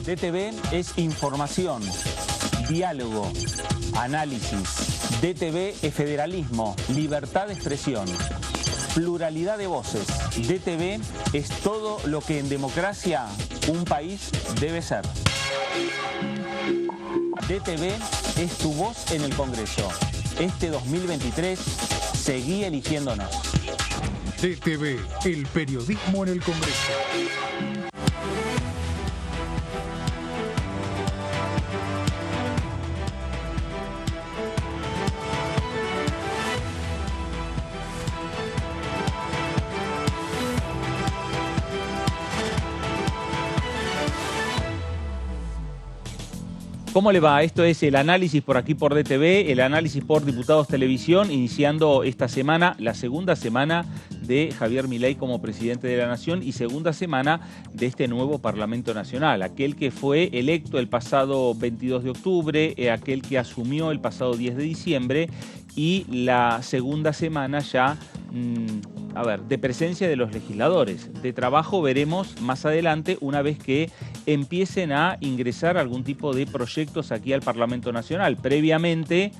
DTV es información, diálogo, análisis. DTV es federalismo, libertad de expresión, pluralidad de voces. DTV es todo lo que en democracia un país debe ser. DTV es tu voz en el Congreso. Este 2023, seguí eligiéndonos. DTV, el periodismo en el Congreso. ¿Cómo le va? Esto es el análisis por aquí por DTV, el análisis por Diputados Televisión, iniciando esta semana, la segunda semana de Javier Milei como presidente de la Nación y segunda semana de este nuevo Parlamento Nacional, aquel que fue electo el pasado 22 de octubre, aquel que asumió el pasado 10 de diciembre y la segunda semana ya de presencia de los legisladores. De trabajo veremos más adelante, una vez que empiecen a ingresar algún tipo de proyectos aquí al Parlamento Nacional. Previamente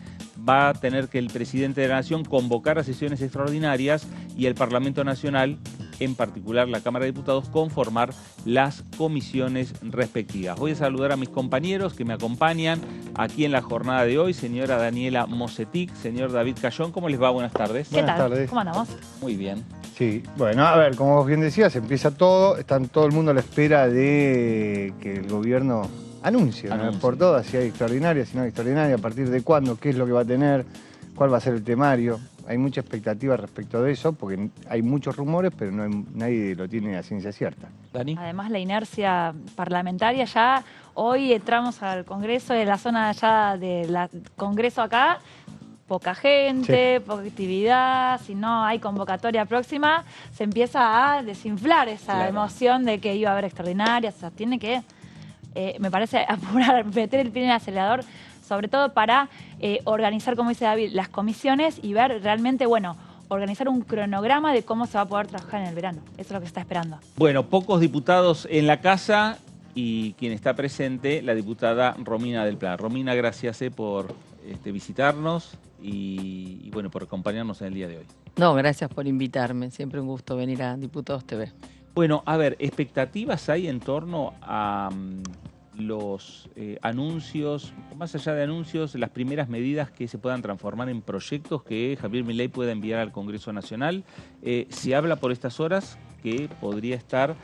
va a tener que el presidente de la Nación convocar a sesiones extraordinarias y el Parlamento Nacional, en particular la Cámara de Diputados, conformar las comisiones respectivas. Voy a saludar a mis compañeros que me acompañan aquí en la jornada de hoy. Señora Daniela Mosetic, señor David Cayón, ¿cómo les va? Buenas tardes. Buenas tardes. ¿Cómo andamos? Muy bien. Sí, bueno, a ver, como vos bien decías, empieza todo, están todo el mundo a la espera de que el gobierno anuncie, ¿no? Por todas, si hay extraordinaria, si no hay extraordinaria, a partir de cuándo, qué es lo que va a tener, cuál va a ser el temario. Hay mucha expectativa respecto de eso, porque hay muchos rumores, pero nadie lo tiene a ciencia cierta. Dani. Además, la inercia parlamentaria ya, hoy entramos al Congreso, de la zona ya del Congreso acá, poca gente, poca actividad, si no hay convocatoria próxima, se empieza a desinflar esa emoción de que iba a haber extraordinarias. O sea, tiene que, me parece, apurar, meter el pie en el acelerador, sobre todo para organizar, como dice David, las comisiones y ver realmente, organizar un cronograma de cómo se va a poder trabajar en el verano. Eso es lo que se está esperando. Bueno, pocos diputados en la casa y quien está presente, la diputada Romina del Pla. Romina, gracias por visitarnos y por acompañarnos en el día de hoy. No, gracias por invitarme. Siempre un gusto venir a Diputados TV. Bueno, a ver, ¿expectativas hay en torno a los anuncios, más allá de anuncios, las primeras medidas que se puedan transformar en proyectos que Javier Milei pueda enviar al Congreso Nacional? Se habla por estas horas que podría estar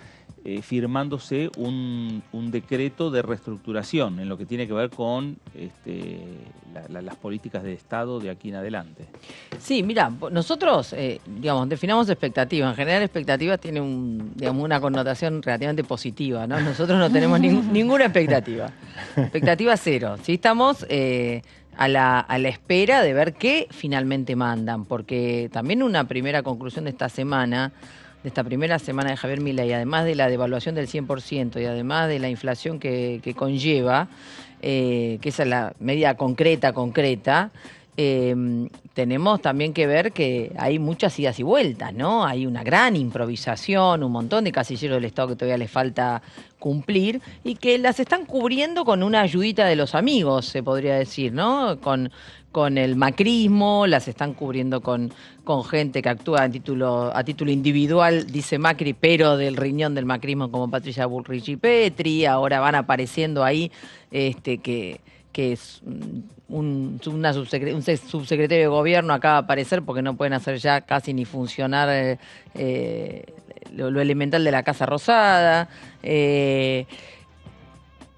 firmándose un decreto de reestructuración en lo que tiene que ver con las políticas de Estado de aquí en adelante. Sí, mira, nosotros, definamos expectativas. En general, expectativas tiene una connotación relativamente positiva, ¿no? Nosotros no tenemos ninguna expectativa. Expectativa cero. Sí, estamos a la espera de ver qué finalmente mandan, porque también una primera conclusión de esta semana, de esta primera semana de Javier Milei, además de la devaluación del 100% y además de la inflación que conlleva, que esa es la medida concreta, tenemos también que ver que hay muchas idas y vueltas, ¿no? Hay una gran improvisación, un montón de casilleros del Estado que todavía les falta cumplir y que las están cubriendo con una ayudita de los amigos, se podría decir, ¿no? Con el macrismo, las están cubriendo con gente que actúa a título individual, dice Macri, pero del riñón del macrismo, como Patricia Bullrich y Petri. Ahora van apareciendo ahí que es un subsecretario de gobierno acaba de aparecer porque no pueden hacer ya casi ni funcionar lo elemental de la Casa Rosada.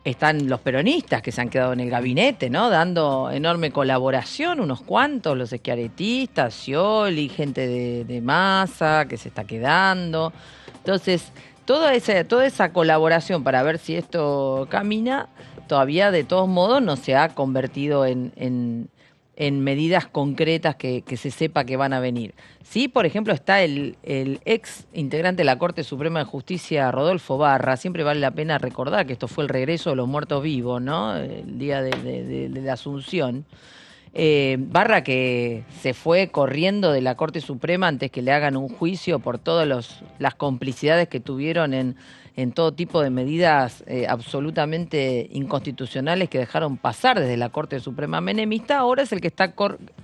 Están los peronistas que se han quedado en el gabinete, ¿no? Dando enorme colaboración, unos cuantos, los schiarettistas, Scioli, gente de Massa que se está quedando. Entonces, toda esa colaboración para ver si esto camina, todavía de todos modos no se ha convertido en medidas concretas que se sepa que van a venir. Sí, por ejemplo, está el ex integrante de la Corte Suprema de Justicia, Rodolfo Barra. Siempre vale la pena recordar que esto fue el regreso de los muertos vivos, ¿no? El día de la Asunción. Barra que se fue corriendo de la Corte Suprema antes que le hagan un juicio por todas las complicidades que tuvieron en en todo tipo de medidas absolutamente inconstitucionales que dejaron pasar desde la Corte Suprema menemista, ahora es el que está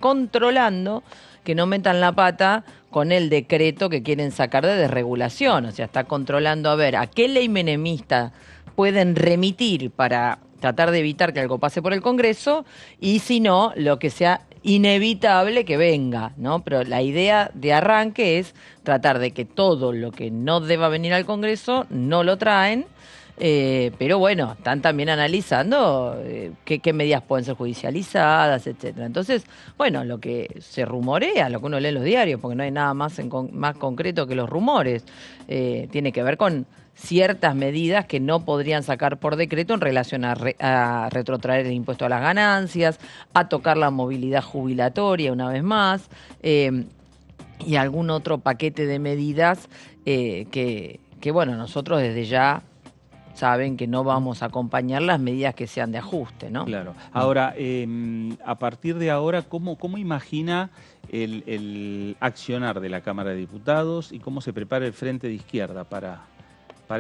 controlando que no metan la pata con el decreto que quieren sacar de desregulación. O sea, está controlando a ver a qué ley menemista pueden remitir para tratar de evitar que algo pase por el Congreso y si no, lo que sea inevitable que venga, ¿no? Pero la idea de arranque es tratar de que todo lo que no deba venir al Congreso no lo traen. Pero bueno, están también analizando qué medidas pueden ser judicializadas, etcétera. Entonces, bueno, lo que se rumorea, lo que uno lee en los diarios, porque no hay nada más más concreto que los rumores, tiene que ver con ciertas medidas que no podrían sacar por decreto en relación a retrotraer el impuesto a las ganancias, a tocar la movilidad jubilatoria una vez más, y algún otro paquete de medidas que bueno, nosotros desde ya saben que no vamos a acompañar las medidas que sean de ajuste, ¿no? Claro. Ahora, a partir de ahora, ¿cómo imagina el accionar de la Cámara de Diputados y cómo se prepara el Frente de Izquierda para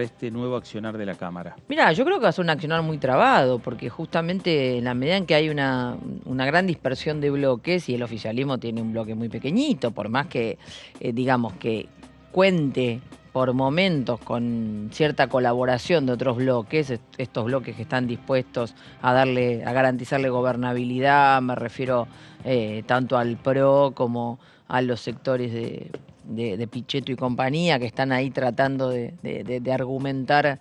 este nuevo accionar de la Cámara? Mira, yo creo que va a ser un accionar muy trabado, porque justamente en la medida en que hay una gran dispersión de bloques y el oficialismo tiene un bloque muy pequeñito, por más que, digamos, que cuente por momentos con cierta colaboración de otros bloques, estos bloques que están dispuestos a garantizarle gobernabilidad, me refiero tanto al PRO como a los sectores de Pichetto y compañía, que están ahí tratando de argumentar,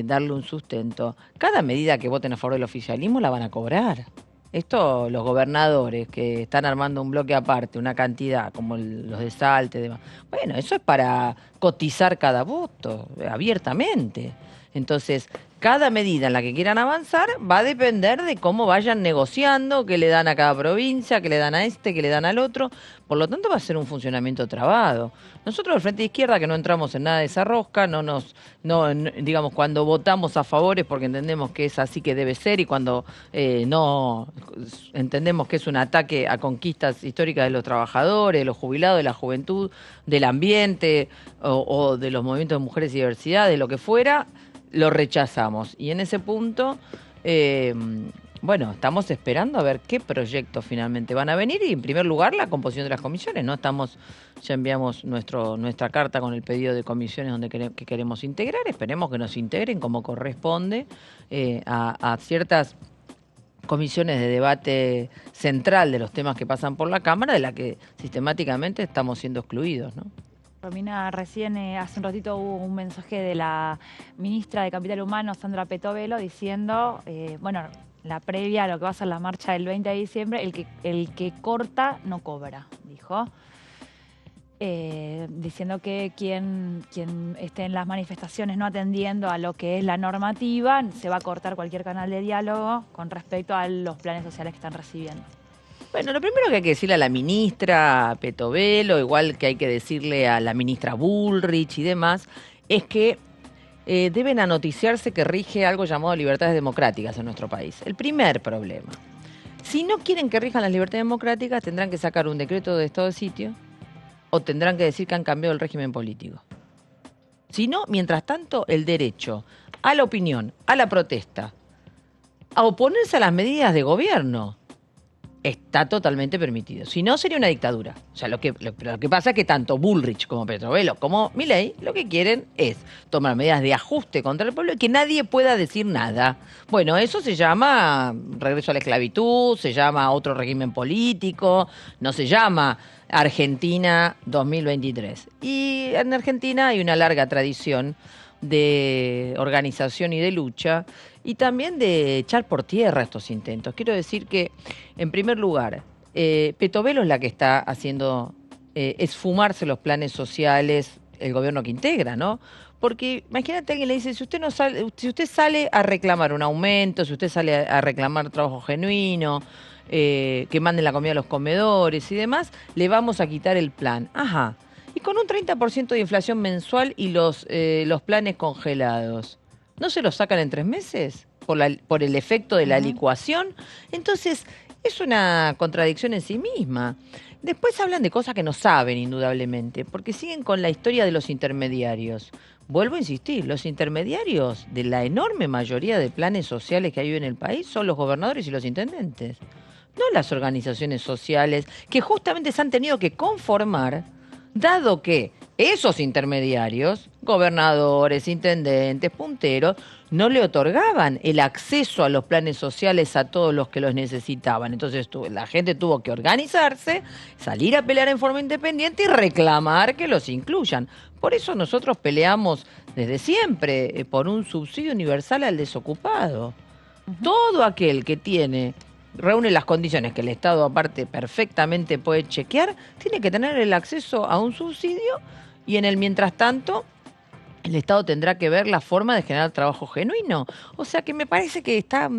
darle un sustento. Cada medida que voten a favor del oficialismo la van a cobrar. Esto, los gobernadores que están armando un bloque aparte, una cantidad como los de Salta y demás, bueno, eso es para cotizar cada voto, abiertamente. Entonces, cada medida en la que quieran avanzar va a depender de cómo vayan negociando, qué le dan a cada provincia, qué le dan a este, qué le dan al otro. Por lo tanto, va a ser un funcionamiento trabado. Nosotros, del Frente de Izquierda, que no entramos en nada de esa rosca, digamos, cuando votamos a favor es porque entendemos que es así que debe ser y cuando no entendemos que es un ataque a conquistas históricas de los trabajadores, de los jubilados, de la juventud, del ambiente o de los movimientos de mujeres y diversidad, de lo que fuera, lo rechazamos. Y en ese punto, bueno, estamos esperando a ver qué proyectos finalmente van a venir y, en primer lugar, la composición de las comisiones, ¿no? Ya enviamos nuestra carta con el pedido de comisiones donde que queremos integrar. Esperemos que nos integren como corresponde a ciertas comisiones de debate central de los temas que pasan por la Cámara, de la que sistemáticamente estamos siendo excluidos, ¿no? Romina, recién hace un ratito hubo un mensaje de la ministra de Capital Humano, Sandra Petovelo, diciendo, bueno, la previa a lo que va a ser la marcha del 20 de diciembre, el que corta no cobra, dijo. Diciendo que quien esté en las manifestaciones no atendiendo a lo que es la normativa, se va a cortar cualquier canal de diálogo con respecto a los planes sociales que están recibiendo. Bueno, lo primero que hay que decirle a la ministra Petovelo, igual que hay que decirle a la ministra Bullrich y demás, es que deben anoticiarse que rige algo llamado libertades democráticas en nuestro país. El primer problema. Si no quieren que rijan las libertades democráticas, tendrán que sacar un decreto de estado de sitio o tendrán que decir que han cambiado el régimen político. Si no, mientras tanto, el derecho a la opinión, a la protesta, a oponerse a las medidas de gobierno, está totalmente permitido. Si no, sería una dictadura. O sea, lo que pasa es que tanto Bullrich como Petovelo como Milei lo que quieren es tomar medidas de ajuste contra el pueblo y que nadie pueda decir nada. Bueno, eso se llama regreso a la esclavitud, se llama otro régimen político, no se llama Argentina 2023. Y en Argentina hay una larga tradición de organización y de lucha, y también de echar por tierra estos intentos. Quiero decir que, en primer lugar, Petovelo es la que está haciendo esfumarse los planes sociales, el gobierno que integra, ¿no? Porque imagínate, alguien le dice, si usted sale a reclamar un aumento, si usted sale a reclamar trabajo genuino, que manden la comida a los comedores y demás, le vamos a quitar el plan. Ajá. Y con un 30% de inflación mensual y los planes congelados, ¿no se los sacan en 3 meses por el efecto de la licuación? Entonces, es una contradicción en sí misma. Después hablan de cosas que no saben, indudablemente, porque siguen con la historia de los intermediarios. Vuelvo a insistir, los intermediarios de la enorme mayoría de planes sociales que hay hoy en el país son los gobernadores y los intendentes, no las organizaciones sociales que justamente se han tenido que conformar, dado que esos intermediarios, gobernadores, intendentes, punteros, no le otorgaban el acceso a los planes sociales a todos los que los necesitaban. Entonces la gente tuvo que organizarse, salir a pelear en forma independiente y reclamar que los incluyan. Por eso nosotros peleamos desde siempre por un subsidio universal al desocupado. Todo aquel que reúne las condiciones que el Estado aparte perfectamente puede chequear, tiene que tener el acceso a un subsidio y en el mientras tanto el Estado tendrá que ver la forma de generar trabajo genuino. O sea que me parece que está,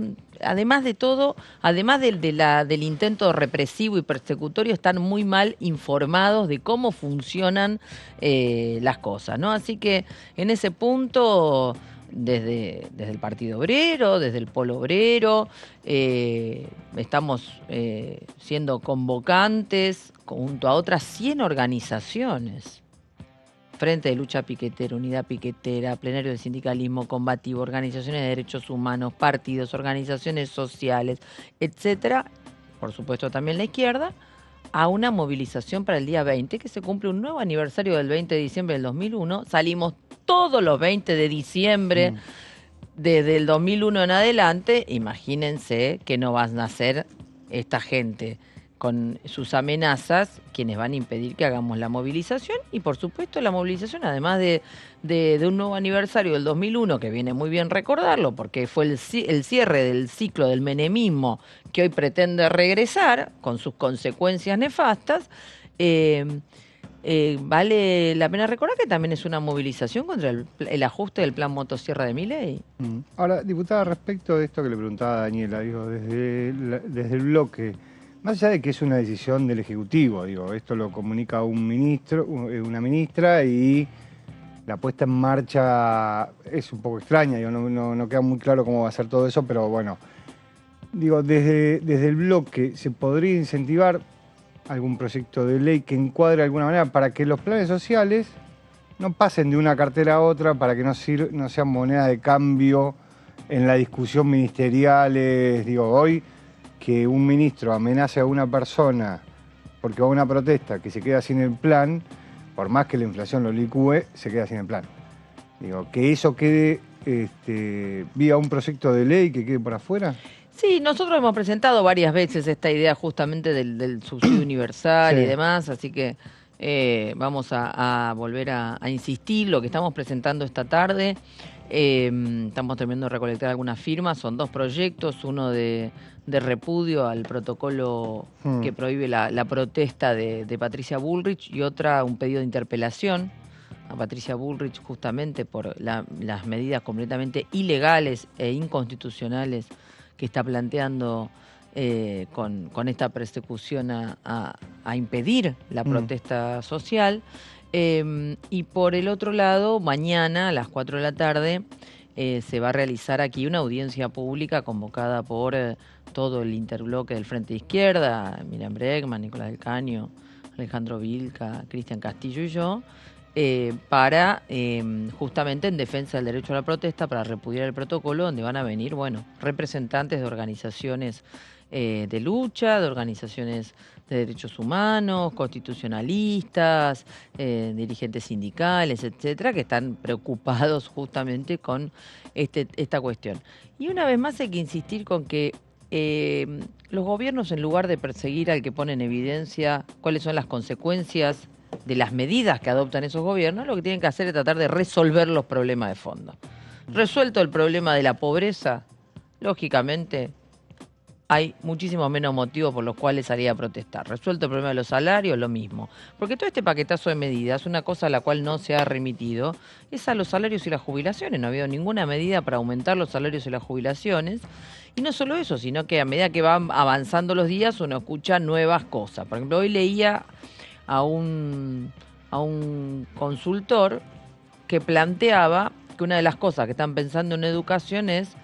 además de todo, además del intento represivo y persecutorio, están muy mal informados de cómo funcionan las cosas, ¿no? Así que en ese punto, desde el Partido Obrero, desde el Polo Obrero, estamos siendo convocantes junto a otras 100 organizaciones. Frente de Lucha Piquetera, Unidad Piquetera, Plenario de Sindicalismo Combativo, Organizaciones de Derechos Humanos, partidos, organizaciones sociales, etcétera, por supuesto también la izquierda, a una movilización para el día 20, que se cumple un nuevo aniversario del 20 de diciembre del 2001. Salimos todos los 20 de diciembre desde el 2001 en adelante. Imagínense que no van a hacer esta gente con sus amenazas, quienes van a impedir que hagamos la movilización. Y por supuesto la movilización, además de un nuevo aniversario del 2001, que viene muy bien recordarlo, porque fue el cierre del ciclo del menemismo que hoy pretende regresar, con sus consecuencias nefastas, vale la pena recordar que también es una movilización contra el ajuste del plan motosierra de Milei. Ahora, diputada, respecto de esto que le preguntaba a Daniela, digo, desde el bloque, más allá de que es una decisión del Ejecutivo, digo, esto lo comunica un ministro, una ministra, y la puesta en marcha es un poco extraña, digo, no queda muy claro cómo va a ser todo eso, pero bueno, digo, desde el bloque se podría incentivar algún proyecto de ley que encuadre de alguna manera para que los planes sociales no pasen de una cartera a otra, para que no sean moneda de cambio en la discusión ministerial. Digo, hoy que un ministro amenace a una persona porque va a una protesta que se queda sin el plan, por más que la inflación lo licúe, se queda sin el plan. Digo, que eso quede vía un proyecto de ley que quede por afuera. Sí, nosotros hemos presentado varias veces esta idea justamente del subsidio universal y demás, así que vamos a volver a insistir. Lo que estamos presentando esta tarde, estamos terminando de recolectar algunas firmas, son 2 proyectos, uno de repudio al protocolo que prohíbe la protesta de Patricia Bullrich, y un pedido de interpelación a Patricia Bullrich justamente por las medidas completamente ilegales e inconstitucionales que está planteando con esta persecución a impedir la protesta social. Y por el otro lado, mañana a las 4 de la tarde se va a realizar aquí una audiencia pública convocada por todo el interbloque del Frente de Izquierda, Miriam Bregman, Nicolás del Caño, Alejandro Vilca, Cristian Castillo y yo, para justamente en defensa del derecho a la protesta, para repudiar el protocolo, donde van a venir, representantes de organizaciones de lucha, de organizaciones de derechos humanos, constitucionalistas, dirigentes sindicales, etcétera, que están preocupados justamente con esta cuestión. Y una vez más hay que insistir con que los gobiernos, en lugar de perseguir al que pone en evidencia cuáles son las consecuencias de las medidas que adoptan esos gobiernos, lo que tienen que hacer es tratar de resolver los problemas de fondo. Resuelto el problema de la pobreza, lógicamente hay muchísimos menos motivos por los cuales salir a protestar. Resuelto el problema de los salarios, lo mismo. Porque todo este paquetazo de medidas, una cosa a la cual no se ha remitido, es a los salarios y las jubilaciones. No ha habido ninguna medida para aumentar los salarios y las jubilaciones. Y no solo eso, sino que a medida que van avanzando los días, uno escucha nuevas cosas. Por ejemplo, hoy leía a un consultor que planteaba que una de las cosas que están pensando en educación es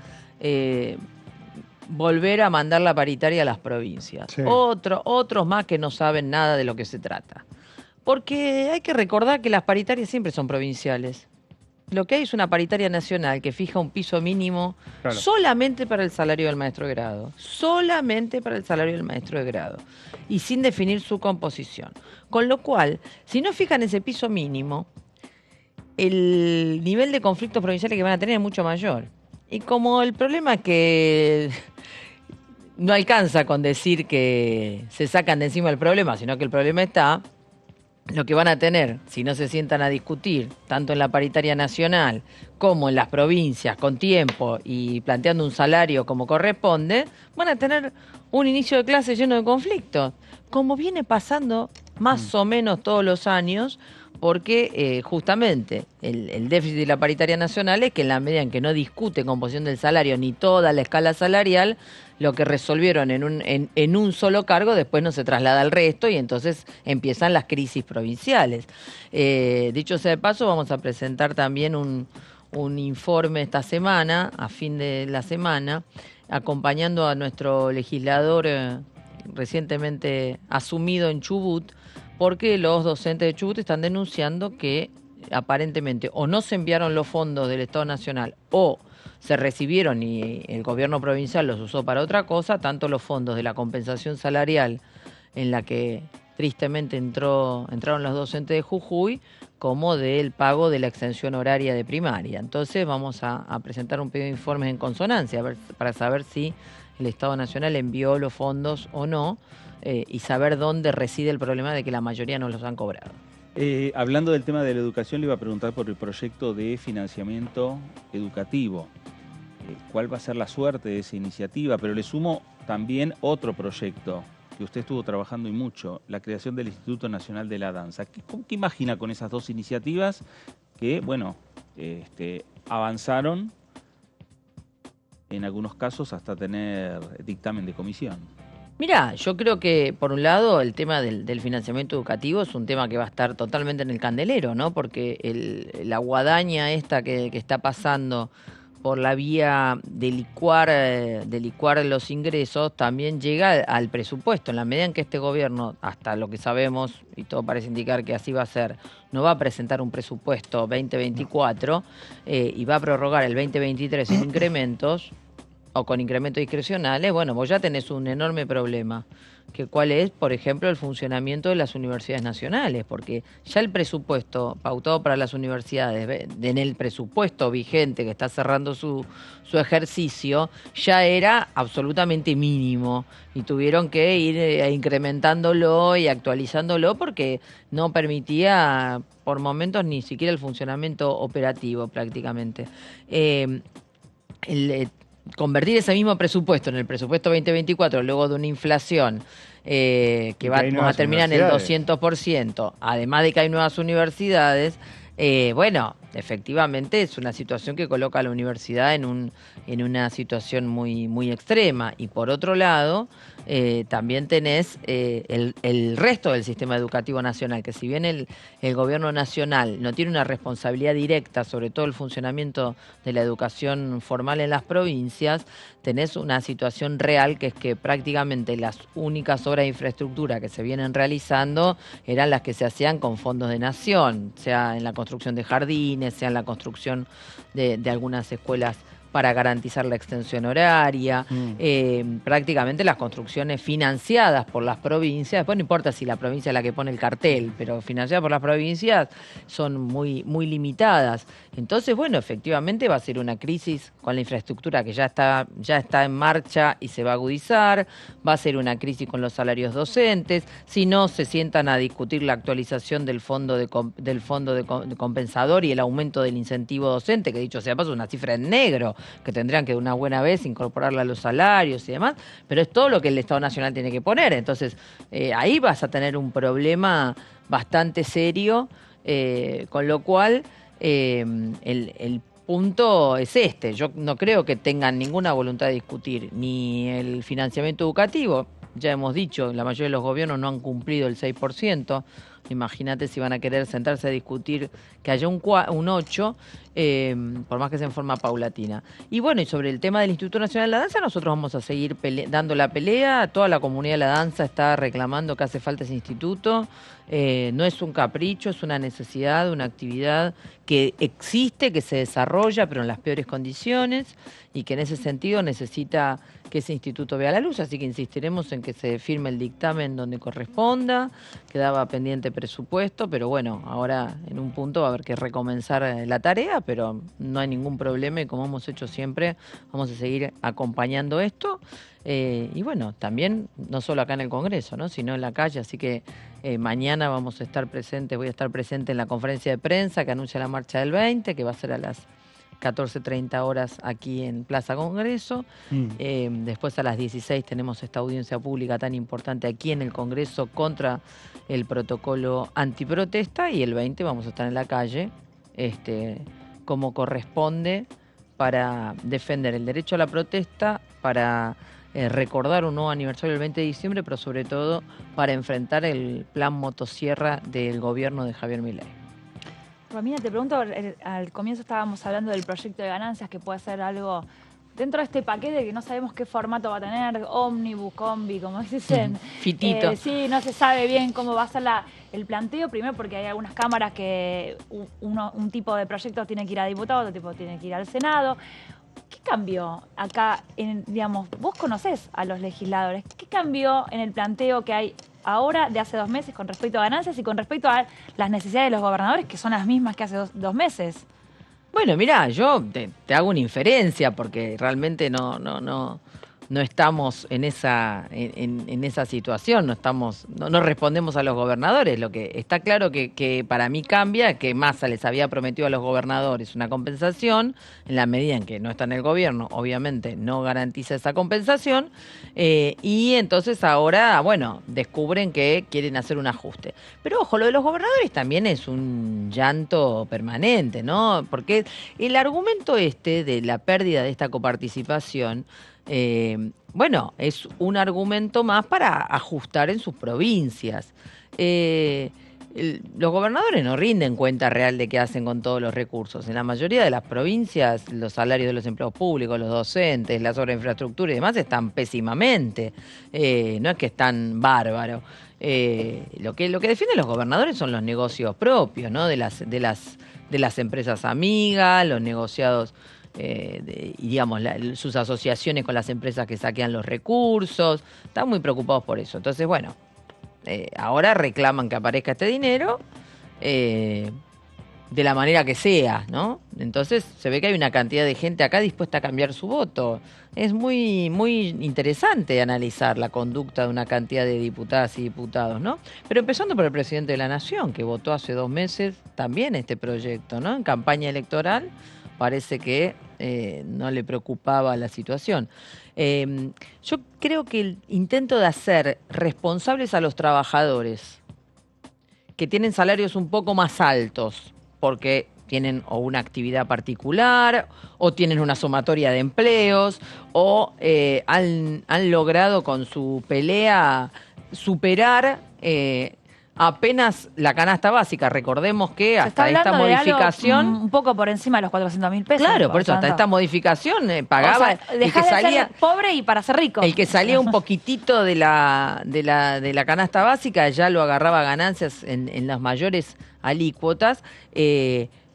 volver a mandar la paritaria a las provincias. Sí. Otros más que no saben nada de lo que se trata. Porque hay que recordar que las paritarias siempre son provinciales. Lo que hay es una paritaria nacional que fija un piso mínimo Claro. solamente para el salario del maestro de grado. Solamente para el salario del maestro de grado. Y sin definir su composición. Con lo cual, si no fijan ese piso mínimo, el nivel de conflictos provinciales que van a tener es mucho mayor. Y como el problema es que no alcanza con decir que se sacan de encima el problema, sino que el problema está, lo que van a tener, si no se sientan a discutir, tanto en la paritaria nacional como en las provincias, con tiempo y planteando un salario como corresponde, van a tener un inicio de clase lleno de conflictos, como viene pasando más o menos todos los años, porque justamente el déficit de la paritaria nacional es que en la medida en que no discute composición del salario ni toda la escala salarial, lo que resolvieron en un solo cargo después no se traslada al resto y entonces empiezan las crisis provinciales. Dicho sea de paso, vamos a presentar también un informe esta semana, a fin de la semana, acompañando a nuestro legislador recientemente asumido en Chubut, porque los docentes de Chubut están denunciando que aparentemente o no se enviaron los fondos del Estado Nacional o se recibieron y el gobierno provincial los usó para otra cosa, tanto los fondos de la compensación salarial en la que tristemente entraron los docentes de Jujuy, como del pago de la extensión horaria de primaria. Entonces vamos a presentar un pedido de informes en consonancia para saber si el Estado Nacional envió los fondos o no, y saber dónde reside el problema de que la mayoría no los han cobrado. Hablando del tema de la educación, le iba a preguntar por el proyecto de financiamiento educativo. ¿Cuál va a ser la suerte de esa iniciativa? Pero le sumo también otro proyecto que usted estuvo trabajando y mucho, la creación del Instituto Nacional de la Danza. ¿Qué imagina con esas dos iniciativas que, bueno, avanzaron en algunos casos hasta tener dictamen de comisión? Mirá, yo creo que, por un lado, el tema del financiamiento educativo es un tema que va a estar totalmente en el candelero, ¿no? Porque la guadaña esta que está pasando por la vía de licuar los ingresos también llega al presupuesto. En la medida en que este gobierno, hasta lo que sabemos, y todo parece indicar que así va a ser, no va a presentar un presupuesto 2024 y va a prorrogar el 2023 sin incrementos, o con incrementos discrecionales, bueno, vos ya tenés un enorme problema, que cuál es, por ejemplo, el funcionamiento de las universidades nacionales, porque ya el presupuesto pautado para las universidades, en el presupuesto vigente que está cerrando su ejercicio, ya era absolutamente mínimo, y tuvieron que ir incrementándolo y actualizándolo porque no permitía, por momentos, ni siquiera el funcionamiento operativo prácticamente. Convertir ese mismo presupuesto en el presupuesto 2024 luego de una inflación que vamos a terminar en el 200%, además de que hay nuevas universidades, bueno, efectivamente es una situación que coloca a la universidad en una situación muy, muy extrema. Y por otro lado, también tenés el resto del sistema educativo nacional, que si bien el gobierno nacional no tiene una responsabilidad directa sobre todo el funcionamiento de la educación formal en las provincias, tenés una situación real que es que prácticamente las únicas obras de infraestructura que se vienen realizando eran las que se hacían con fondos de nación, sea en la construcción de jardines, sea en la construcción de algunas escuelas para garantizar la extensión horaria, prácticamente las construcciones financiadas por las provincias, después no importa si la provincia es la que pone el cartel, pero financiadas por las provincias son muy, muy limitadas. Entonces, bueno, efectivamente va a ser una crisis con la infraestructura que ya está en marcha y se va a agudizar, va a ser una crisis con los salarios docentes, si no se sientan a discutir la actualización del fondo de compensador y el aumento del incentivo docente, que dicho sea paso, es una cifra en negro, que tendrían que de una buena vez incorporarla a los salarios y demás, pero es todo lo que el Estado Nacional tiene que poner. Entonces, ahí vas a tener un problema bastante serio, con lo cual el punto es este. Yo no creo que tengan ninguna voluntad de discutir ni el financiamiento educativo. Ya hemos dicho, la mayoría de los gobiernos no han cumplido el 6%. Imagínate si van a querer sentarse a discutir que haya un 8, por más que sea en forma paulatina. Y bueno, y sobre el tema del Instituto Nacional de la Danza, nosotros vamos a seguir dando la pelea. Toda la comunidad de la danza está reclamando que hace falta ese instituto. No es un capricho, es una necesidad, una actividad que existe, que se desarrolla, pero en las peores condiciones, y que en ese sentido necesita que ese instituto vea la luz. Así que insistiremos en que se firme el dictamen donde corresponda. Quedaba pendiente presupuesto, pero bueno, ahora en un punto va a haber que recomenzar la tarea, pero no hay ningún problema y como hemos hecho siempre, vamos a seguir acompañando esto. Y bueno, también no solo acá en el Congreso, ¿no?, sino en la calle, así que mañana vamos a estar presentes, voy a estar presente en la conferencia de prensa que anuncia la marcha del 20, que va a ser a las 14:30 horas aquí en Plaza Congreso. Después a las 16 tenemos esta audiencia pública tan importante aquí en el Congreso contra el protocolo antiprotesta, y el 20 vamos a estar en la calle como corresponde para defender el derecho a la protesta, para recordar un nuevo aniversario del 20 de diciembre, pero sobre todo para enfrentar el plan motosierra del gobierno de Javier Milei. Romina, te pregunto, al comienzo estábamos hablando del proyecto de ganancias, que puede ser algo dentro de este paquete que no sabemos qué formato va a tener, ómnibus, combi, como dicen. Fitito. Sí, no se sabe bien cómo va a ser el planteo, primero porque hay algunas cámaras que un tipo de proyecto tiene que ir a diputados, otro tipo tiene que ir al Senado. ¿Qué cambió acá, digamos, vos conocés a los legisladores, qué cambió en el planteo que hay ahora de hace 2 meses con respecto a ganancias y con respecto a las necesidades de los gobernadores, que son las mismas que hace dos meses? Bueno, mirá, yo te hago una inferencia porque realmente no estamos en esa situación, no respondemos a los gobernadores. Lo que está claro que para mí cambia, que Massa les había prometido a los gobernadores una compensación, en la medida en que no está en el gobierno, obviamente no garantiza esa compensación, y entonces ahora, bueno, descubren que quieren hacer un ajuste. Pero ojo, lo de los gobernadores también es un llanto permanente, ¿no? Porque el argumento de la pérdida de esta coparticipación, bueno, es un argumento más para ajustar en sus provincias. Los gobernadores no rinden cuenta real de qué hacen con todos los recursos. En la mayoría de las provincias, los salarios de los empleados públicos, los docentes, las obras de infraestructura y demás están pésimamente. No es que están bárbaros. Lo que defienden los gobernadores son los negocios propios, ¿no?, de las empresas amigas, los negociados, y digamos sus asociaciones con las empresas que saquean los recursos. Están muy preocupados por eso. Entonces, bueno, ahora reclaman que aparezca este dinero de la manera que sea, ¿no? Entonces se ve que hay una cantidad de gente acá dispuesta a cambiar su voto. Es muy, muy interesante analizar la conducta de una cantidad de diputadas y diputados, ¿no? Pero empezando por el presidente de la Nación, que votó hace 2 meses también este proyecto, ¿no? En campaña electoral parece que no le preocupaba la situación. Yo creo que el intento de hacer responsables a los trabajadores que tienen salarios un poco más altos, porque tienen o una actividad particular, o tienen una sumatoria de empleos, o han logrado con su pelea superar apenas la canasta básica. Recordemos que hasta esta modificación, un poco por encima de los 400.000 pesos. Claro, por eso hasta esta modificación pagaba, o sea, el que salía ser pobre y para ser rico. El que salía un poquitito de la canasta básica ya lo agarraba ganancias en las mayores alícuotas.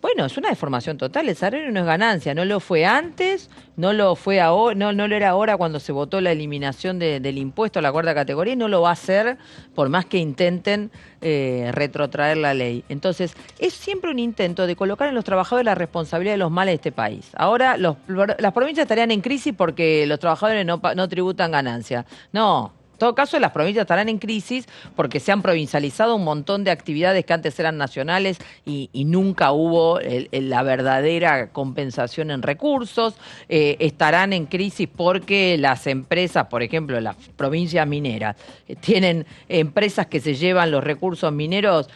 Bueno, es una deformación total. El salario no es ganancia. No lo fue antes, no lo fue ahora, no lo era ahora cuando se votó la eliminación del impuesto a la 4ª categoría, y no lo va a hacer por más que intenten retrotraer la ley. Entonces, es siempre un intento de colocar en los trabajadores la responsabilidad de los males de este país. Ahora las provincias estarían en crisis porque los trabajadores no tributan ganancia. No. En todo caso, las provincias estarán en crisis porque se han provincializado un montón de actividades que antes eran nacionales y nunca hubo la verdadera compensación en recursos. Estarán en crisis porque las empresas, por ejemplo, las provincias mineras, tienen empresas que se llevan los recursos mineros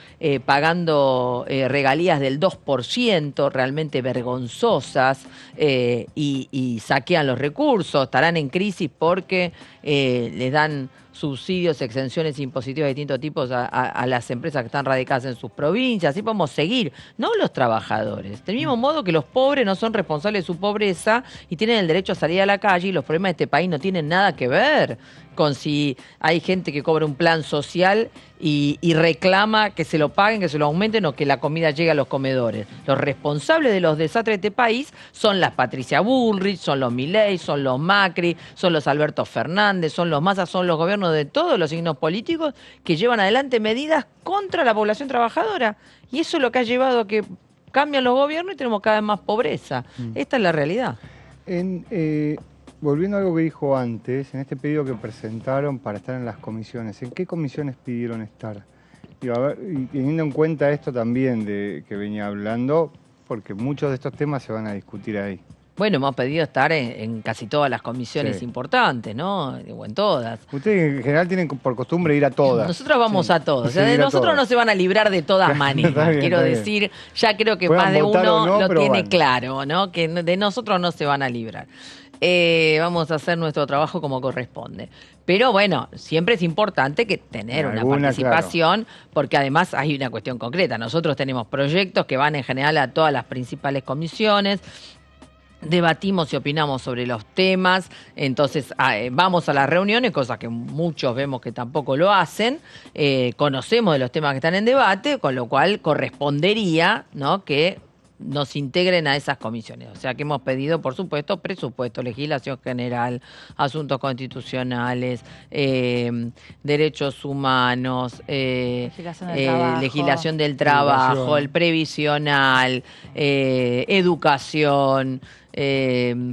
pagando regalías del 2%, realmente vergonzosas, y saquean los recursos. Estarán en crisis porque les dan subsidios, exenciones impositivas de distintos tipos a las empresas que están radicadas en sus provincias. Así podemos seguir, no los trabajadores. Del mismo modo que los pobres no son responsables de su pobreza y tienen el derecho a salir a la calle, y los problemas de este país no tienen nada que ver con si hay gente que cobra un plan social y reclama que se lo paguen, que se lo aumenten o que la comida llegue a los comedores. Los responsables de los desastres de este país son las Patricia Bullrich, son los Milei, son los Macri, son los Alberto Fernández, son los Massa, son los gobiernos de todos los signos políticos que llevan adelante medidas contra la población trabajadora. Y eso es lo que ha llevado a que cambian los gobiernos y tenemos cada vez más pobreza. Esta es la realidad. Volviendo a algo que dijo antes, en este pedido que presentaron para estar en las comisiones, ¿en qué comisiones pidieron estar? Digo, a ver, y teniendo en cuenta esto también de que venía hablando, porque muchos de estos temas se van a discutir ahí. Bueno, hemos pedido estar en casi todas las comisiones importantes, ¿no? O en todas. Ustedes en general tienen por costumbre ir a todas. Nosotros vamos a todos. O sea, de nosotros no se van a librar de todas maneras. Quiero decir, ya creo que más de uno lo tiene claro, ¿no? Que de nosotros no se van a librar. Vamos a hacer nuestro trabajo como corresponde. Pero bueno, siempre es importante que tener una participación, porque además hay una cuestión concreta. Nosotros tenemos proyectos que van en general a todas las principales comisiones. Debatimos y opinamos sobre los temas, entonces vamos a las reuniones, cosa que muchos vemos que tampoco lo hacen, conocemos de los temas que están en debate, con lo cual correspondería, ¿no?, que nos integren a esas comisiones. O sea que hemos pedido, por supuesto, presupuesto, legislación general, asuntos constitucionales, derechos humanos, legislación del trabajo, el previsional, educación,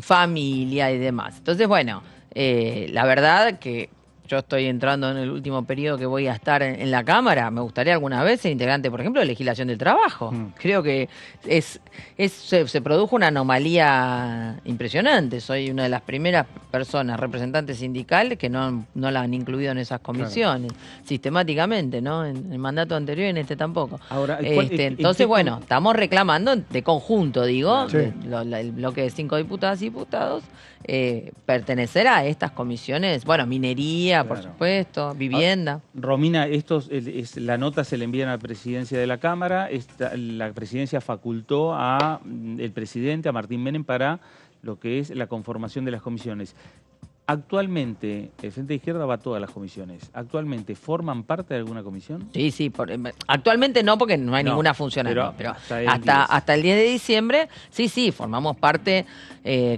familia y demás. Entonces, bueno, la verdad que yo estoy entrando en el último periodo que voy a estar en la Cámara. Me gustaría alguna vez ser integrante, por ejemplo, de legislación del trabajo. Creo que se produjo una anomalía impresionante. Soy una de las primeras personas, representantes sindicales, que no la han incluido en esas comisiones, sistemáticamente, ¿no? En el mandato anterior y en este tampoco. Ahora, entonces, bueno, estamos reclamando de conjunto, digo, el bloque de 5 diputadas y diputados, pertenecer a estas comisiones, bueno, minería, por supuesto, vivienda. Romina, la nota se le envían a la presidencia de la Cámara, la presidencia facultó al presidente, a Martín Menem, para lo que es la conformación de las comisiones. Actualmente, el Frente de Izquierda va a todas las comisiones. ¿Actualmente forman parte de alguna comisión? Sí. Actualmente no, porque no hay ninguna funcionaria. Pero hasta el 10 de diciembre, sí, formamos parte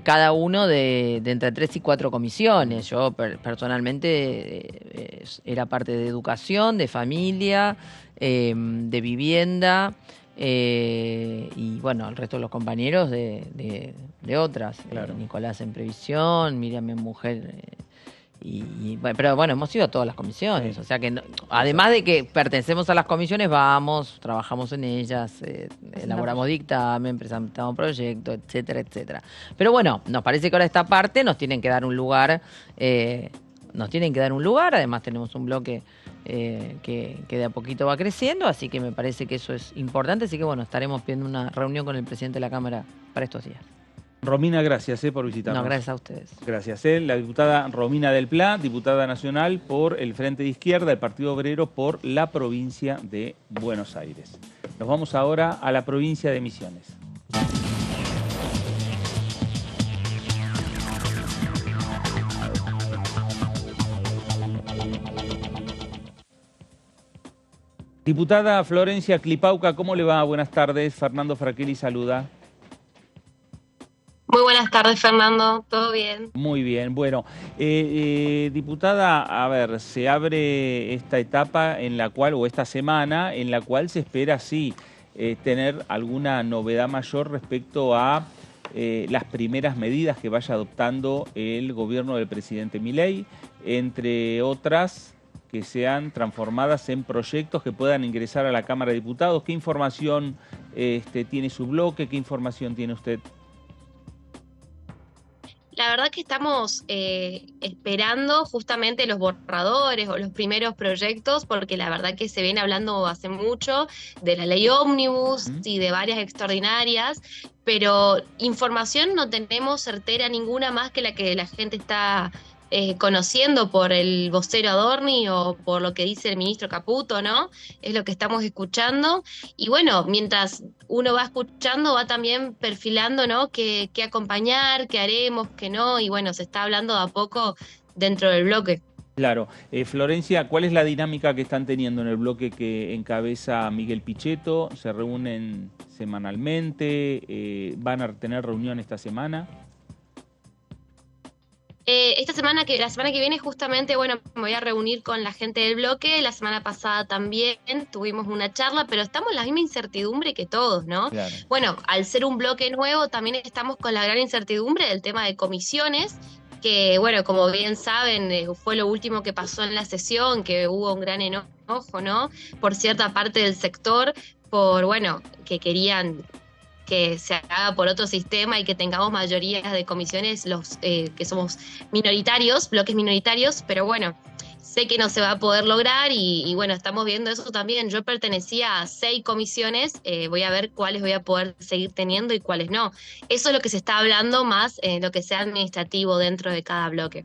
cada uno de entre 3 y 4 comisiones. Yo personalmente era parte de educación, de familia, de vivienda. Y bueno, el resto de los compañeros de otras, claro. Nicolás en previsión, Miriam en mujer, pero bueno, hemos ido a todas las comisiones, o sea que además de que pertenecemos a las comisiones, trabajamos en ellas, elaboramos dictamen, presentamos proyectos, etcétera, etcétera. Pero bueno, nos parece que ahora esta parte nos tienen que dar un lugar, además tenemos un bloque que de a poquito va creciendo, así que me parece que eso es importante, así que bueno, estaremos pidiendo una reunión con el presidente de la Cámara para estos días. Romina, gracias por visitarnos. No, gracias a ustedes. Gracias. La diputada Romina del Pla, diputada nacional por el Frente de Izquierda, el Partido Obrero por la provincia de Buenos Aires. Nos vamos ahora a la provincia de Misiones. Diputada Florencia Clipauca, ¿cómo le va? Buenas tardes. Fernando Fraquelli saluda. Muy buenas tardes, Fernando. ¿Todo bien? Muy bien. Bueno, diputada, a ver, se abre esta etapa en la cual, o esta semana, en la cual se espera, sí, tener alguna novedad mayor respecto a las primeras medidas que vaya adoptando el gobierno del presidente Milei, entre otras que sean transformadas en proyectos que puedan ingresar a la Cámara de Diputados. ¿Qué información tiene su bloque? ¿Qué información tiene usted? La verdad que estamos esperando justamente los borradores o los primeros proyectos, porque la verdad que se viene hablando hace mucho de la ley ómnibus y de varias extraordinarias, pero información no tenemos certera ninguna más que la que la gente está conociendo por el vocero Adorni o por lo que dice el ministro Caputo, ¿no? Es lo que estamos escuchando. Y bueno, mientras uno va escuchando, va también perfilando, ¿no? Qué acompañar, qué haremos, qué no. Y bueno, se está hablando de a poco dentro del bloque. Claro. Florencia, ¿cuál es la dinámica que están teniendo en el bloque que encabeza Miguel Pichetto? ¿Se reúnen semanalmente? ¿Van a tener reunión esta semana? La semana que viene justamente, bueno, me voy a reunir con la gente del bloque. La semana pasada también tuvimos una charla, pero estamos en la misma incertidumbre que todos, ¿no? Claro. Bueno, al ser un bloque nuevo, también estamos con la gran incertidumbre del tema de comisiones, que bueno, como bien saben, fue lo último que pasó en la sesión, que hubo un gran enojo, ¿no? Por cierta parte del sector, por, bueno, que querían que se haga por otro sistema y que tengamos mayorías de comisiones los que somos minoritarios, bloques minoritarios, pero bueno, sé que no se va a poder lograr y bueno, estamos viendo eso también. Yo pertenecía a 6 comisiones, voy a ver cuáles voy a poder seguir teniendo y cuáles no. Eso es lo que se está hablando más lo que sea administrativo dentro de cada bloque.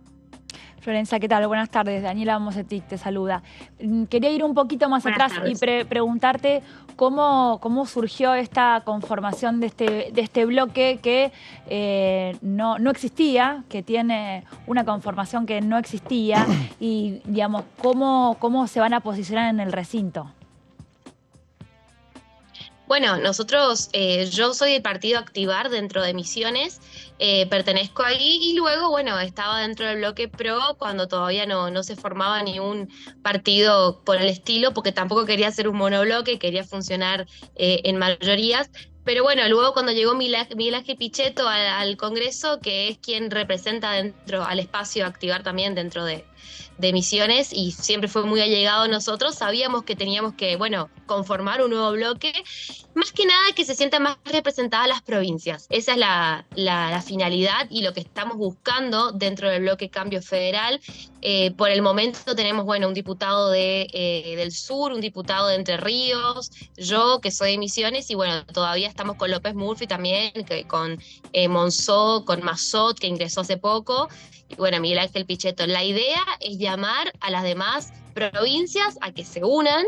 Florencia, ¿qué tal? Buenas tardes. Daniela Mosetic te saluda. Quería ir un poquito más Buenas atrás tardes. y preguntarte cómo surgió esta conformación de este bloque que no existía, que tiene una conformación que no existía y, digamos, cómo se van a posicionar en el recinto. Bueno, nosotros, yo soy del partido Activar dentro de Misiones, pertenezco ahí y luego, bueno, estaba dentro del bloque PRO cuando todavía no se formaba ni un partido por el estilo, porque tampoco quería ser un monobloque, quería funcionar en mayorías. Pero bueno, luego cuando llegó Miguel Ángel Pichetto al Congreso, que es quien representa dentro al espacio Activar también dentro de Misiones y siempre fue muy allegado a nosotros, sabíamos que teníamos que, bueno, conformar un nuevo bloque, más que nada que se sientan más representadas las provincias. Esa es la finalidad y lo que estamos buscando dentro del bloque Cambio Federal. Por el momento tenemos, bueno, un diputado del sur, un diputado de Entre Ríos, yo que soy de Misiones y bueno, todavía estamos con López Murphy también, con Monzó, con Mazot, que ingresó hace poco, y bueno, Miguel Ángel Pichetto. La idea es llamar a las demás provincias a que se unan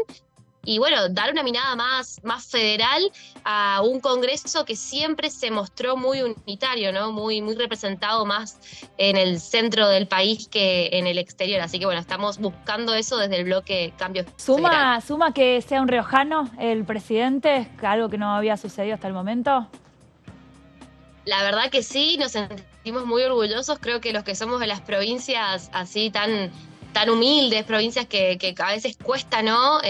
y bueno, dar una mirada más federal a un Congreso que siempre se mostró muy unitario, ¿no? Muy representado más en el centro del país que en el exterior. Así que bueno, estamos buscando eso desde el bloque Cambio Federal. ¿Suma que sea un riojano el presidente, algo que no había sucedido hasta el momento? La verdad que sí, nos sentimos muy orgullosos. Creo que los que somos de las provincias así tan humildes, provincias que a veces cuesta, ¿no?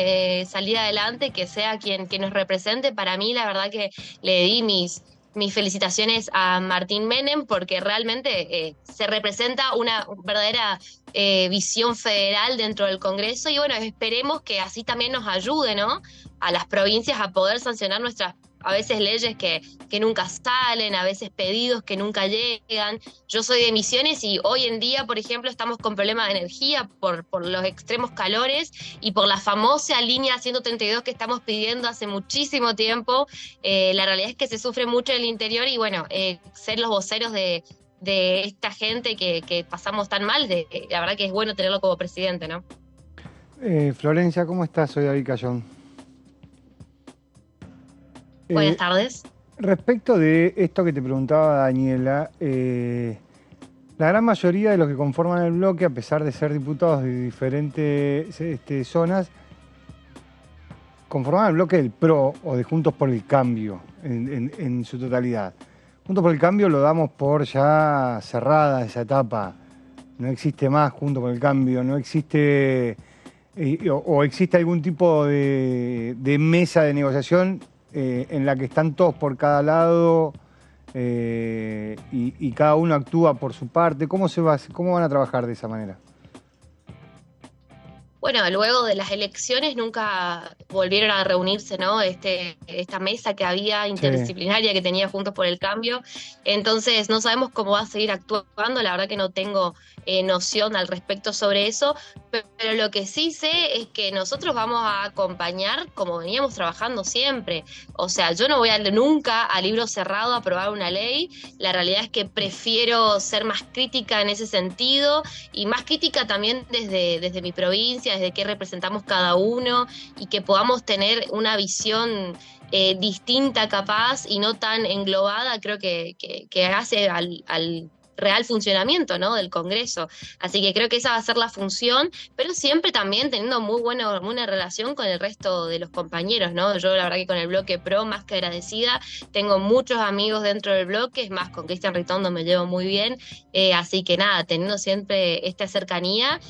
Salir adelante, que sea quien nos represente. Para mí, la verdad que le di mis felicitaciones a Martín Menem porque realmente se representa una verdadera visión federal dentro del Congreso y bueno, esperemos que así también nos ayude, ¿no? A las provincias a poder sancionar nuestras a veces leyes que nunca salen, a veces pedidos que nunca llegan. Yo soy de Misiones y hoy en día, por ejemplo, estamos con problemas de energía por los extremos calores y por la famosa línea 132 que estamos pidiendo hace muchísimo tiempo. La realidad es que se sufre mucho en el interior y bueno, ser los voceros de esta gente que pasamos tan mal, la verdad que es bueno tenerlo como presidente, ¿no? Florencia, ¿cómo estás? Soy David Cayón. Buenas tardes. Respecto de esto que te preguntaba Daniela, la gran mayoría de los que conforman el bloque, a pesar de ser diputados de diferentes zonas, conforman el bloque del PRO o de Juntos por el Cambio en su totalidad. Juntos por el Cambio lo damos por ya cerrada esa etapa. No existe más Juntos por el Cambio, no existe o existe algún tipo de mesa de negociación en la que están todos por cada lado y cada uno actúa por su parte. ¿Cómo van a trabajar de esa manera? Bueno, luego de las elecciones nunca volvieron a reunirse, ¿no? Esta mesa que había interdisciplinaria que tenía Juntos por el Cambio. Entonces no sabemos cómo va a seguir actuando, la verdad que no tengo noción al respecto sobre eso, pero lo que sí sé es que nosotros vamos a acompañar como veníamos trabajando siempre. O sea, yo no voy nunca a libro cerrado a aprobar una ley. La realidad es que prefiero ser más crítica en ese sentido y más crítica también desde mi provincia, desde qué representamos cada uno y que podamos tener una visión distinta capaz y no tan englobada, creo que hace al real funcionamiento, ¿no?, del Congreso. Así que creo que esa va a ser la función, pero siempre también teniendo muy buena relación con el resto de los compañeros, ¿no? Yo la verdad que con el bloque PRO más que agradecida, tengo muchos amigos dentro del bloque, es más, con Cristian Ritondo me llevo muy bien, así que nada, teniendo siempre esta cercanía,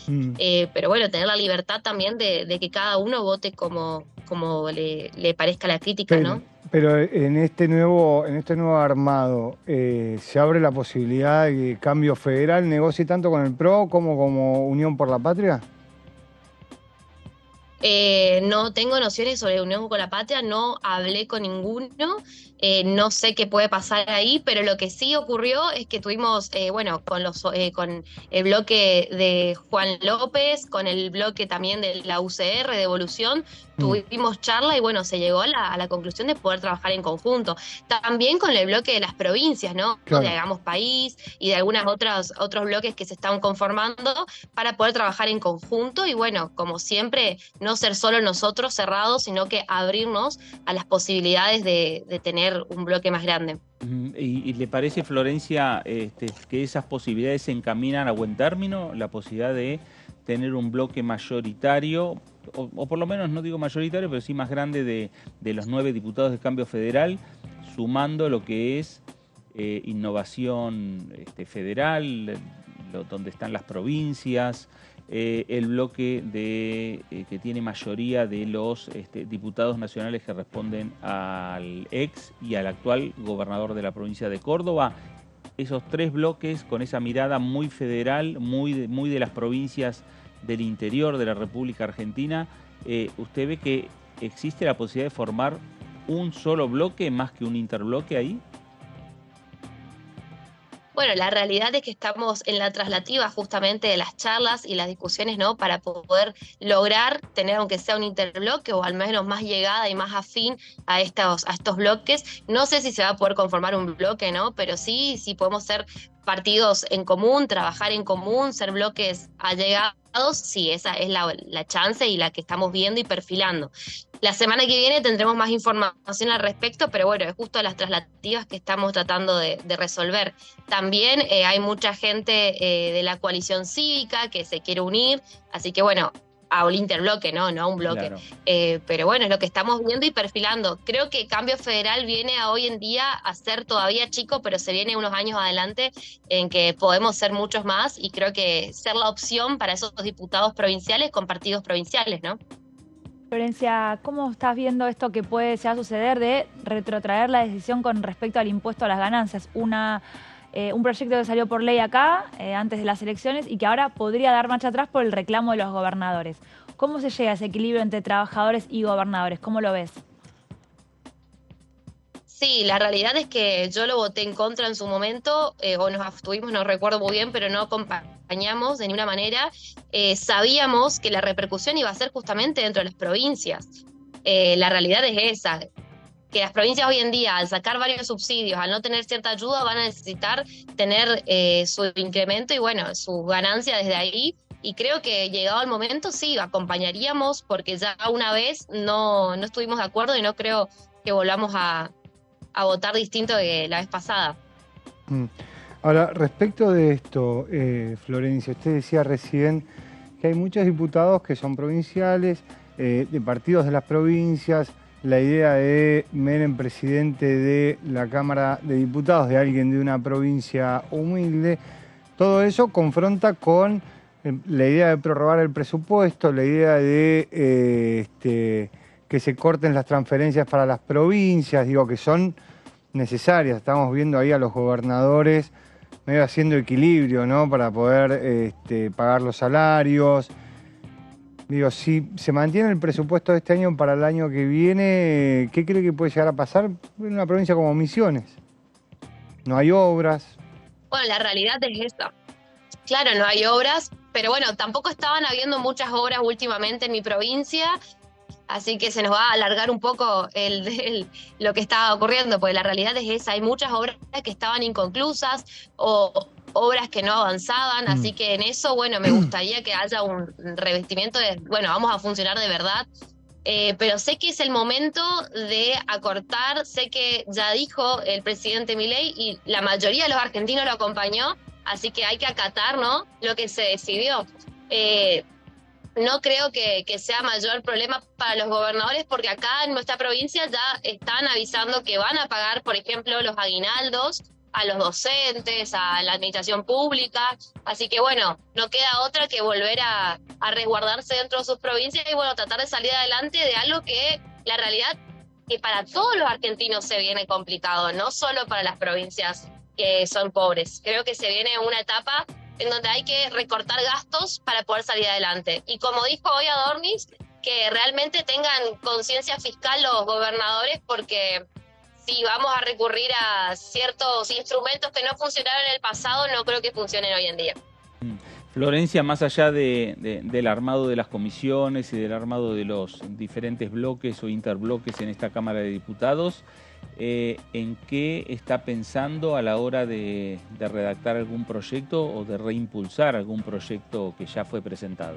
pero bueno, tener la libertad también de que cada uno vote como le parezca la crítica, ¿no? Pero en este nuevo armado, ¿se abre la posibilidad de que Cambio Federal negocie tanto con el PRO como Unión por la Patria? No tengo nociones sobre Unión con la Patria, no hablé con ninguno, no sé qué puede pasar ahí, pero lo que sí ocurrió es que tuvimos, bueno, con el bloque de Juan López, con el bloque también de la UCR de Evolución, tuvimos charla y bueno, se llegó a la conclusión de poder trabajar en conjunto. También con el bloque de las provincias, ¿no? Claro. De Hagamos País y de algunos otros bloques que se están conformando para poder trabajar en conjunto y bueno, como siempre, no ser solo nosotros cerrados, sino que abrirnos a las posibilidades de tener un bloque más grande. ¿Y le parece, Florencia, que esas posibilidades se encaminan a buen término? La posibilidad de tener un bloque mayoritario, o por lo menos no digo mayoritario, pero sí más grande de los 9 diputados de Cambio Federal, sumando lo que es innovación federal, donde están las provincias, el bloque que tiene mayoría de los diputados nacionales que responden al ex y al actual gobernador de la provincia de Córdoba. Esos 3 bloques con esa mirada muy federal, muy de las provincias del interior de la República Argentina, ¿usted ve que existe la posibilidad de formar un solo bloque más que un interbloque ahí? Bueno, la realidad es que estamos en la traslativa justamente de las charlas y las discusiones, ¿no? Para poder lograr tener, aunque sea un interbloque o al menos más llegada y más afín a estos bloques. No sé si se va a poder conformar un bloque, ¿no? Pero sí podemos ser partidos en común, trabajar en común, ser bloques allegados. Sí, esa es la chance y la que estamos viendo y perfilando. La semana que viene tendremos más información al respecto, pero bueno, es justo las traslativas que estamos tratando de resolver. También hay mucha gente de la coalición cívica que se quiere unir, así que bueno, a un interbloque, no a un bloque. Claro. Pero bueno, es lo que estamos viendo y perfilando. Creo que Cambio Federal viene hoy en día a ser todavía chico, pero se viene unos años adelante en que podemos ser muchos más y creo que ser la opción para esos diputados provinciales con partidos provinciales, ¿no? Florencia, ¿cómo estás viendo esto que puede ya suceder de retrotraer la decisión con respecto al impuesto a las ganancias? Un proyecto que salió por ley acá antes de las elecciones y que ahora podría dar marcha atrás por el reclamo de los gobernadores. ¿Cómo se llega a ese equilibrio entre trabajadores y gobernadores? ¿Cómo lo ves? Sí, la realidad es que yo lo voté en contra en su momento, o nos abstuvimos, no recuerdo muy bien, pero no acompañamos de ninguna manera. Sabíamos que la repercusión iba a ser justamente dentro de las provincias. La realidad es esa, que las provincias hoy en día, al sacar varios subsidios, al no tener cierta ayuda, van a necesitar tener su incremento y bueno, su ganancia desde ahí. Y creo que llegado el momento, sí, acompañaríamos, porque ya una vez no estuvimos de acuerdo y no creo que volvamos a votar distinto que la vez pasada. Ahora, respecto de esto, Florencia, usted decía recién que hay muchos diputados que son provinciales, de partidos de las provincias, la idea de Menem presidente de la Cámara de Diputados, de alguien de una provincia humilde, todo eso confronta con la idea de prorrogar el presupuesto, la idea de que se corten las transferencias para las provincias, digo, que son necesarias. Estamos viendo ahí a los gobernadores medio haciendo equilibrio, ¿no? Para poder pagar los salarios. Digo, si se mantiene el presupuesto de este año para el año que viene, ¿qué cree que puede llegar a pasar en una provincia como Misiones? No hay obras. Bueno, la realidad es esta. Claro, no hay obras, pero bueno, tampoco estaban habiendo muchas obras últimamente en mi provincia, así que se nos va a alargar un poco lo que estaba ocurriendo, porque la realidad es esa, hay muchas obras que estaban inconclusas o obras que no avanzaban, así que en eso, bueno, me gustaría que haya un revestimiento de, bueno, vamos a funcionar de verdad. Pero sé que es el momento de acortar, sé que ya dijo el presidente Milei y la mayoría de los argentinos lo acompañó, así que hay que acatar, ¿no?, lo que se decidió. No creo que sea mayor problema para los gobernadores porque acá en nuestra provincia ya están avisando que van a pagar, por ejemplo, los aguinaldos a los docentes, a la administración pública, así que bueno, no queda otra que volver a resguardarse dentro de sus provincias y bueno, tratar de salir adelante de algo que la realidad que para todos los argentinos se viene complicado, no solo para las provincias que son pobres. Creo que se viene una etapa en donde hay que recortar gastos para poder salir adelante. Y como dijo hoy Adornis, que realmente tengan conciencia fiscal los gobernadores porque si vamos a recurrir a ciertos instrumentos que no funcionaron en el pasado, no creo que funcionen hoy en día. Florencia, más allá del armado de las comisiones y del armado de los diferentes bloques o interbloques en esta Cámara de Diputados, ¿en qué está pensando a la hora de redactar algún proyecto o de reimpulsar algún proyecto que ya fue presentado?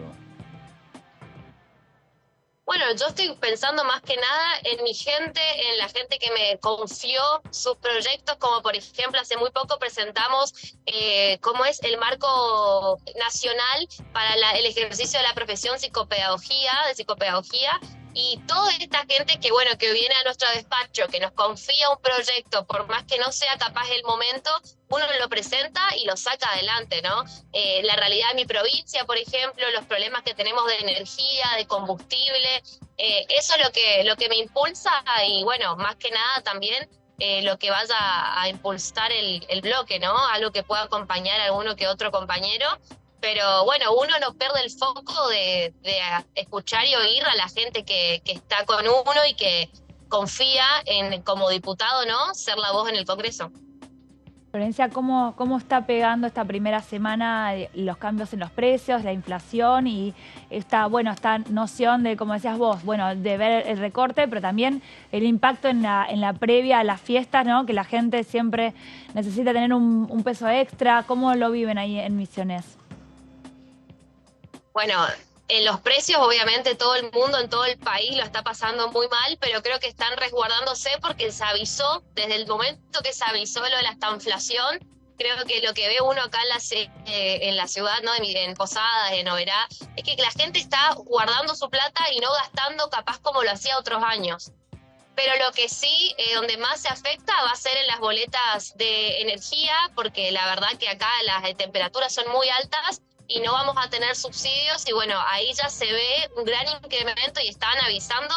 Bueno, yo estoy pensando más que nada en mi gente, en la gente que me confió sus proyectos, como por ejemplo hace muy poco presentamos cómo es el marco nacional para el ejercicio de la profesión de psicopedagogía, y toda esta gente que bueno que viene a nuestro despacho, que nos confía un proyecto, por más que no sea capaz el momento, uno lo presenta y lo saca adelante, ¿no? La realidad de mi provincia, por ejemplo, los problemas que tenemos de energía, de combustible, eso es lo que me impulsa y bueno, más que nada también lo que vaya a impulsar el bloque, ¿no? Algo que pueda acompañar a alguno que otro compañero. Pero bueno, uno no pierde el foco de escuchar y oír a la gente que está con uno y que confía en, como diputado, ¿no?, ser la voz en el Congreso. Florencia, ¿cómo está pegando esta primera semana los cambios en los precios, la inflación y esta noción de, como decías vos, bueno, de ver el recorte, pero también el impacto en la previa a las fiestas, ¿no?, que la gente siempre necesita tener un peso extra? ¿Cómo lo viven ahí en Misiones? Bueno, en los precios obviamente todo el mundo en todo el país lo está pasando muy mal, pero creo que están resguardándose porque se avisó, desde el momento que se avisó lo de la estanflación, creo que lo que ve uno acá en la ciudad, ¿no?, en Posadas, en Oberá, es que la gente está guardando su plata y no gastando capaz como lo hacía otros años. Pero lo que sí, donde más se afecta va a ser en las boletas de energía, porque la verdad que acá las temperaturas son muy altas y no vamos a tener subsidios y bueno, ahí ya se ve un gran incremento y estaban avisando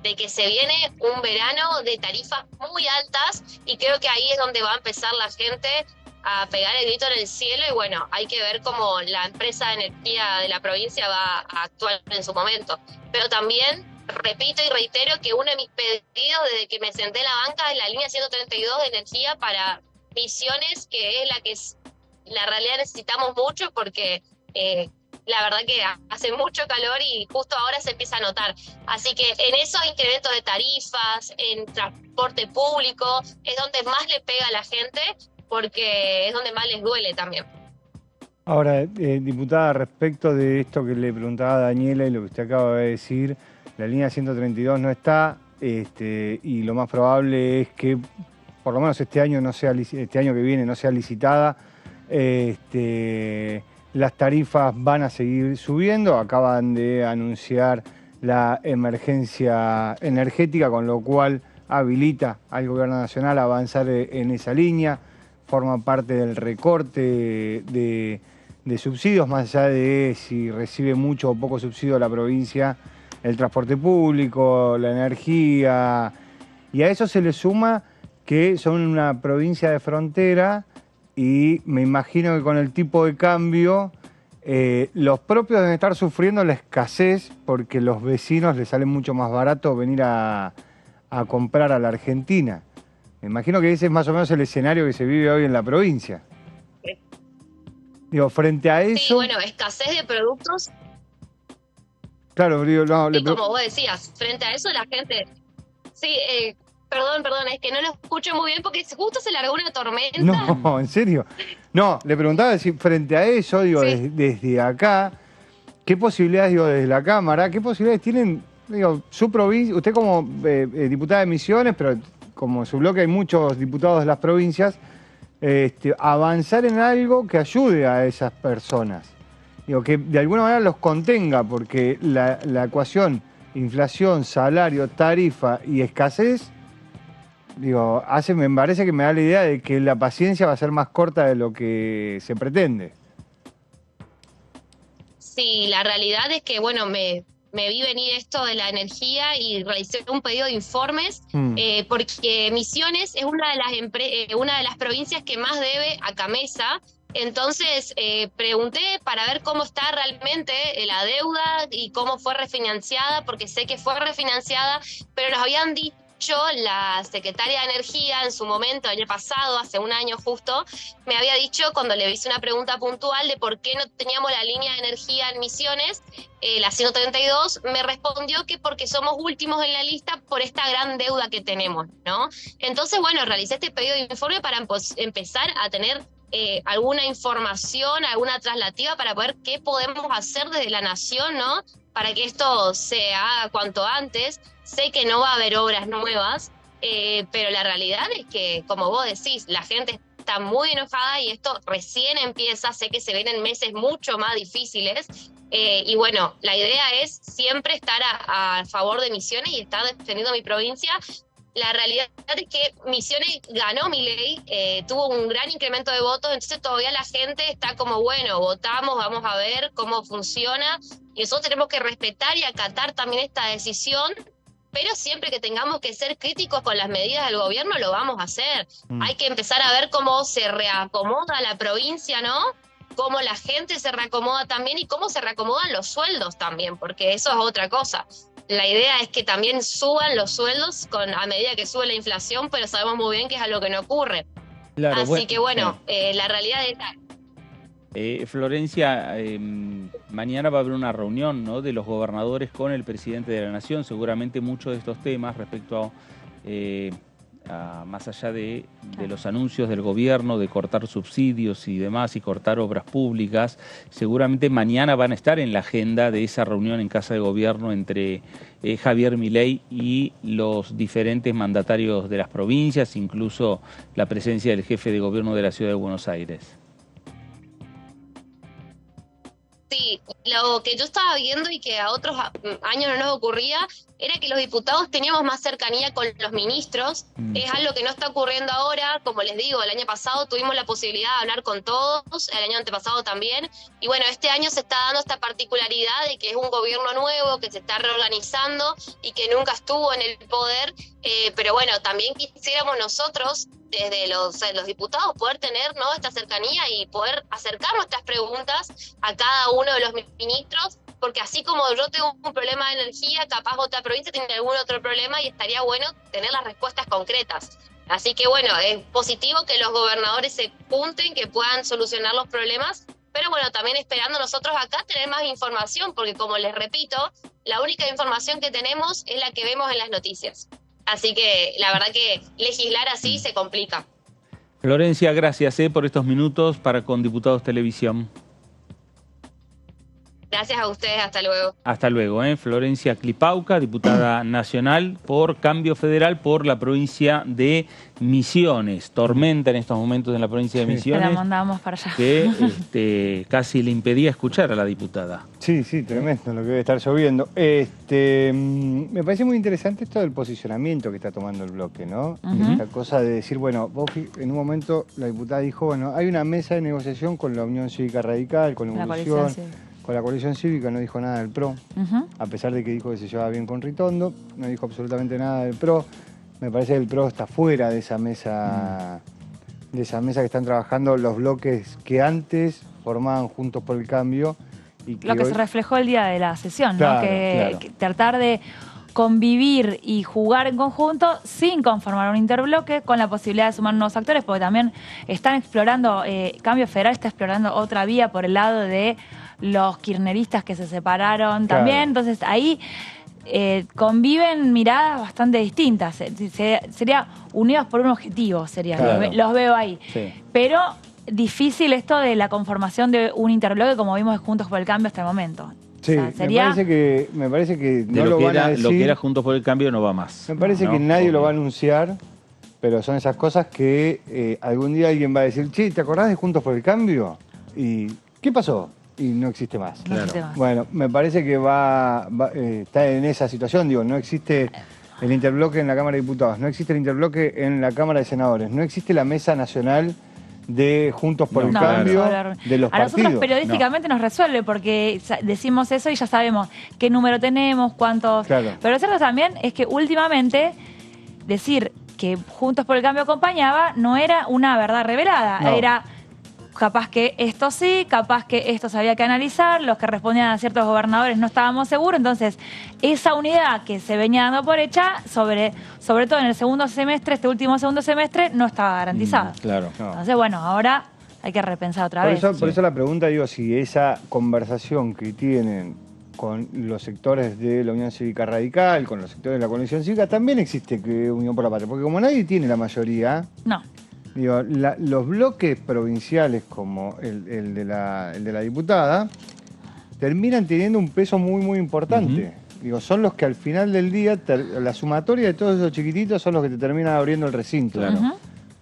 de que se viene un verano de tarifas muy altas y creo que ahí es donde va a empezar la gente a pegar el grito en el cielo y bueno, hay que ver cómo la empresa de energía de la provincia va a actuar en su momento. Pero también repito y reitero que uno de mis pedidos desde que me senté en la banca es la línea 132 de energía para Misiones, que es la que la realidad necesitamos mucho porque la verdad que hace mucho calor y justo ahora se empieza a notar. Así que en esos incrementos de tarifas, en transporte público, es donde más le pega a la gente porque es donde más les duele también. Ahora, diputada, respecto de esto que le preguntaba a Daniela y lo que usted acaba de decir, la línea 132 no está y lo más probable es que por lo menos este año que viene no sea licitada. Las tarifas van a seguir subiendo, acaban de anunciar la emergencia energética, con lo cual habilita al Gobierno Nacional a avanzar en esa línea, forma parte del recorte de subsidios, más allá de si recibe mucho o poco subsidio la provincia, el transporte público, la energía, y a eso se le suma que son una provincia de frontera. Y me imagino que con el tipo de cambio Los propios deben estar sufriendo la escasez porque los vecinos les sale mucho más barato venir a comprar a la Argentina. Me imagino que ese es más o menos el escenario que se vive hoy en la provincia. Sí. Digo, frente a eso... Sí, bueno, escasez de productos. Claro, digo, no, Y como vos decías, frente a eso la gente... Sí, perdón, es que no lo escucho muy bien porque justo se largó una tormenta. No, ¿en serio? No, le preguntaba si frente a eso, digo, Sí. desde acá, ¿qué posibilidades, digo, desde la Cámara, qué posibilidades tienen, digo, su provincia, usted como diputada de Misiones, pero como en su bloque hay muchos diputados de las provincias, avanzar en algo que ayude a esas personas? Digo, que de alguna manera los contenga, porque la ecuación inflación, salario, tarifa y escasez, digo, me parece que me da la idea de que la paciencia va a ser más corta de lo que se pretende. Sí, la realidad es que, bueno, me vi venir esto de la energía y realicé un pedido de informes porque Misiones es una de las provincias que más debe a Camesa. Entonces pregunté para ver cómo está realmente la deuda y cómo fue refinanciada, porque sé que fue refinanciada, pero nos habían dicho la secretaria de Energía en su momento, el año pasado, hace un año justo, me había dicho cuando le hice una pregunta puntual de por qué no teníamos la línea de energía en Misiones, la 132, me respondió que porque somos últimos en la lista por esta gran deuda que tenemos, ¿no? Entonces, bueno, realicé este pedido de informe para empezar a tener alguna información, alguna traslativa para ver qué podemos hacer desde la nación, ¿no? Para que esto se haga cuanto antes. Sé que no va a haber obras nuevas, pero la realidad es que, como vos decís, la gente está muy enojada y esto recién empieza. Sé que se vienen meses mucho más difíciles. Y bueno, la idea es siempre estar a favor de Misiones y estar defendiendo mi provincia. La realidad es que Misiones ganó Milei, tuvo un gran incremento de votos, entonces todavía la gente está como, bueno, votamos, vamos a ver cómo funciona, y nosotros tenemos que respetar y acatar también esta decisión, pero siempre que tengamos que ser críticos con las medidas del gobierno, lo vamos a hacer. Hay que empezar a ver cómo se reacomoda la provincia, ¿no? Cómo la gente se reacomoda también y cómo se reacomodan los sueldos también, porque eso es otra cosa. La idea es que también suban los sueldos a medida que sube la inflación, pero sabemos muy bien que es algo que no ocurre. Claro, Así que bueno, la realidad es... Florencia, mañana va a haber una reunión, ¿no?, de los gobernadores con el presidente de la Nación. Seguramente muchos de estos temas respecto a más allá de los anuncios del gobierno de cortar subsidios y demás y cortar obras públicas, seguramente mañana van a estar en la agenda de esa reunión en Casa de Gobierno entre Javier Milei y los diferentes mandatarios de las provincias, incluso la presencia del jefe de gobierno de la Ciudad de Buenos Aires. Sí, lo que yo estaba viendo y que a otros años no nos ocurría era que los diputados teníamos más cercanía con los ministros. Es algo que no está ocurriendo ahora. Como les digo, el año pasado tuvimos la posibilidad de hablar con todos, el año antepasado también. Y bueno, este año se está dando esta particularidad de que es un gobierno nuevo, que se está reorganizando y que nunca estuvo en el poder. Pero bueno, también quisiéramos nosotros, desde los diputados, poder tener, ¿no?, esta cercanía y poder acercar nuestras preguntas a cada uno de los ministros, porque así como yo tengo un problema de energía, capaz otra provincia tiene algún otro problema y estaría bueno tener las respuestas concretas. Así que bueno, es positivo que los gobernadores se junten, que puedan solucionar los problemas, pero bueno, también esperando nosotros acá tener más información, porque como les repito, la única información que tenemos es la que vemos en las noticias. Así que la verdad que legislar así se complica. Florencia, gracias por estos minutos para Con Diputados Televisión. Gracias a ustedes, hasta luego. Hasta luego. Florencia Clipauca, diputada nacional por Cambio Federal por la provincia de Misiones. Tormenta en estos momentos en la provincia de Misiones. La mandamos para allá. Que casi le impedía escuchar a la diputada. Sí, tremendo lo que debe estar lloviendo. Me parece muy interesante esto del posicionamiento que está tomando el bloque, ¿no? Esta cosa de decir, bueno, vos en un momento la diputada dijo, bueno, hay una mesa de negociación con la Unión Cívica Radical, con la Evolución, con la coalición cívica, no dijo nada del PRO, a pesar de que dijo que se llevaba bien con Ritondo, no dijo absolutamente nada del PRO. Me parece que el PRO está fuera de esa mesa de esa mesa que están trabajando los bloques que antes formaban Juntos por el Cambio. Y que Lo que hoy... se reflejó el día de la sesión, Claro, ¿no? Que claro. tratar de convivir y jugar en conjunto sin conformar un interbloque, con la posibilidad de sumar nuevos actores, porque también están explorando, Cambio Federal está explorando otra vía por el lado de los kirchneristas que se separaron Claro. también. Entonces ahí conviven miradas bastante distintas. Sería unidos por un objetivo, sería. Claro. Los veo ahí. Sí. Pero difícil esto de la conformación de un interbloque como vimos Juntos por el Cambio hasta el momento. Sí, O sea, sería... me parece que De no lo, lo que van a era, decir. lo que era Juntos por el Cambio no va más. Me parece ¿no? que nadie lo va a Porque- anunciar, pero son esas cosas que algún día alguien va a decir, che, ¿te acordás de Juntos por el Cambio? ¿Y qué pasó? Y no existe más. No existe más. Bueno, me parece que está en esa situación, digo, no existe el interbloque en la Cámara de Diputados, no existe el interbloque en la Cámara de Senadores, no existe la Mesa Nacional de Juntos por No, el No, Cambio hablar. de los A nosotros partidos. periodísticamente nos resuelve porque decimos eso y ya sabemos qué número tenemos, cuántos... Claro. Pero lo cierto también es que últimamente decir que Juntos por el Cambio acompañaba no era una verdad revelada, No. era capaz que esto sí, capaz que esto se había que analizar, los que respondían a ciertos gobernadores no estábamos seguros, entonces esa unidad que se venía dando por hecha, sobre todo en el segundo semestre, este último segundo semestre, no estaba garantizada. Claro. No. Entonces, bueno, ahora hay que repensar otra Por vez. eso, por eso la pregunta, digo, si esa conversación que tienen con los sectores de la Unión Cívica Radical, con los sectores de la Coalición Cívica, también existe que Unión por la Patria. Porque como nadie tiene la mayoría, No. digo, los bloques provinciales como el de la diputada terminan teniendo un peso muy, muy importante. Digo, son los que al final del día, la sumatoria de todos esos chiquititos son los que te terminan abriendo el recinto. Claro. Ujú.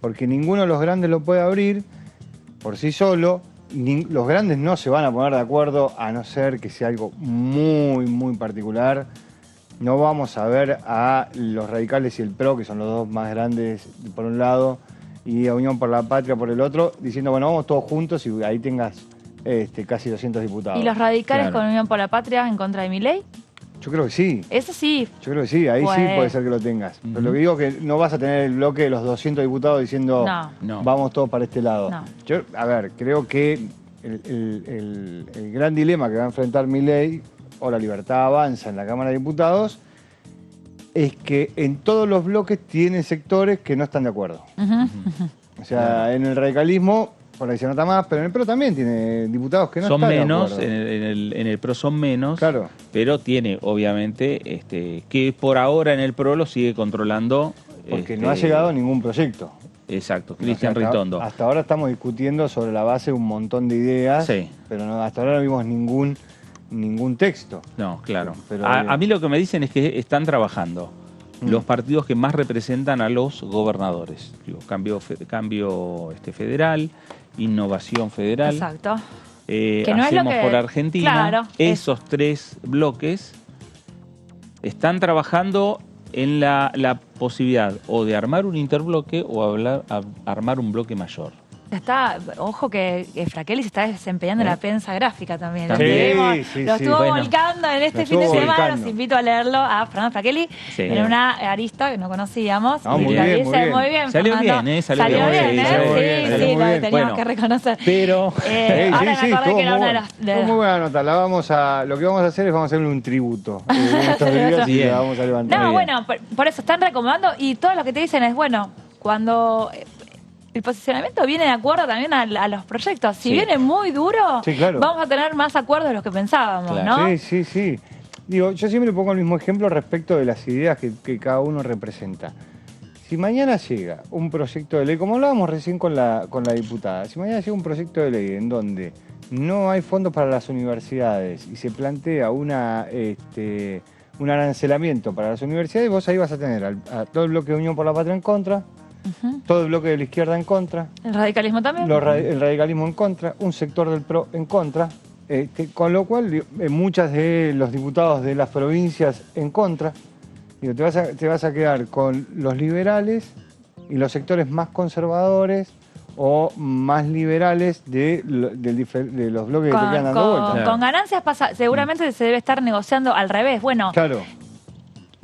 Porque ninguno de los grandes lo puede abrir por sí solo. Los grandes no se van a poner de acuerdo a no ser que sea algo muy, muy particular. No vamos a ver a los radicales y el PRO, que son los dos más grandes por un lado, y a Unión por la Patria por el otro, diciendo, bueno, vamos todos juntos y ahí tengas casi 200 diputados. ¿Y los radicales Claro. con Unión por la Patria en contra de Milei? Yo creo que sí. Eso sí. Yo creo que sí, ahí sí Pues- puede ser que lo tengas. Pero lo que digo es que no vas a tener el bloque de los 200 diputados diciendo No. vamos todos para este lado. No. Yo, a ver, creo que el gran dilema que va a enfrentar Milei o la Libertad Avanza en la Cámara de Diputados es que en todos los bloques tienen sectores que no están de acuerdo. Ujú. O sea, en el radicalismo por ahí se nota más, pero en el PRO también tiene diputados que no Son están de menos, acuerdo. en el PRO son menos, Claro. pero tiene obviamente que por ahora en el PRO lo sigue controlando. Porque no ha llegado ningún proyecto. Exacto, O sea, Cristian Ritondo. Hasta ahora estamos discutiendo sobre la base de un montón de ideas, Sí. pero hasta ahora no vimos ningún texto. No, claro. Pero, A mí lo que me dicen es que están trabajando los partidos que más representan a los gobernadores. Digo, cambio federal, Innovación Federal, Exacto. Que no es lo Hacemos que- por Argentina. Claro, Esos tres bloques están trabajando en la posibilidad o de armar un interbloque o armar un bloque mayor. Ojo que Fraquelli se está desempeñando en la prensa gráfica también. También. Lo Sí, lo sí. estuvo Bueno. volcando en Lo este fin de estuvo semana. volcando. Los invito a leerlo a Fernando Fraquelli Sí. en una arista que no conocíamos. No, Y muy lo bien, dice muy bien. muy bien. Salió Fernando. bien, salió bien, bien, sí, ¿eh? salió muy bien, Sí, salió sí, muy lo bien. teníamos Bueno, que reconocer. Pero Ahora me acordé que era una de las... Fue muy buena nota. Lo que vamos a hacer es vamos a hacerle un tributo en estos días y Bien. la vamos a levantar. No, Muy bien. bueno, por eso están recomendando y todo lo que te dicen es, bueno, cuando el posicionamiento viene de acuerdo también a los proyectos. Si Sí. viene muy duro, Sí, claro. vamos a tener más acuerdos de los que pensábamos, Claro. ¿no? Sí. Digo, yo siempre pongo el mismo ejemplo respecto de las ideas que cada uno representa. Si mañana llega un proyecto de ley, como hablábamos recién con la diputada, si mañana llega un proyecto de ley en donde no hay fondos para las universidades y se plantea un arancelamiento para las universidades, vos ahí vas a tener a todo el bloque de Unión por la Patria en contra, Ujú. todo el bloque de la izquierda en contra, El radicalismo también. el radicalismo en contra, un sector del PRO en contra, con lo cual muchas de los diputados de las provincias en contra. Digo, te vas a quedar con los liberales y los sectores más conservadores o más liberales de los bloques que te quedan dando vueltas. Claro. Con ganancias pasa, seguramente se debe estar negociando al revés. Bueno, Claro,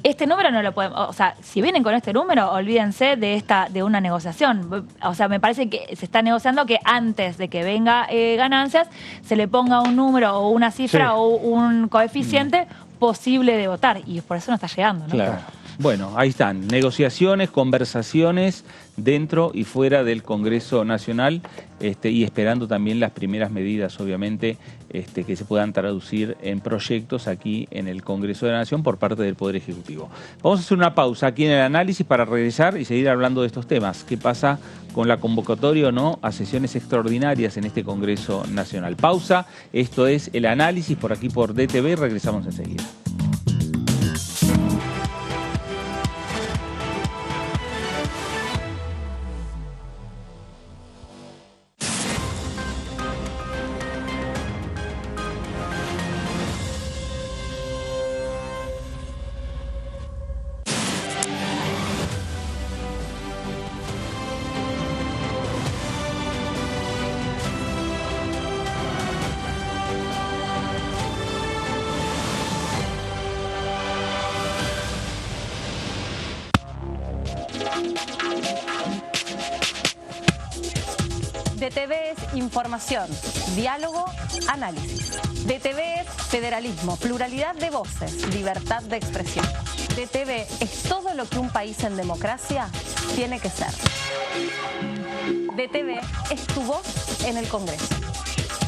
este número no lo podemos, o sea, si vienen con este número, olvídense de una negociación. O sea, me parece que se está negociando que antes de que venga ganancias, se le ponga un número o una cifra o un coeficiente posible de votar. Y por eso no está llegando, ¿no? Claro. Bueno, ahí están, negociaciones, conversaciones dentro y fuera del Congreso Nacional y esperando también las primeras medidas, obviamente, que se puedan traducir en proyectos aquí en el Congreso de la Nación por parte del Poder Ejecutivo. Vamos a hacer una pausa aquí en el análisis para regresar y seguir hablando de estos temas. ¿Qué pasa con la convocatoria o no a sesiones extraordinarias en este Congreso Nacional? Pausa, esto es el análisis por aquí por DTV, regresamos enseguida. DTV es información, diálogo, análisis. DTV es federalismo, pluralidad de voces, libertad de expresión. DTV es todo lo que un país en democracia tiene que ser. DTV es tu voz en el Congreso.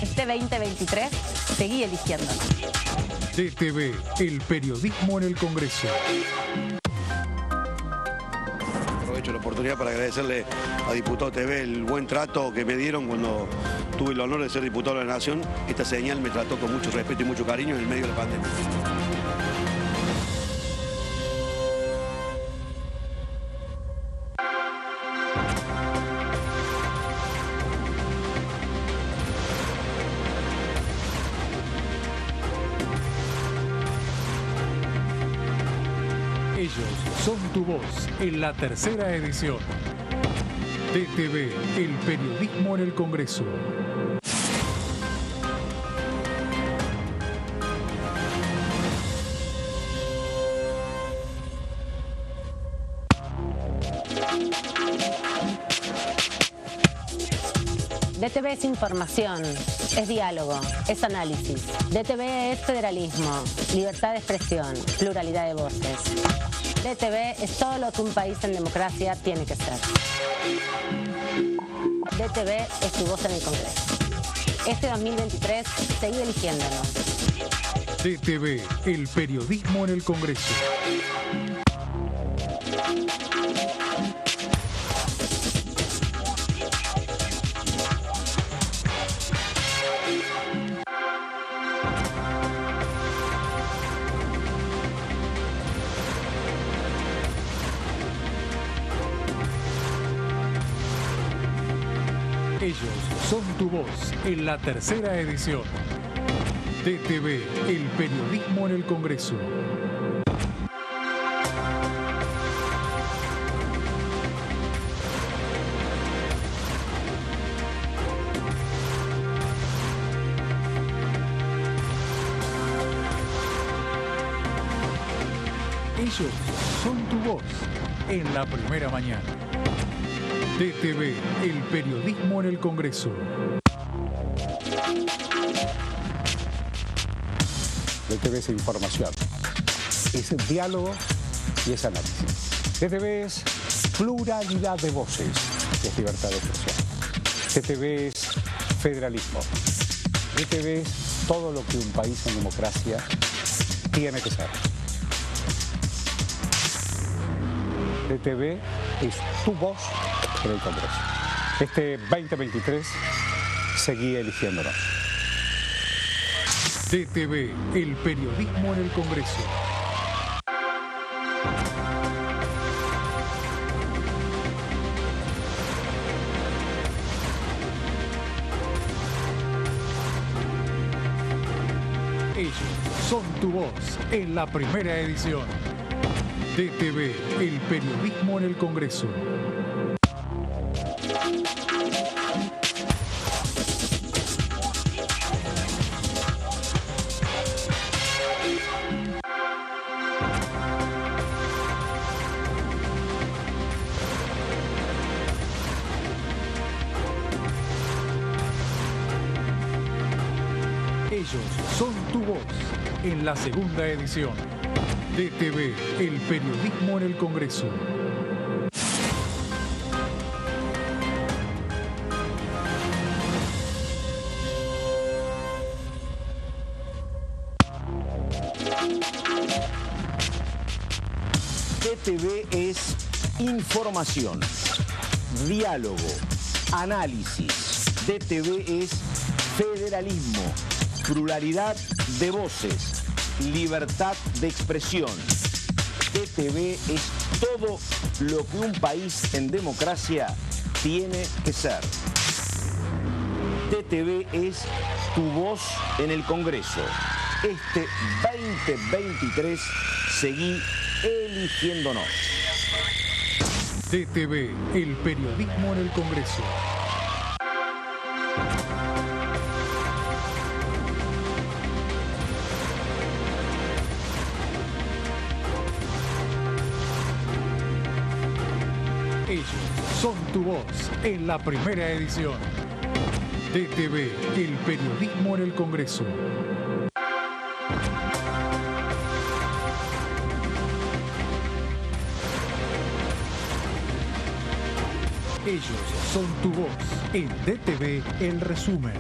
Este 2023, seguí eligiéndonos. DTV, el periodismo en el Congreso. Aprovecho la oportunidad para agradecerle a Diputado TV el buen trato que me dieron cuando tuve el honor de ser diputado de la Nación. Esta señal me trató con mucho respeto y mucho cariño en el medio de la pandemia. Ellos son tu voz en la tercera edición. DTV, el periodismo en el Congreso. DTV es información, es diálogo, es análisis. DTV es federalismo, libertad de expresión, pluralidad de voces. DTV es todo lo que un país en democracia tiene que ser. DTV es tu voz en el Congreso. Este 2023, seguí eligiéndonos. DTV, el periodismo en el Congreso. Ellos son tu voz en la tercera edición. DTV, el periodismo en el Congreso. Ellos son tu voz en la primera mañana. DTV, el periodismo en el Congreso. DTV es información, es diálogo y es análisis. DTV es pluralidad de voces, es libertad de expresión. DTV es federalismo. DTV es todo lo que un país en democracia tiene que ser. DTV es tu voz en el Congreso. Este 2023, seguí eligiéndonos. DTV, el periodismo en el Congreso. Ellos son tu voz en la primera edición. DTV, el periodismo en el Congreso. Ellos son tu voz en la segunda edición. DTV, el periodismo en el Congreso. DTV es información, diálogo, análisis. DTV es federalismo, pluralidad de voces, libertad de expresión. DTV es todo lo que un país en democracia tiene que ser. DTV es tu voz en el Congreso. Este 2023 seguí eligiéndonos. DTV, el periodismo en el Congreso. Ellos son tu voz en la primera edición. DTV, el periodismo en el Congreso. Ellos son tu voz en DTV, el resumen.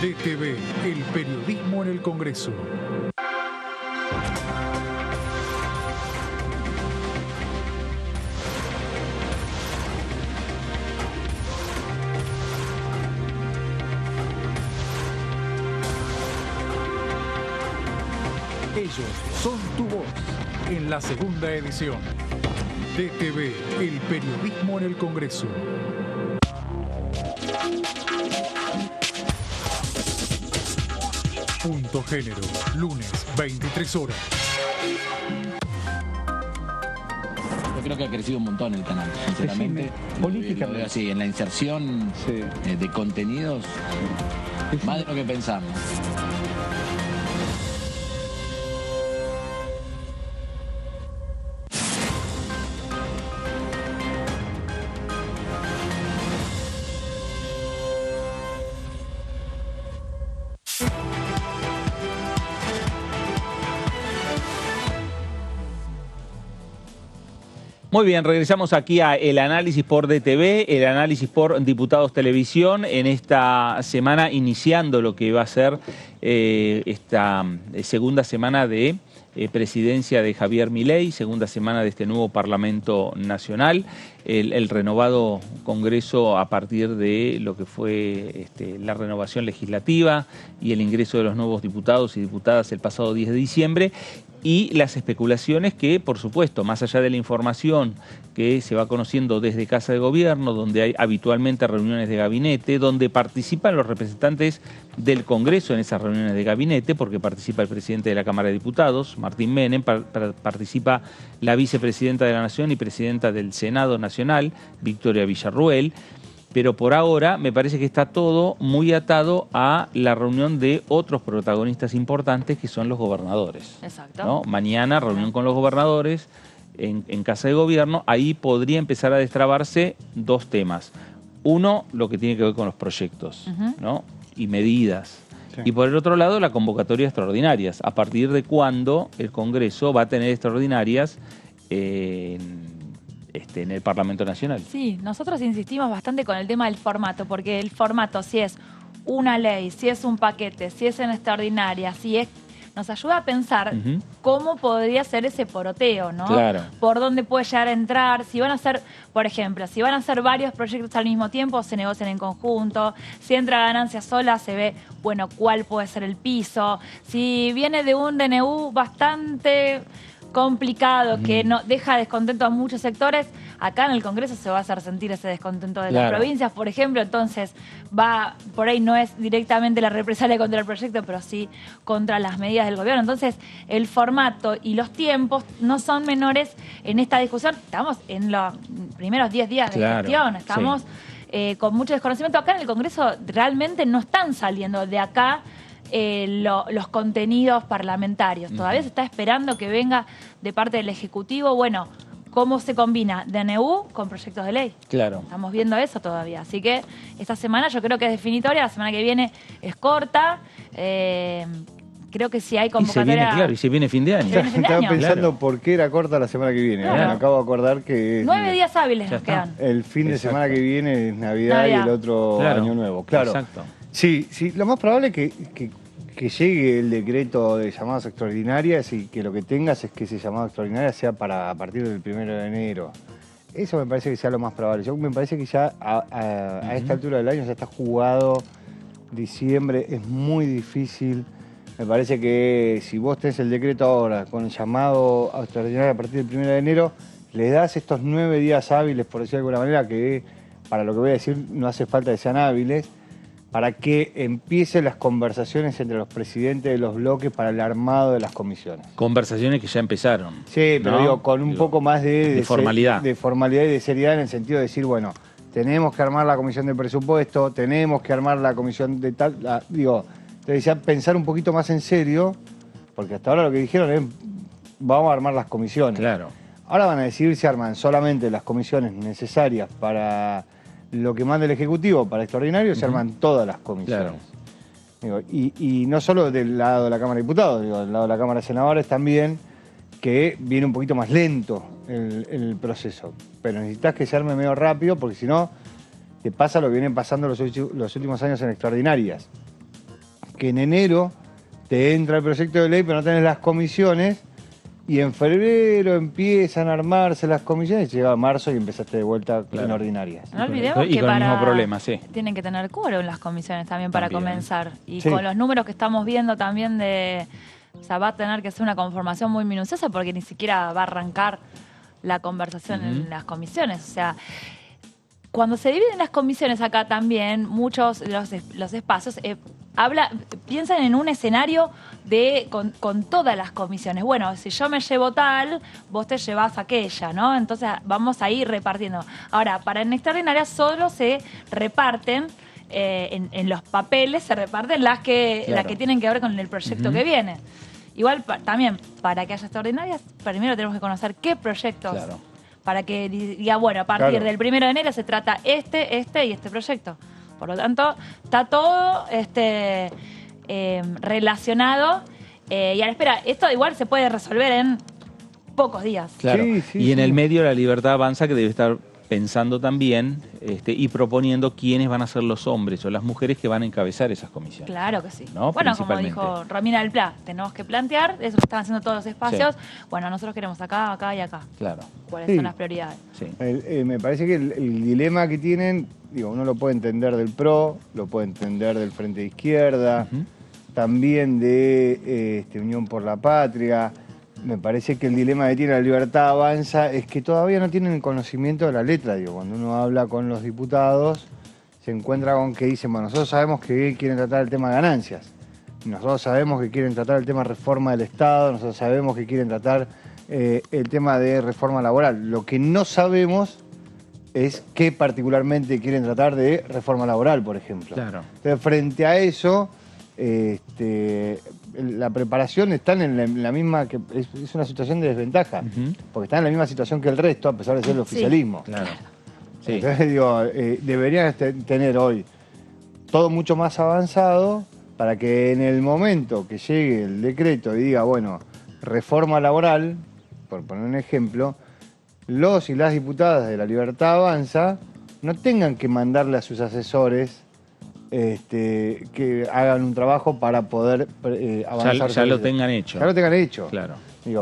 DTV, el periodismo en el Congreso. Ellos son tu voz en la segunda edición. DTV, el periodismo en el Congreso. Punto Género, lunes, 23 horas. Yo creo que ha crecido un montón el canal, sinceramente. Políticamente. Sí, en la inserción de contenidos, más de lo que pensamos. Muy bien, regresamos aquí a el análisis por DTV, el análisis por Diputados Televisión, en esta semana iniciando lo que va a ser esta segunda semana de presidencia de Javier Milei, segunda semana de este nuevo Parlamento Nacional, el renovado Congreso a partir de lo que fue la renovación legislativa y el ingreso de los nuevos diputados y diputadas el pasado 10 de diciembre, y las especulaciones que, por supuesto, más allá de la información que se va conociendo desde Casa de Gobierno, donde hay habitualmente reuniones de gabinete, donde participan los representantes del Congreso en esas reuniones de gabinete, porque participa el presidente de la Cámara de Diputados, Martín Menem, participa la vicepresidenta de la Nación y presidenta del Senado Nacional, Victoria Villarruel. Pero por ahora me parece que está todo muy atado a la reunión de otros protagonistas importantes que son los gobernadores. Exacto. ¿No? Mañana reunión con los gobernadores en Casa de Gobierno. Ahí podría empezar a destrabarse dos temas. Uno, lo que tiene que ver con los proyectos, ¿no? Y medidas. Sí. Y por el otro lado, la convocatoria de extraordinarias. ¿A partir de cuándo el Congreso va a tener extraordinarias en el Parlamento Nacional? Sí, nosotros insistimos bastante con el tema del formato, porque el formato, si es una ley, si es un paquete, si es en extraordinaria, si es, nos ayuda a pensar cómo podría ser ese poroteo, ¿no? Claro. Por dónde puede llegar a entrar, si van a ser, por ejemplo, si van a hacer varios proyectos al mismo tiempo, se negocian en conjunto, si entra ganancia sola, se ve, bueno, cuál puede ser el piso, si viene de un DNU bastante complicado, que no deja descontento a muchos sectores, acá en el Congreso se va a hacer sentir ese descontento de las provincias, por ejemplo, entonces va, por ahí no es directamente la represalia contra el proyecto, pero sí contra las medidas del gobierno. Entonces, el formato y los tiempos no son menores en esta discusión. Estamos en los primeros 10 días de gestión, estamos con mucho desconocimiento. Acá en el Congreso realmente no están saliendo de acá los contenidos parlamentarios. Todavía se está esperando que venga de parte del Ejecutivo, bueno, cómo se combina DNU con proyectos de ley. Claro. Estamos viendo eso todavía. Así que esta semana yo creo que es definitoria, la semana que viene es corta, Creo que si hay Y se convocatoria... viene, claro, y se viene fin de año. Se viene fin de Estaba año. pensando por qué era corta la semana que viene. Claro. Me acabo de acordar que 9 días hábiles Ya nos está. quedan. el fin de Exacto. semana que viene es Navidad y el otro Claro. Año Nuevo. Claro. Exacto. Sí, lo más probable es que llegue el decreto de llamadas extraordinarias y que lo que tengas es que ese llamado extraordinario sea a partir del 1 de enero. Eso me parece que sea lo más probable. Yo me parece que ya a esta altura del año ya está jugado diciembre, es muy difícil. Me parece que si vos tenés el decreto ahora con el llamado extraordinario a partir del 1 de enero, le das estos 9 días hábiles, por decirlo de alguna manera, que para lo que voy a decir no hace falta que sean hábiles, para que empiecen las conversaciones entre los presidentes de los bloques para el armado de las comisiones. Conversaciones que ya empezaron. Sí, pero ¿no? digo, con un poco más de formalidad. De formalidad y de seriedad en el sentido de decir, bueno, tenemos que armar la comisión de presupuesto, tenemos que armar la comisión de tal... Entonces ya pensar un poquito más en serio, porque hasta ahora lo que dijeron es, vamos a armar las comisiones. Claro. Ahora van a decidir si arman solamente las comisiones necesarias para lo que manda el Ejecutivo, para extraordinario, se arman todas las comisiones. Claro. Digo, y no solo del lado de la Cámara de Diputados, digo, del lado de la Cámara de Senadores también, que viene un poquito más lento el proceso. Pero necesitas que se arme medio rápido, porque si no, te pasa lo que vienen pasando los últimos años en extraordinarias. Que en enero te entra el proyecto de ley, pero no tenés las comisiones, y en febrero empiezan a armarse las comisiones, y llega marzo y empezaste de vuelta en ordinarias. No olvidemos Y que con el mismo para... problema, sí. Tienen que tener quórum las comisiones también para También. comenzar. Y Sí. con los números que estamos viendo también de... O sea, va a tener que ser una conformación muy minuciosa porque ni siquiera va a arrancar la conversación en las comisiones. O sea, cuando se dividen las comisiones acá también, muchos de los espacios piensan en un escenario con todas las comisiones. Bueno, si yo me llevo tal, vos te llevas aquella, ¿no? Entonces vamos a ir repartiendo. Ahora, para en extraordinaria solo se reparten, en los papeles se reparten las que tienen que ver con el proyecto que viene. Igual también, para que haya extraordinarias, primero tenemos que conocer qué proyectos. Claro. Para que diga, bueno, a partir Claro. del 1 de enero se trata este y este proyecto. Por lo tanto, está todo relacionado. Y a la espera, esto igual se puede resolver en pocos días. Claro. Sí, Y en sí. el medio la Libertad Avanza, que debe estar pensando también y proponiendo quiénes van a ser los hombres o las mujeres que van a encabezar esas comisiones. Claro que sí. ¿No? Bueno, como Principalmente. dijo Romina del Pla, tenemos que plantear, eso que están haciendo todos los espacios. Bueno, nosotros queremos acá, acá y acá. Claro. ¿Cuáles Sí. son las prioridades? Sí. Me parece que el dilema que tienen, uno lo puede entender del PRO, lo puede entender del Frente de Izquierda, también de Unión por la Patria. Me parece que el dilema que tiene la Libertad Avanza es que todavía no tienen el conocimiento de la letra. Cuando uno habla con los diputados, se encuentra con que dicen, bueno, nosotros sabemos que quieren tratar el tema de ganancias, nosotros sabemos que quieren tratar el tema de reforma del Estado, nosotros sabemos que quieren tratar el tema de reforma laboral. Lo que no sabemos es qué particularmente quieren tratar de reforma laboral, por ejemplo. Claro. Entonces, frente a eso, la preparación están en la misma, que es una situación de desventaja, porque están en la misma situación que el resto, a pesar de ser el oficialismo. Claro. Sí. Entonces, deberían tener hoy todo mucho más avanzado para que en el momento que llegue el decreto y diga, bueno, reforma laboral, por poner un ejemplo, los y las diputadas de la Libertad Avanza no tengan que mandarle a sus asesores que hagan un trabajo para poder avanzar. Ya lo tengan hecho. Ya lo tengan hecho. Claro.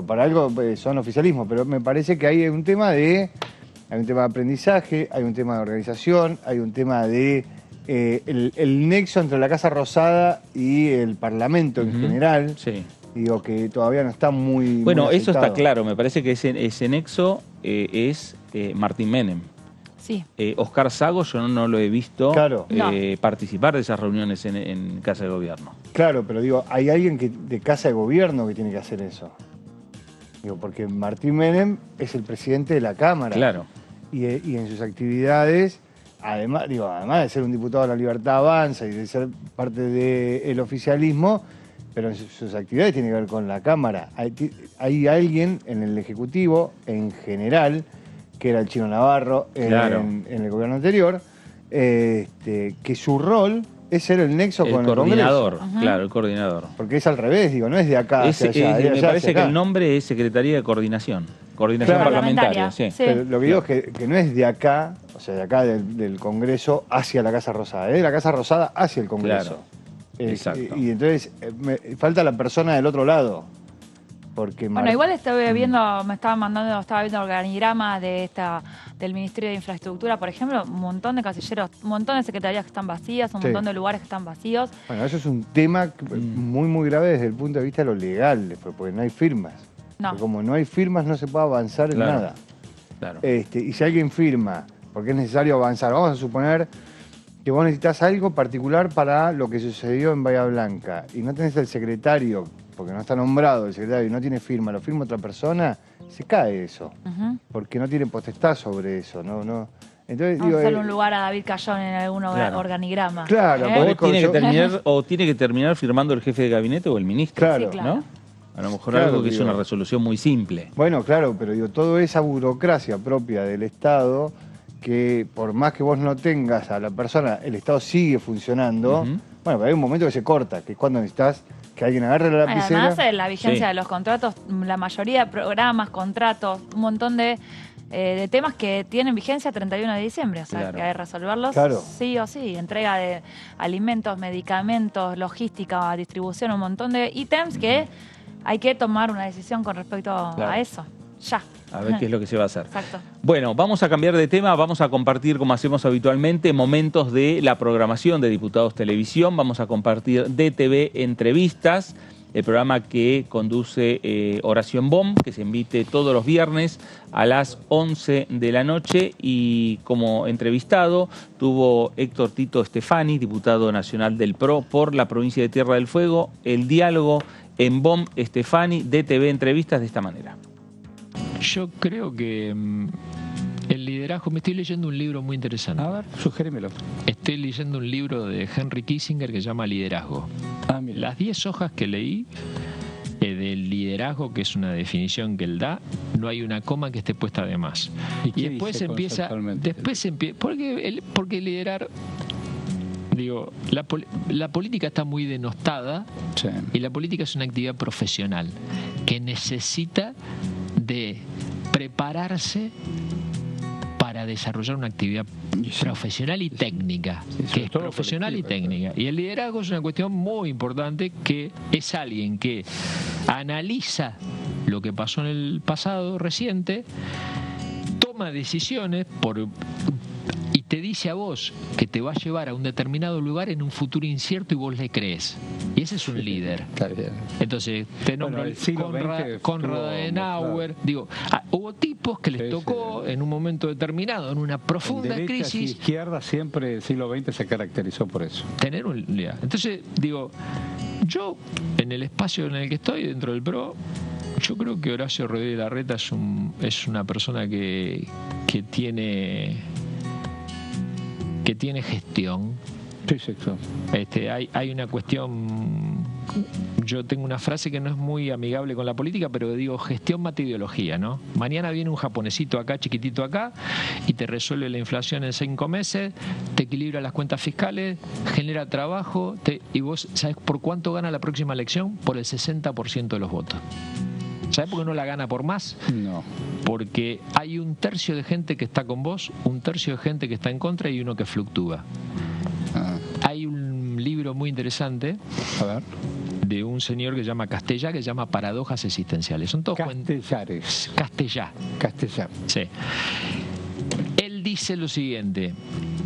Para algo son oficialismo, pero me parece que hay un tema de aprendizaje, hay un tema de organización, hay un tema de el nexo entre la Casa Rosada y el Parlamento en general. Sí. Que todavía no está muy Bueno, muy eso está aceitado. claro. Me parece que ese nexo es Martín Menem. Sí. Oscar Sago yo no lo he visto Claro. participar de esas reuniones en Casa de Gobierno. Claro, pero hay alguien de Casa de Gobierno que tiene que hacer eso. Porque Martín Menem es el presidente de la Cámara. Claro. Y en sus actividades, además de ser un diputado de la Libertad Avanza y de ser parte del oficialismo, pero en sus actividades tiene que ver con la Cámara. Hay alguien en el Ejecutivo, en general, que era el Chino Navarro Claro. en el gobierno anterior, que su rol Es ser el nexo con el coordinador, Congreso. claro, el coordinador. Porque es al revés, digo, no es de acá hacia allá. de Me allá parece hacia que acá. el nombre es Secretaría de Coordinación Parlamentaria. Sí. Pero lo que digo es que no es de acá, o sea, de acá del Congreso hacia la Casa Rosada, es de la Casa Rosada hacia el Congreso. Claro, exacto. Y entonces falta la persona del otro lado. Porque Bueno, igual estaba viendo, estaba viendo organigramas del Ministerio de Infraestructura, por ejemplo, un montón de casilleros, un montón de secretarías que están vacías, un montón de lugares que están vacíos. Bueno, eso es un tema muy, muy grave desde el punto de vista de lo legal, porque no hay firmas. No. Porque como no hay firmas, no se puede avanzar en nada. Claro. Y si alguien firma, porque es necesario avanzar, vamos a suponer que vos necesitas algo particular para lo que sucedió en Bahía Blanca y no tenés el secretario, porque no está nombrado el secretario y no tiene firma, lo firma otra persona, se cae eso. Porque no tiene potestad sobre eso. Entonces, Vamos a hacerle un lugar a David Cayón en algún organigrama. Claro, o tiene que terminar firmando el jefe de gabinete o el ministro. Claro. Sí, claro. ¿No? A lo mejor algo que es una resolución muy simple. Bueno, claro, pero digo, toda esa burocracia propia del Estado, que por más que vos no tengas a la persona, el Estado sigue funcionando. Bueno, pero hay un momento que se corta, que es cuando necesitas que alguien agarre la lapicera. Además, la vigencia de los contratos, la mayoría de programas, contratos, un montón de temas que tienen vigencia 31 de diciembre. O sea, que hay que resolverlos sí o sí. Entrega de alimentos, medicamentos, logística, distribución, un montón de ítems que hay que tomar una decisión con respecto a eso. Ya. A ver qué es lo que se va a hacer. Exacto. Bueno, vamos a cambiar de tema, vamos a compartir, como hacemos habitualmente, momentos de la programación de Diputados Televisión. Vamos a compartir DTV Entrevistas, el programa que conduce Horacio Embom, que se emite todos los viernes a las 11 de la noche. Y como entrevistado tuvo Héctor Tito Stefani, diputado nacional del PRO por la provincia de Tierra del Fuego. El diálogo Embom-Stefani, DTV Entrevistas, de esta manera. Yo creo que el liderazgo... Me estoy leyendo un libro muy interesante. A ver, sugérimelo. Estoy leyendo un libro de Henry Kissinger que se llama Liderazgo. Las 10 hojas que leí del liderazgo, que es una definición que él da, no hay una coma que esté puesta de más. Y después empieza... Porque liderar... Digo, la política está muy denostada y la política es una actividad profesional que necesita de prepararse para desarrollar una actividad profesional y técnica, que es profesional y técnica. Y el liderazgo es una cuestión muy importante, que es alguien que analiza lo que pasó en el pasado reciente, toma decisiones y te dice a vos que te va a llevar a un determinado lugar en un futuro incierto y vos le crees. Y ese es un líder. Está bien. Entonces, te nombro Konrad Adenauer. Digo, hubo tipos que les tocó en un momento determinado, en una profunda crisis. Y izquierda siempre el siglo XX se caracterizó por eso. Tener un líder. Entonces, digo, yo en el espacio en el que estoy, dentro del PRO, yo creo que Horacio Rodríguez Larreta es una persona que tiene gestión. Sí, claro. Hay una cuestión... Yo tengo una frase que no es muy amigable con la política, pero digo, gestión mata ideología, ¿no? Mañana viene un japonesito acá, chiquitito acá, y te resuelve la inflación en 5 meses, te equilibra las cuentas fiscales, genera trabajo, y vos, ¿sabés por cuánto gana la próxima elección? Por el 60% de los votos. ¿Sabés por qué no la gana por más? No. Porque hay un tercio de gente que está con vos, un tercio de gente que está en contra y uno que fluctúa. Hay un libro muy interesante de un señor que se llama Castellá, que se llama Paradojas Existenciales. Son todos Castellares. Castellá. Sí. Él dice lo siguiente: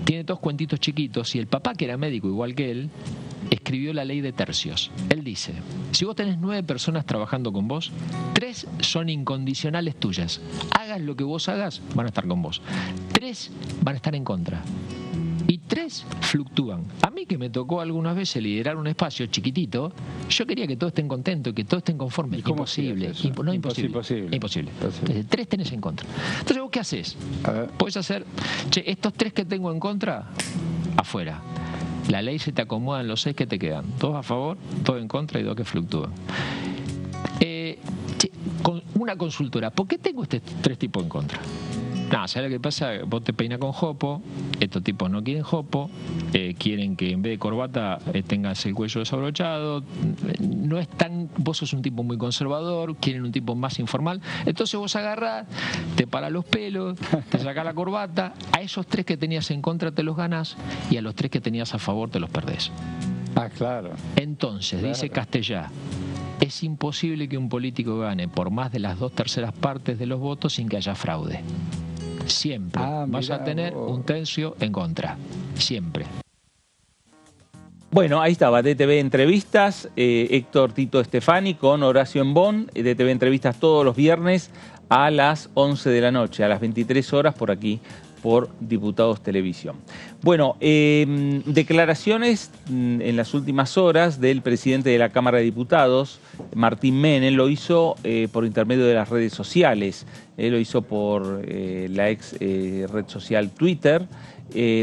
tiene 2 cuentitos chiquitos y el papá, que era médico igual que él, escribió la ley de tercios. Él dice: si vos tenés 9 personas trabajando con vos, 3 son incondicionales tuyas. Hagas lo que vos hagas, van a estar con vos. 3 van a estar en contra. Y 3 fluctúan. A mí, que me tocó algunas veces liderar un espacio chiquitito, yo quería que todos estén contentos, que todos estén conformes. Imposible. Imposible. Entonces, 3 tenés en contra. Entonces, ¿vos qué haces? Podés hacer, estos 3 que tengo en contra, afuera. La ley se te acomoda en los 6 que te quedan. 2 a favor, 2 en contra y 2 que fluctúan. Con una consultora, ¿por qué tengo 3 tipos en contra? No, ¿sabes lo que pasa? Vos te peinas con jopo, estos tipos no quieren jopo, quieren que en vez de corbata tengas el cuello desabrochado, no es tan, vos sos un tipo muy conservador, quieren un tipo más informal, entonces vos agarrás, te paras los pelos, te sacás la corbata, a esos 3 que tenías en contra te los ganás y a los 3 que tenías a favor te los perdés. Ah, claro. Entonces, claro. Dice Castellá, es imposible que un político gane por más de las 2/3 partes de los votos sin que haya fraude. Siempre vas a tener un tercio en contra. Siempre. Bueno, ahí estaba, DTV Entrevistas, Héctor Tito Stefani con Horacio Embón, DTV Entrevistas todos los viernes a las 11 de la noche, a las 23 horas por aquí, por Diputados Televisión. Bueno, declaraciones en las últimas horas del presidente de la Cámara de Diputados, Martín Menem, lo hizo por intermedio de las redes sociales, lo hizo por la ex red social Twitter,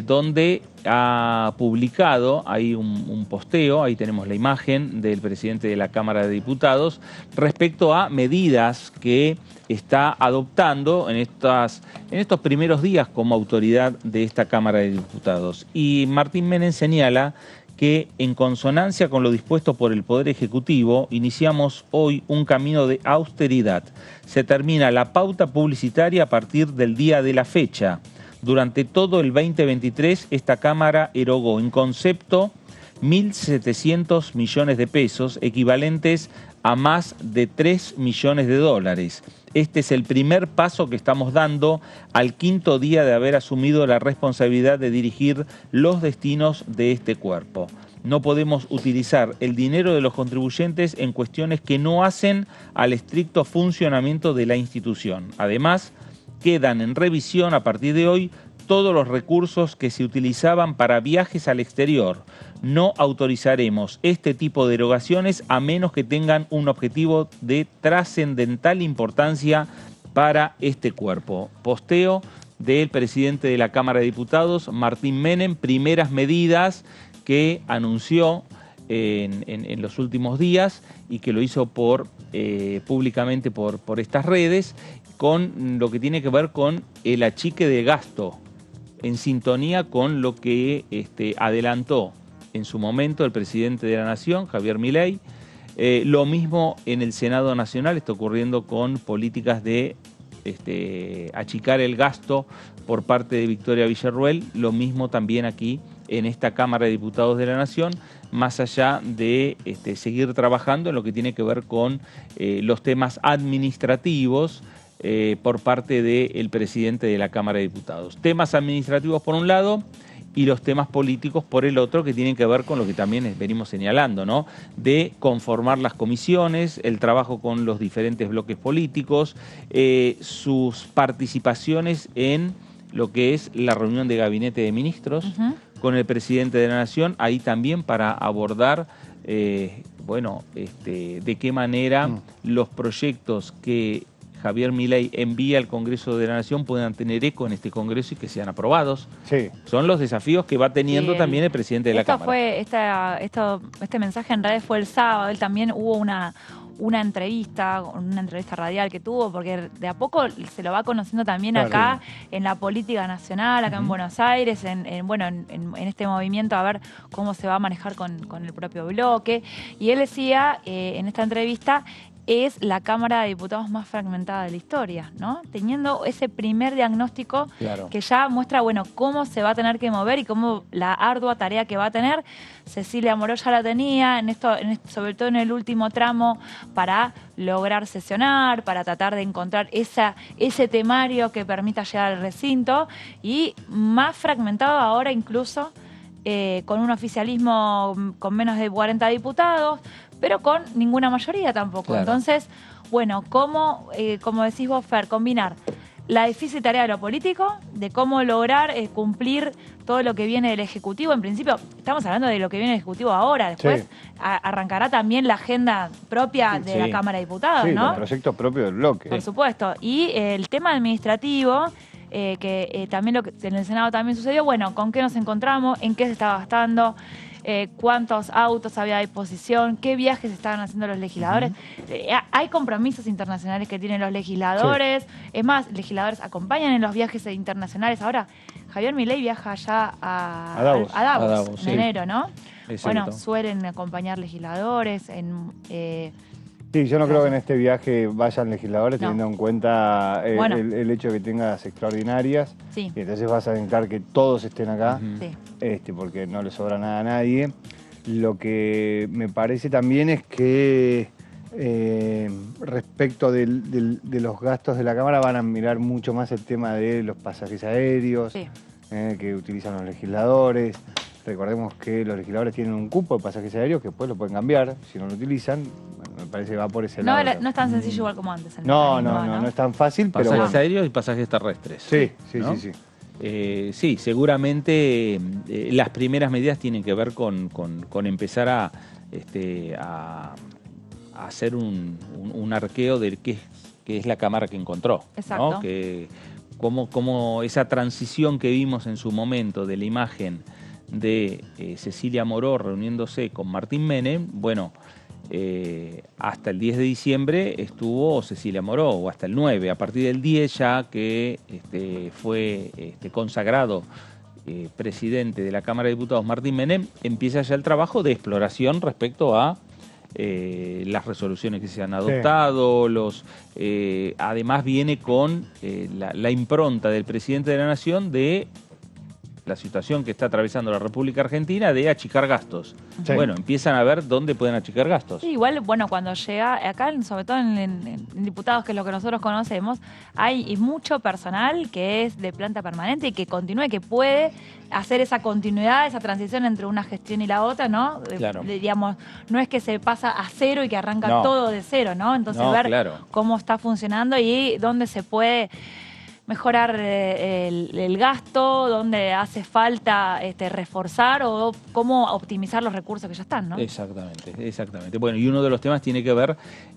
donde ha publicado, hay un posteo, ahí tenemos la imagen del presidente de la Cámara de Diputados, respecto a medidas que está adoptando en estos primeros días como autoridad de esta Cámara de Diputados. Y Martín Menem señala que en consonancia con lo dispuesto por el Poder Ejecutivo, iniciamos hoy un camino de austeridad. Se termina la pauta publicitaria a partir del día de la fecha. Durante todo el 2023, esta Cámara erogó en concepto 1.700 millones de pesos, equivalentes a más de 3 millones de dólares. Este es el primer paso que estamos dando al 5º día de haber asumido la responsabilidad de dirigir los destinos de este cuerpo. No podemos utilizar el dinero de los contribuyentes en cuestiones que no hacen al estricto funcionamiento de la institución. Además, quedan en revisión a partir de hoy todos los recursos que se utilizaban para viajes al exterior. No autorizaremos este tipo de erogaciones a menos que tengan un objetivo de trascendental importancia para este cuerpo. Posteo del presidente de la Cámara de Diputados, Martín Menem, primeras medidas que anunció en los últimos días y que lo hizo públicamente por estas redes, con lo que tiene que ver con el achique de gasto, en sintonía con lo que adelantó en su momento el presidente de la Nación, Javier Milei. Lo mismo en el Senado Nacional, está ocurriendo con políticas de achicar el gasto por parte de Victoria Villarruel, lo mismo también aquí en esta Cámara de Diputados de la Nación, más allá de seguir trabajando en lo que tiene que ver con los temas administrativos, por parte del presidente de la Cámara de Diputados. Temas administrativos por un lado y los temas políticos por el otro, que tienen que ver con lo que también venimos señalando, ¿no? De conformar las comisiones, el trabajo con los diferentes bloques políticos, sus participaciones en lo que es la reunión de gabinete de ministros con el presidente de la Nación, ahí también para abordar de qué manera los proyectos que Javier Milei envía al Congreso de la Nación puedan tener eco en este Congreso y que sean aprobados. Sí. Son los desafíos que va teniendo también el presidente de la Cámara. Este mensaje en redes fue el sábado. Él también hubo una entrevista radial que tuvo, porque de a poco se lo va conociendo también acá en la política nacional, acá en Buenos Aires, en este movimiento, a ver cómo se va a manejar con el propio bloque. Y él decía en esta entrevista, es la Cámara de Diputados más fragmentada de la historia, ¿no? Teniendo ese primer diagnóstico que ya muestra, cómo se va a tener que mover y cómo la ardua tarea que va a tener. Cecilia Moró ya la tenía, sobre todo en el último tramo, para lograr sesionar, para tratar de encontrar ese temario que permita llegar al recinto, y más fragmentado ahora incluso, con un oficialismo con menos de 40 diputados, pero con ninguna mayoría tampoco. Entonces, como decís vos, Fer, combinar la difícil tarea de lo político, de cómo lograr cumplir todo lo que viene del Ejecutivo. En principio, estamos hablando de lo que viene del Ejecutivo ahora. Después arrancará también la agenda propia de la Cámara de Diputados, ¿no? El proyecto propio del bloque. Por supuesto. Y el tema administrativo, que también en el Senado también sucedió, ¿con qué nos encontramos? ¿En qué se está gastando? cuántos autos había a disposición, qué viajes estaban haciendo los legisladores. Hay compromisos internacionales que tienen los legisladores. Es más, legisladores acompañan en los viajes internacionales. Ahora, Javier Milei viaja ya a Davos en enero, ¿no? Bueno, suelen acompañar legisladores Sí, yo no creo que en este viaje vayan legisladores teniendo en cuenta el hecho de que tengas extraordinarias. Sí. Y entonces vas a necesitar que todos estén acá, porque no le sobra nada a nadie. Lo que me parece también es que respecto de los gastos de la Cámara van a mirar mucho más el tema de los pasajes aéreos que utilizan los legisladores. Recordemos que los legisladores tienen un cupo de pasajes aéreos que después lo pueden cambiar si no lo utilizan. Bueno, me parece que va por ese lado. No es tan sencillo igual como antes. No es tan fácil, pero pasajes aéreos y pasajes terrestres. Sí. Sí, seguramente las primeras medidas tienen que ver con empezar a hacer un arqueo de qué es la Cámara que encontró. Exacto. ¿No? Que como esa transición que vimos en su momento de la imagen de Cecilia Moró reuniéndose con Martín Menem, bueno, hasta el 10 de diciembre estuvo Cecilia Moró, o hasta el 9, a partir del 10 ya que fue consagrado presidente de la Cámara de Diputados Martín Menem, empieza ya el trabajo de exploración respecto a las resoluciones que se han adoptado, además viene con la impronta del presidente de la Nación de la situación que está atravesando la República Argentina de achicar gastos. Bueno, empiezan a ver dónde pueden achicar gastos. Sí, igual, bueno, cuando llega acá, sobre todo en diputados, que es lo que nosotros conocemos, hay mucho personal que es de planta permanente y que continúe, que puede hacer esa continuidad, esa transición entre una gestión y la otra, ¿no? Claro. Digamos, no es que se pasa a cero y que arranca todo de cero, ¿no? Entonces ver cómo está funcionando y dónde se puede mejorar el gasto, dónde hace falta reforzar o cómo optimizar los recursos que ya están, ¿no? Exactamente. Bueno, y uno de los temas tiene que ver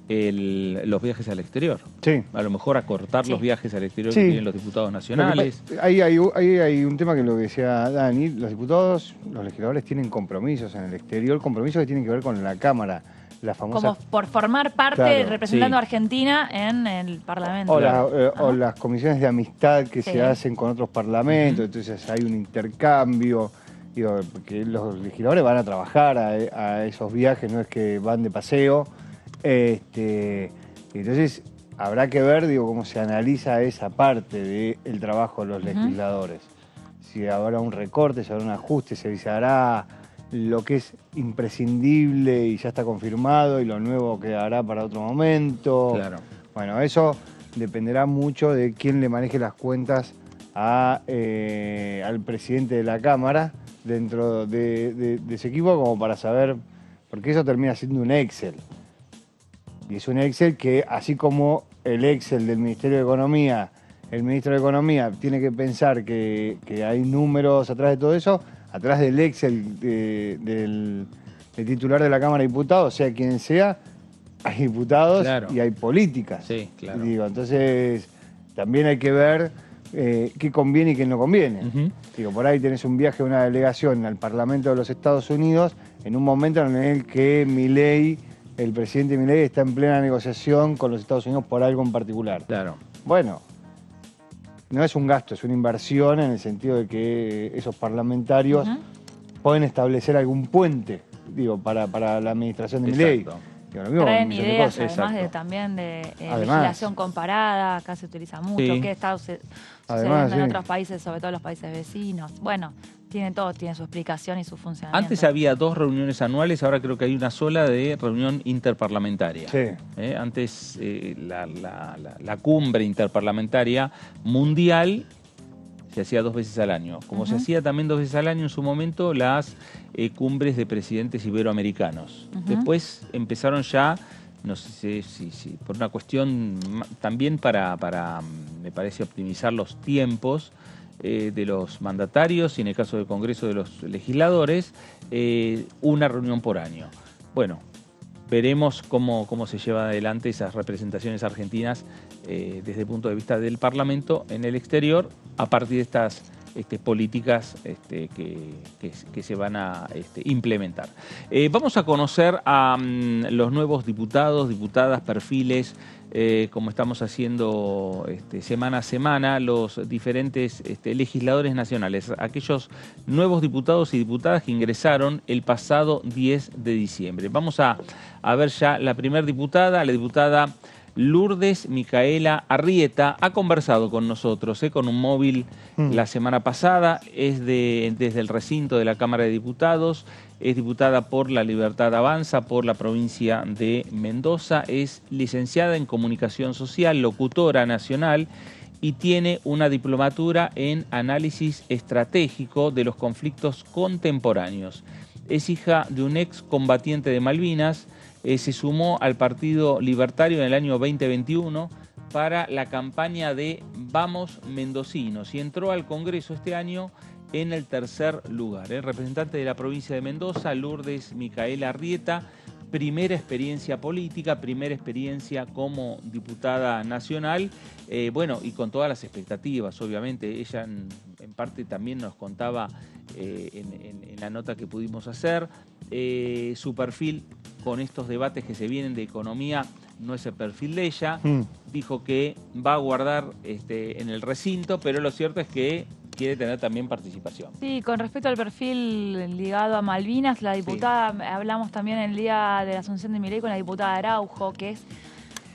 los viajes al exterior. Sí. A lo mejor acortar los viajes al exterior que tienen los diputados nacionales. Ahí hay un tema que lo que decía Dani, los diputados, los legisladores tienen compromisos en el exterior, compromisos que tienen que ver con la Cámara. La famosa... Como por formar parte representando a Argentina en el Parlamento. O las comisiones de amistad que se hacen con otros parlamentos, entonces hay un intercambio. Digo, porque los legisladores van a trabajar a esos viajes, no es que van de paseo. Entonces habrá que ver, cómo se analiza esa parte del trabajo de los legisladores. Si habrá un recorte, si habrá un ajuste, se hará lo que es imprescindible y ya está confirmado y lo nuevo quedará para otro momento. Claro. Bueno, eso dependerá mucho de quién le maneje las cuentas al presidente de la Cámara dentro de ese equipo, como para saber, porque eso termina siendo un Excel. Y es un Excel que, así como el Excel del Ministerio de Economía, el ministro de Economía tiene que pensar que hay números atrás de todo eso, atrás del Excel del titular de la Cámara de Diputados, sea quien sea, hay diputados y hay políticas. Sí, claro. Entonces, también hay que ver qué conviene y qué no conviene. Por ahí tenés un viaje de una delegación al Parlamento de los Estados Unidos en un momento en el que Milei, el presidente Milei, está en plena negociación con los Estados Unidos por algo en particular. Claro. Bueno, no es un gasto, es una inversión en el sentido de que esos parlamentarios pueden establecer algún puente, para la administración de Milei. Traen ideas, además también de legislación comparada, acá se utiliza mucho, que está sucediendo en otros países, sobre todo los países vecinos. Bueno, tiene su explicación y su funcionamiento. Antes había 2 reuniones anuales, ahora creo que hay una sola de reunión interparlamentaria. Antes la cumbre interparlamentaria mundial se hacía 2 veces al año. Como se hacía también 2 veces al año en su momento las cumbres de presidentes iberoamericanos. Después empezaron ya, no sé si por una cuestión también para me parece, optimizar los tiempos de los mandatarios y en el caso del Congreso de los legisladores, una reunión por año. Bueno, veremos cómo se llevan adelante esas representaciones argentinas desde el punto de vista del Parlamento en el exterior a partir de estas políticas que se van a implementar. Vamos a conocer a los nuevos diputados, diputadas, perfiles, como estamos haciendo semana a semana, los diferentes legisladores nacionales, aquellos nuevos diputados y diputadas que ingresaron el pasado 10 de diciembre. Vamos a ver ya la primera diputada, la diputada Lourdes Micaela Arrieta, ha conversado con nosotros con un móvil la semana pasada, es desde el recinto de la Cámara de Diputados, es diputada por La Libertad Avanza, por la provincia de Mendoza, es licenciada en Comunicación Social, locutora nacional y tiene una diplomatura en Análisis Estratégico de los Conflictos Contemporáneos. Es hija de un ex combatiente de Malvinas, se sumó al Partido Libertario en el año 2021 para la campaña de Vamos Mendocinos y entró al Congreso este año en el tercer lugar. Representante de la provincia de Mendoza, Lourdes Micaela Arrieta, primera experiencia política, primera experiencia como diputada nacional, bueno, y con todas las expectativas, obviamente. Ella en parte también nos contaba en la nota que pudimos hacer, su perfil con estos debates que se vienen de economía no es el perfil de ella. Dijo que va a guardar en el recinto, pero lo cierto es que quiere tener también participación. Sí, con respecto al perfil ligado a Malvinas, la diputada, hablamos también el día de la asunción de Milei con la diputada Araujo, que es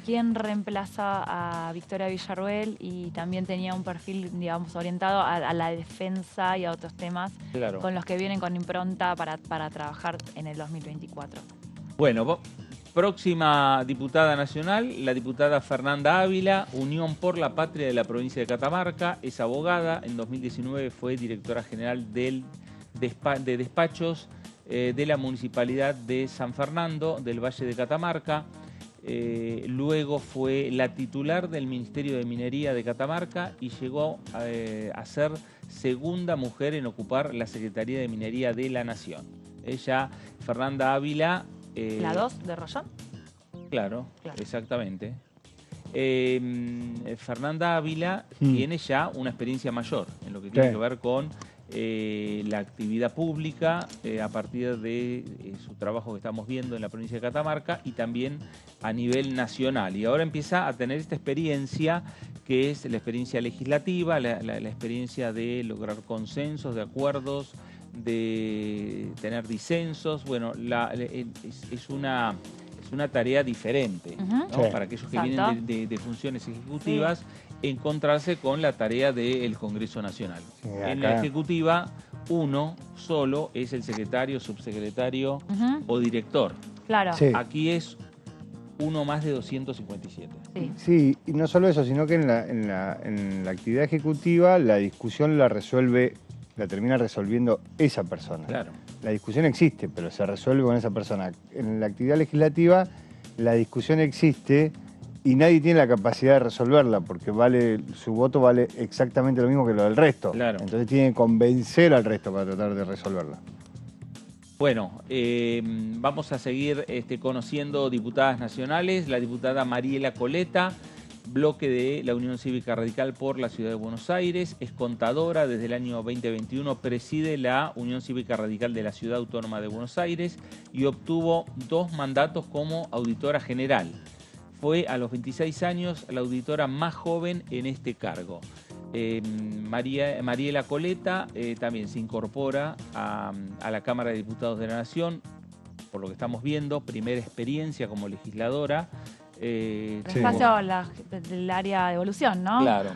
quien reemplaza a Victoria Villarruel y también tenía un perfil, digamos, orientado a la defensa y a otros temas con los que vienen con impronta para trabajar en el 2024. Bueno, próxima diputada nacional, la diputada Fernanda Ávila, Unión por la Patria de la provincia de Catamarca, es abogada, en 2019 fue directora general de despachos de la Municipalidad de San Fernando, del Valle de Catamarca, luego fue la titular del Ministerio de Minería de Catamarca y llegó a ser segunda mujer en ocupar la Secretaría de Minería de la Nación. Ella, Fernanda Ávila... ¿La 2 de Rollón? Claro, exactamente. Fernanda Ávila tiene ya una experiencia mayor en lo que tiene que ver con la actividad pública a partir de su trabajo que estamos viendo en la provincia de Catamarca y también a nivel nacional. Y ahora empieza a tener esta experiencia que es la experiencia legislativa, la experiencia de lograr consensos, de acuerdos, de tener disensos. Bueno, es una tarea diferente, ¿no? Para aquellos que vienen de funciones ejecutivas, encontrarse con la tarea del Congreso Nacional. En la ejecutiva, uno solo es el secretario, subsecretario o director. Claro. Aquí es uno más de 257. Sí, y no solo eso, sino que en la actividad ejecutiva la discusión la termina resolviendo esa persona. Claro. La discusión existe, pero se resuelve con esa persona. En la actividad legislativa la discusión existe y nadie tiene la capacidad de resolverla porque su voto vale exactamente lo mismo que lo del resto. Claro. Entonces tiene que convencer al resto para tratar de resolverla. Bueno, vamos a seguir conociendo diputadas nacionales. La diputada Mariela Coleta, bloque de la Unión Cívica Radical por la Ciudad de Buenos Aires, es contadora desde el año 2021, preside la Unión Cívica Radical de la Ciudad Autónoma de Buenos Aires y obtuvo 2 mandatos como auditora general. Fue a los 26 años la auditora más joven en este cargo. Mariela Coleta también se incorpora a la Cámara de Diputados de la Nación, por lo que estamos viendo, primera experiencia como legisladora. Espacio del área de evolución, ¿no? Claro.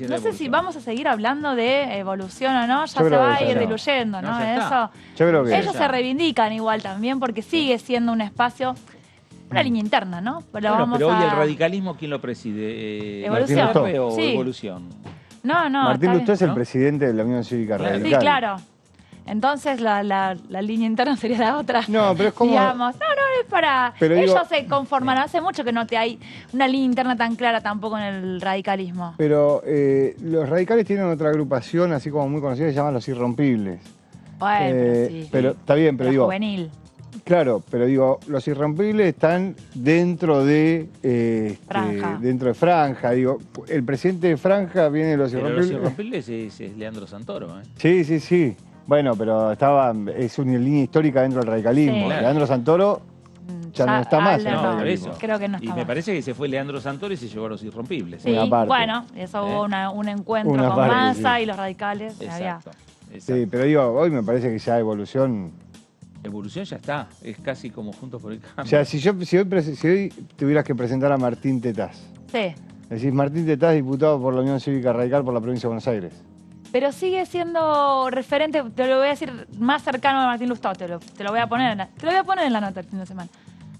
No sé si vamos a seguir hablando de evolución o no, ya se va a ir diluyendo, ¿no? Eso. Yo creo que ellos se reivindican igual también porque sigue siendo un espacio, una línea interna, ¿no? Pero hoy el radicalismo, ¿quién lo preside? Evolución. ¿O Evolución? No, Martín Lustó es el presidente de la Unión Cívica Radical. Sí, claro. Entonces la línea interna sería la otra. No, pero es como... Digamos, es para... Ellos se conforman, hace mucho que no hay una línea interna tan clara tampoco en el radicalismo. Pero los radicales tienen otra agrupación, así como muy conocida, que se llama Los Irrompibles. Bueno, pero está bien, pero digo... Juvenil. Claro, pero digo, los irrompibles están dentro de Franja. Digo, el presidente de Franja viene de los Pero irrompibles. los irrompibles es Leandro Santoro, ¿eh? Sí, sí, sí. Bueno, pero es una línea histórica dentro del radicalismo. Sí. Claro. Leandro Santoro ya no está más. en el No, por radicalismo. eso. Creo que no está Y me más. parece que se fue Leandro Santoro y se llevó a los irrompibles. Sí, Una parte. bueno, eso hubo un encuentro Una con parte, Massa sí. y los radicales. Exacto. Sí, pero digo, hoy me parece que ya Evolución. Evolución ya está, es casi como Juntos por el Cambio. O sea, si hoy tuvieras que presentar a Martín Tetaz, Sí, decís Martín Tetaz, diputado por la Unión Cívica Radical por la provincia de Buenos Aires. pero sigue siendo referente, te lo voy a decir, más cercano a Martín Lustó, te lo voy a poner en la nota el fin de semana.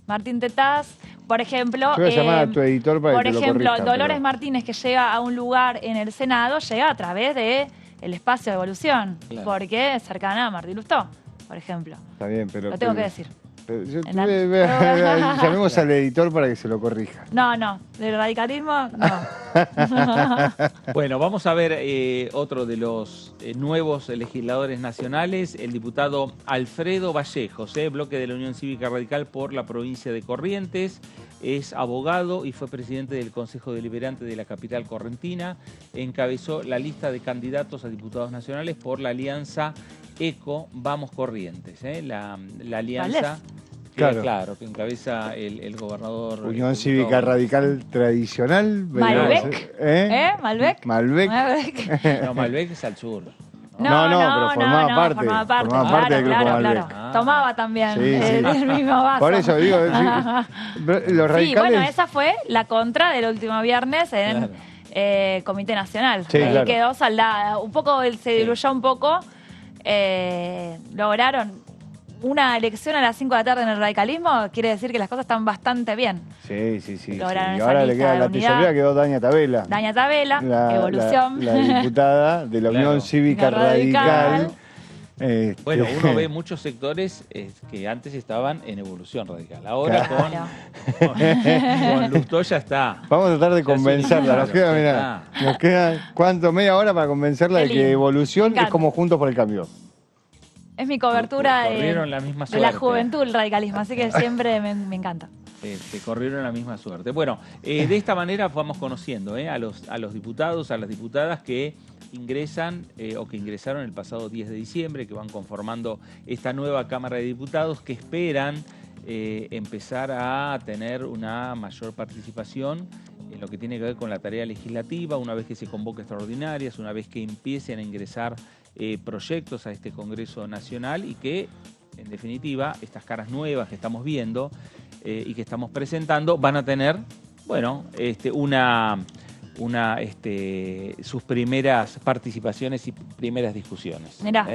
Martín Tetaz, por ejemplo... Yo voy a llamar a tu editor para por que te lo ejemplo, corrija, Dolores pero- Martínez, que llega a un lugar en el Senado, llega a través de el espacio de Evolución, Claro. porque es cercana a Martín Lustó, por ejemplo. Está bien, pero... Lo tengo que decir. pero yo En la- llamemos al editor para que se lo corrija. No, del radicalismo, no. Bueno, vamos a ver otro de los nuevos legisladores nacionales, el diputado Alfredo Vallejos, bloque de la Unión Cívica Radical por la provincia de Corrientes. Es abogado y fue presidente del Consejo Deliberante de la capital correntina. Encabezó la lista de candidatos a diputados nacionales por la alianza ECO Vamos Corrientes, la alianza Claro. que encabeza el gobernador. Unión Cívica Radical Tradicional. Malbec. Malbec. Malbec. No, Malbec es al sur. No, pero formaba parte del Grupo Malbec. Tomaba también Sí, sí. el mismo vaso. Por eso digo, los radicales... Sí, bueno, esa fue la contra del último viernes en Comité Nacional. Sí, Ahí claro. quedó saldada. Un poco, se diluyó un poco. Lograron una elección a las 5 de la tarde en el radicalismo, quiere decir que las cosas están bastante bien. Sí, sí, sí. Lograron Y esa ahora le lista queda de la unidad. tesorería, quedó Daña Tabela. Daña Tabela, Evolución. La diputada de la Unión Cívica Radical. Bueno, uno ve muchos sectores que antes estaban en Evolución Radical. Ahora con Lustó ya está. Vamos a tratar de convencerla. Nos queda, ya mirá, nos queda, ¿cuánto? Media hora para convencerla Qué de que lindo. Evolución Me encanta. es como Juntos por el Cambio. Es mi cobertura Corrieron la misma de la suerte. juventud, el radicalismo, así que siempre me encanta. Te corrieron la misma suerte. Bueno, de esta manera vamos conociendo a los diputados, a las diputadas que ingresan o que ingresaron el pasado 10 de diciembre, que van conformando esta nueva Cámara de Diputados, que esperan empezar a tener una mayor participación en lo que tiene que ver con la tarea legislativa, una vez que se convoque extraordinarias, una vez que empiecen a ingresar proyectos a este Congreso Nacional y que, en definitiva, estas caras nuevas que estamos viendo y que estamos presentando van a tener, bueno, sus primeras participaciones y primeras discusiones. Mirá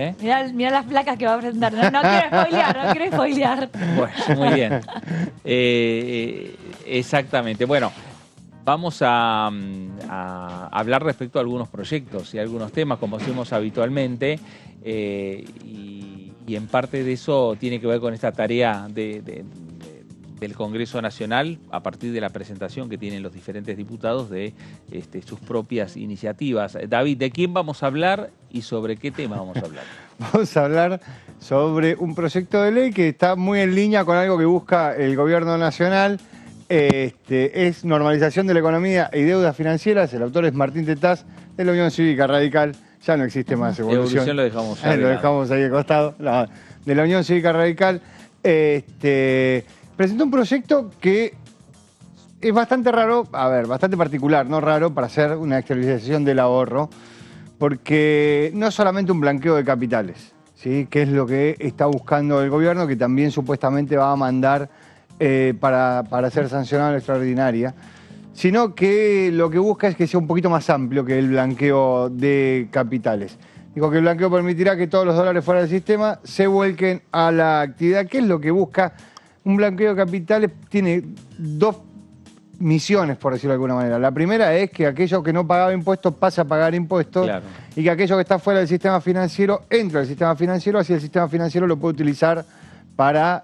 las placas que va a presentar. No quiero spoilear. Bueno, muy bien. Exactamente. Bueno, vamos a hablar respecto a algunos proyectos y algunos temas, como hacemos habitualmente, y en parte de eso tiene que ver con esta tarea del Congreso Nacional, a partir de la presentación que tienen los diferentes diputados de sus propias iniciativas. David, ¿de quién vamos a hablar y sobre qué tema vamos a hablar? Vamos a hablar sobre un proyecto de ley que está muy en línea con algo que busca el Gobierno Nacional. Es normalización de la economía y deudas financieras. El autor es Martín Tetaz, de la Unión Cívica Radical. Ya no existe más Evolución. Evolución lo dejamos ahí. Lo dejamos ahí al costado. No, de la Unión Cívica Radical. Presentó un proyecto que es bastante raro, bastante particular, no raro, para hacer una exteriorización del ahorro, porque no es solamente un blanqueo de capitales, ¿sí? Que es lo que está buscando el gobierno, que también supuestamente va a mandar para ser sancionado en la extraordinaria, sino que lo que busca es que sea un poquito más amplio que el blanqueo de capitales. Digo que el blanqueo permitirá que todos los dólares fuera del sistema se vuelquen a la actividad. ¿Qué es lo que busca? Un blanqueo de capitales tiene dos misiones, por decirlo de alguna manera. La primera es que aquello que no pagaba impuestos pase a pagar impuestos, claro, y que aquello que está fuera del sistema financiero entre al sistema financiero, así el sistema financiero lo puede utilizar para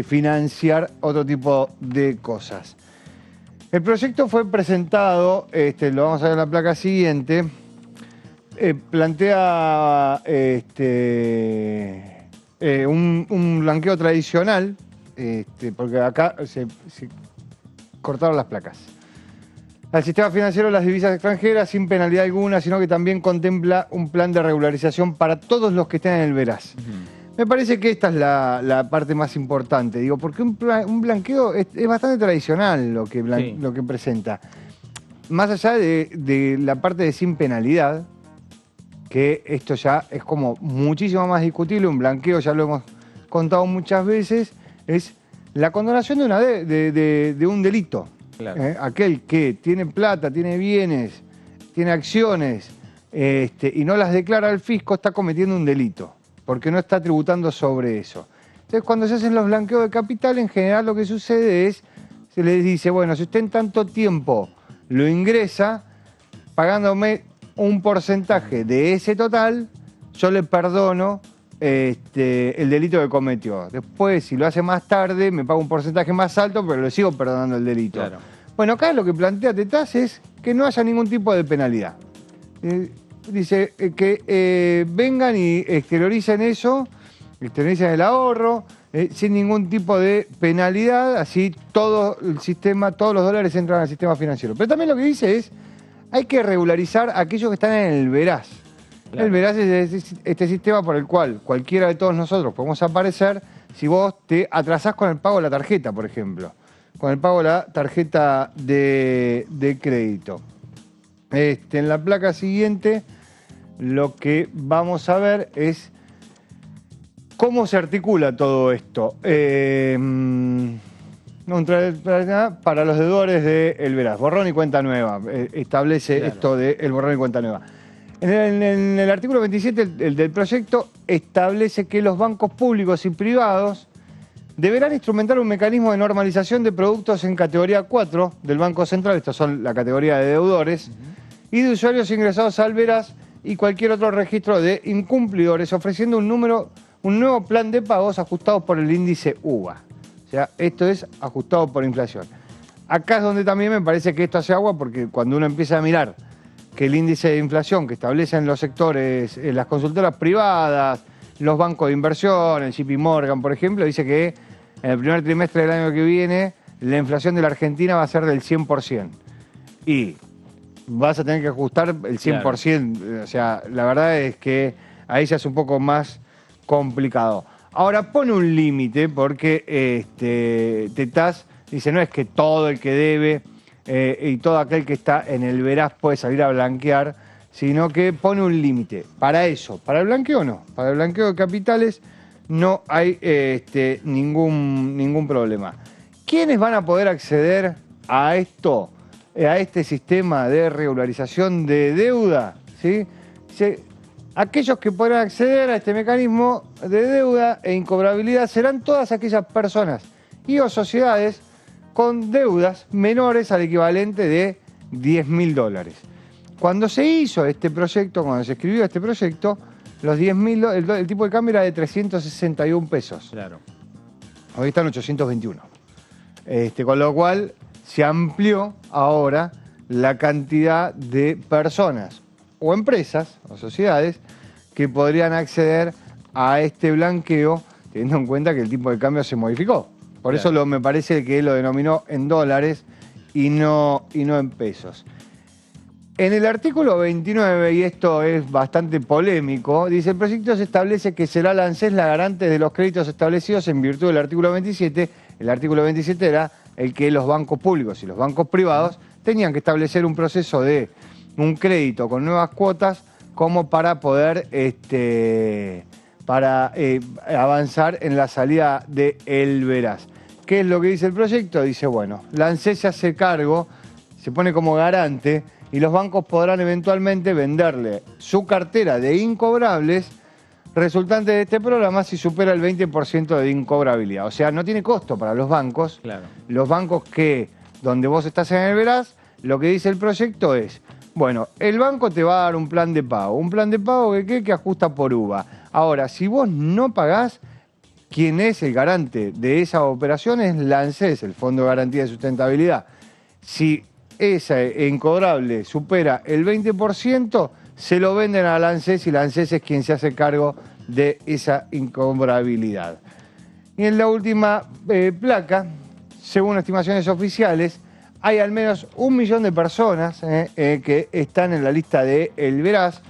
financiar otro tipo de cosas. El proyecto fue presentado, lo vamos a ver en la placa siguiente, plantea un blanqueo tradicional, porque acá se cortaron las placas. Al sistema financiero de las divisas extranjeras sin penalidad alguna, sino que también contempla un plan de regularización para todos los que estén en el veraz. Me parece que esta es la parte más importante, digo, porque un blanqueo es bastante tradicional lo que presenta. Más allá de la parte de sin penalidad, que esto ya es como muchísimo más discutible, un blanqueo, ya lo hemos contado muchas veces, es la condonación de un delito. Claro. Aquel que tiene plata, tiene bienes, tiene acciones y no las declara al fisco está cometiendo un delito, porque no está tributando sobre eso. Entonces, cuando se hacen los blanqueos de capital, en general lo que sucede es, se les dice, bueno, si usted en tanto tiempo lo ingresa, pagándome un porcentaje de ese total, yo le perdono el delito que cometió. Después, si lo hace más tarde, me paga un porcentaje más alto, pero le sigo perdonando el delito. Claro. Bueno, acá lo que plantea Tetaz es que no haya ningún tipo de penalidad. Dice que vengan y exterioricen eso, exterioricen el ahorro, sin ningún tipo de penalidad, así todo el sistema, todos los dólares entran al sistema financiero. Pero también lo que dice es, hay que regularizar a aquellos que están en el veraz. Claro. El veraz es este sistema por el cual cualquiera de todos nosotros podemos aparecer si vos te atrasás con el pago de la tarjeta, por ejemplo. Con el pago de la tarjeta de crédito. En la placa siguiente lo que vamos a ver es cómo se articula todo esto. Para los deudores del veraz. Borrón y cuenta nueva. Establece esto del borrón y cuenta nueva. En el artículo 27 el del proyecto establece que los bancos públicos y privados deberán instrumentar un mecanismo de normalización de productos en categoría 4 del Banco Central, estos son la categoría de deudores, y de usuarios ingresados al veraz y cualquier otro registro de incumplidores, ofreciendo un nuevo plan de pagos ajustados por el índice UVA. O sea, esto es ajustado por inflación. Acá es donde también me parece que esto hace agua, porque cuando uno empieza a mirar que el índice de inflación que establecen los sectores, las consultoras privadas, los bancos de inversión, el JP Morgan, por ejemplo, dice que en el primer trimestre del año que viene la inflación de la Argentina va a ser del 100%. Y vas a tener que ajustar el 100%. Claro. O sea, la verdad es que ahí se hace un poco más complicado. Ahora pone un límite porque Tetaz dice, no es que todo el que debe y todo aquel que está en el veraz puede salir a blanquear, sino que pone un límite. Para eso, para el blanqueo no. Para el blanqueo de capitales no hay ningún problema. ¿Quiénes van a poder acceder a esto, a este sistema de regularización de deuda? ¿Sí? Aquellos que podrán acceder a este mecanismo de deuda e incobrabilidad serán todas aquellas personas y o sociedades con deudas menores al equivalente de $10.000. Cuando se hizo este proyecto, cuando se escribió este proyecto, los $10.000, el tipo de cambio era de 361 pesos. Claro. Hoy están 821. Con lo cual se amplió ahora la cantidad de personas o empresas o sociedades que podrían acceder a este blanqueo, teniendo en cuenta que el tipo de cambio se modificó. Por eso me parece que lo denominó en dólares y no en pesos. En el artículo 29, y esto es bastante polémico, dice: el proyecto se establece que será la ANSES la garante de los créditos establecidos en virtud del artículo 27. El artículo 27 era el que los bancos públicos y los bancos privados tenían que establecer un proceso de un crédito con nuevas cuotas como para poder avanzar en la salida del veraz. ¿Qué es lo que dice el proyecto? Dice, bueno, la ANSES se hace cargo, se pone como garante, y los bancos podrán eventualmente venderle su cartera de incobrables resultante de este programa si supera el 20% de incobrabilidad. O sea, no tiene costo para los bancos. Claro. Los bancos donde vos estás en el veraz, lo que dice el proyecto es, bueno, el banco te va a dar un plan de pago que ajusta por UVA. Ahora, si vos no pagás, quien es el garante de esa operación es la ANSES, el Fondo de Garantía de Sustentabilidad. Si ese incobrable supera el 20%, se lo venden a la ANSES y la ANSES es quien se hace cargo de esa incobrabilidad. Y en la última placa, según estimaciones oficiales, hay al menos 1 millón de personas que están en la lista de El Veraz,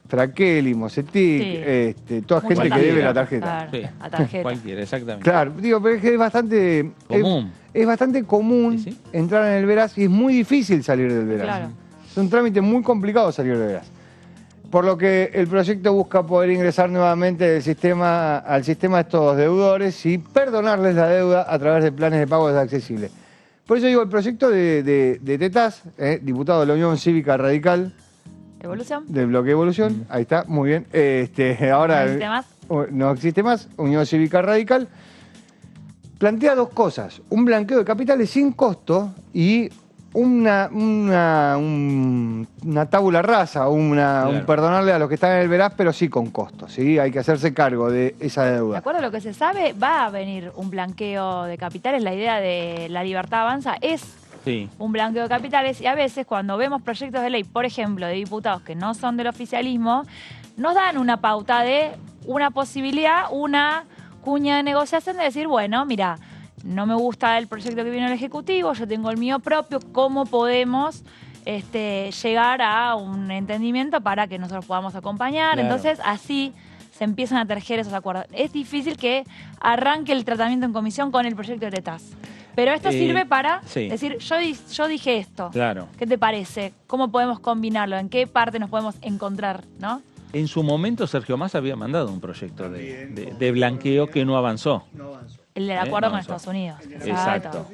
Frakelli, Mosetic, toda gente que debe la tarjeta. Claro, la tarjeta. Cualquiera, exactamente. Claro, digo, pero es que es bastante común. Es bastante común entrar en El Veraz y es muy difícil salir del Veraz. Claro. Es un trámite muy complicado salir del Veraz. Por lo que el proyecto busca poder ingresar nuevamente al sistema de estos deudores y perdonarles la deuda a través de planes de pago accesibles. Por eso digo, el proyecto de Tetaz, diputado de la Unión Cívica Radical, ¿Evolución? del bloque Evolución, ahí está, muy bien. Ahora, ¿No existe más? No existe más, Unión Cívica Radical, plantea dos cosas: un blanqueo de capitales sin costo y una tabula rasa, un perdonarle a los que están en el Veraz, pero sí con costo, ¿sí? Hay que hacerse cargo de esa deuda. De acuerdo a lo que se sabe, va a venir un blanqueo de capitales. La idea de La Libertad Avanza es un blanqueo de capitales, y a veces cuando vemos proyectos de ley, por ejemplo, de diputados que no son del oficialismo, nos dan una pauta de una posibilidad, una cuña de negociación de decir, bueno, mira, no me gusta el proyecto que viene del Ejecutivo, yo tengo el mío propio, ¿cómo podemos llegar a un entendimiento para que nosotros podamos acompañar? Claro. Entonces, así se empiezan a tejer esos acuerdos. Es difícil que arranque el tratamiento en comisión con el proyecto de Tetaz. Pero esto sirve para decir, yo dije esto. Claro. ¿Qué te parece? ¿Cómo podemos combinarlo? ¿En qué parte nos podemos encontrar? ¿No? En su momento Sergio Massa había mandado un proyecto de blanqueo que no avanzó. El del acuerdo con avanzó. Estados Unidos. Exacto.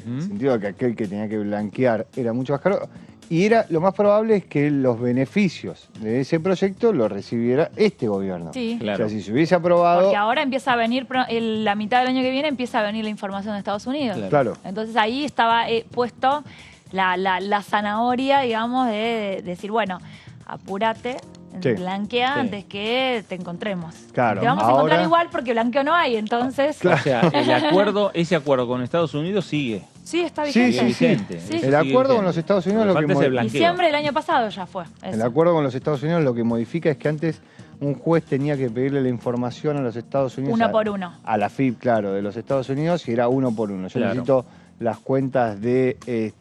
En el sentido de que aquel que tenía que blanquear era mucho más caro. Y lo más probable es que los beneficios de ese proyecto los recibiera este gobierno. Sí. Claro. O sea, si se hubiese aprobado... Porque ahora empieza a venir, la mitad del año que viene empieza a venir la información de Estados Unidos. Claro. Entonces ahí estaba puesto la zanahoria, digamos, de decir, bueno, apúrate, blanquea antes que te encontremos. Claro. Te vamos a encontrar igual porque blanqueo no hay, entonces... O sea, ese acuerdo con Estados Unidos sigue. Sí, está vigente. Sí. El acuerdo con los Estados Unidos lo que diciembre del año pasado ya fue. Eso. El acuerdo con los Estados Unidos lo que modifica es que antes un juez tenía que pedirle la información a los Estados Unidos. Uno por uno. A la FIP, claro, de los Estados Unidos, y era uno por uno. Yo necesito las cuentas de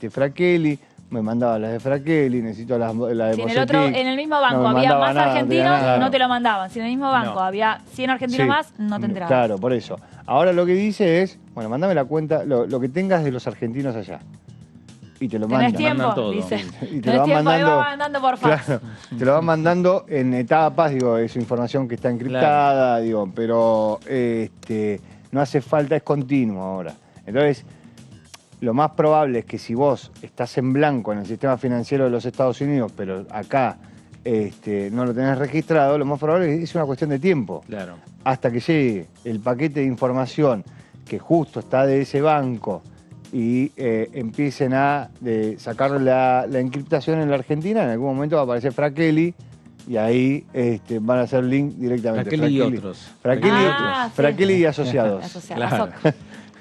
Frakelli, me mandaba las de Frakelli, necesito la de Si Mosetic, en el mismo banco había más argentinos, no te lo mandaban. Si en el mismo banco había 100 argentinos más, no te enterabas. Claro, por eso. Ahora lo que dice es, bueno, mandame la cuenta, lo que tengas de los argentinos allá. Y te lo mandan. ¿Tenés tiempo? Todo. Dice. Y te lo van mandando, ahí va mandando por fax. Claro, te lo van mandando en etapas, es información que está encriptada, pero no hace falta, es continuo ahora. Entonces, lo más probable es que si vos estás en blanco en el sistema financiero de los Estados Unidos, pero acá no lo tenés registrado, lo más probable es una cuestión de tiempo. Claro. Hasta que llegue el paquete de información que justo está de ese banco y empiecen a sacar la encriptación en la Argentina, en algún momento va a aparecer Frakelli y ahí van a hacer link directamente. Frakelli y otros. Frakelli y asociados. Claro.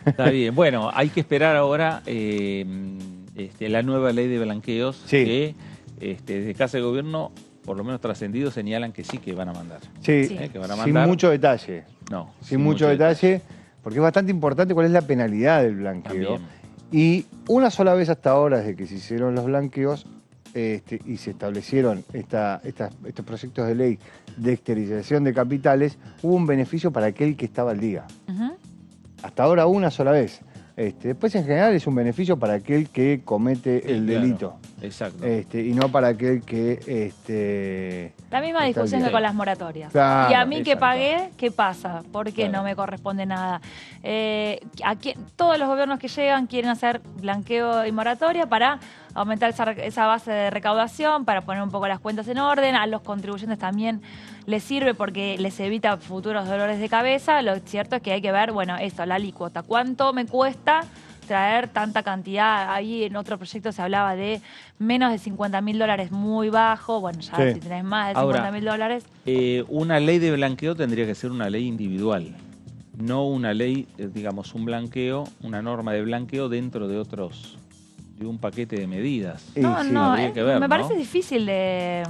Está bien. Bueno, hay que esperar ahora la nueva ley de blanqueos que desde Casa de Gobierno, por lo menos trascendidos, señalan que sí que van a mandar. Sí, que van a mandar. Sin mucho detalle. No. Sin mucho detalle, porque es bastante importante cuál es la penalidad del blanqueo. También. Y una sola vez hasta ahora, desde que se hicieron los blanqueos y se establecieron estos proyectos de ley de exteriorización de capitales, hubo un beneficio para aquel que estaba al día. Hasta ahora una sola vez. Después en general es un beneficio para aquel que comete el delito. Exacto. Y no para aquel que... La misma discusión que con las moratorias. Claro, y a mí que pagué, ¿qué pasa? ¿Por qué no me corresponde nada? Todos los gobiernos que llegan quieren hacer blanqueo y moratoria para aumentar esa base de recaudación, para poner un poco las cuentas en orden. A los contribuyentes también les sirve porque les evita futuros dolores de cabeza. Lo cierto es que hay que ver, la alícuota. ¿Cuánto me cuesta traer tanta cantidad? Ahí en otro proyecto se hablaba de menos de $50.000, muy bajo. Bueno, ya si tenés más de $50.000... una ley de blanqueo tendría que ser una ley individual, no una ley, digamos, un blanqueo, una norma de blanqueo dentro de un paquete de medidas. No, habría que ver, me parece difícil de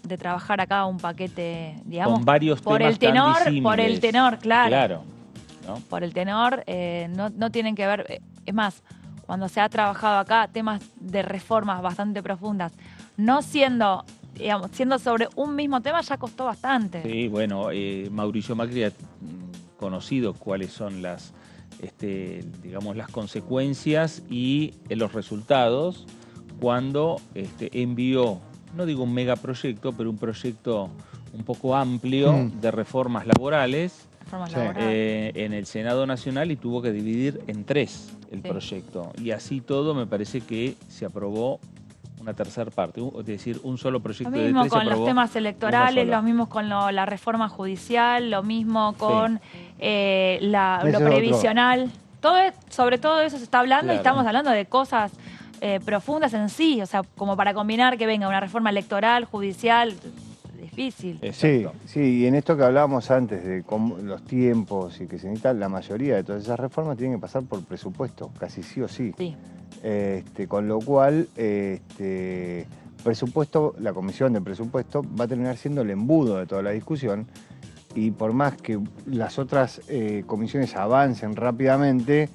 de trabajar acá un paquete, digamos, con varios por temas el tenor, tan disímiles. por el tenor, claro. Claro, ¿no? Por el tenor, no tienen que ver, es más, cuando se ha trabajado acá temas de reformas bastante profundas, no siendo, digamos, siendo sobre un mismo tema ya costó bastante. Sí, bueno, Mauricio Macri ha conocido cuáles son las, digamos, las consecuencias y los resultados cuando envió, no digo un megaproyecto, pero un proyecto un poco amplio de reformas laborales en el Senado Nacional y tuvo que dividir en 3 el proyecto. Y así todo me parece que se aprobó una tercera parte, es decir, un solo proyecto de 3 se aprobó. Lo mismo con los temas electorales, lo mismo con la reforma judicial, lo mismo con lo previsional. Sobre todo eso se está hablando y estamos hablando de cosas profundas en sí, o sea, como para combinar que venga una reforma electoral, judicial, difícil. Sí, y en esto que hablábamos antes de los tiempos y que se necesita, la mayoría de todas esas reformas tienen que pasar por presupuesto, casi sí o sí. Con lo cual, presupuesto, la comisión de presupuesto va a terminar siendo el embudo de toda la discusión y por más que las otras comisiones avancen rápidamente,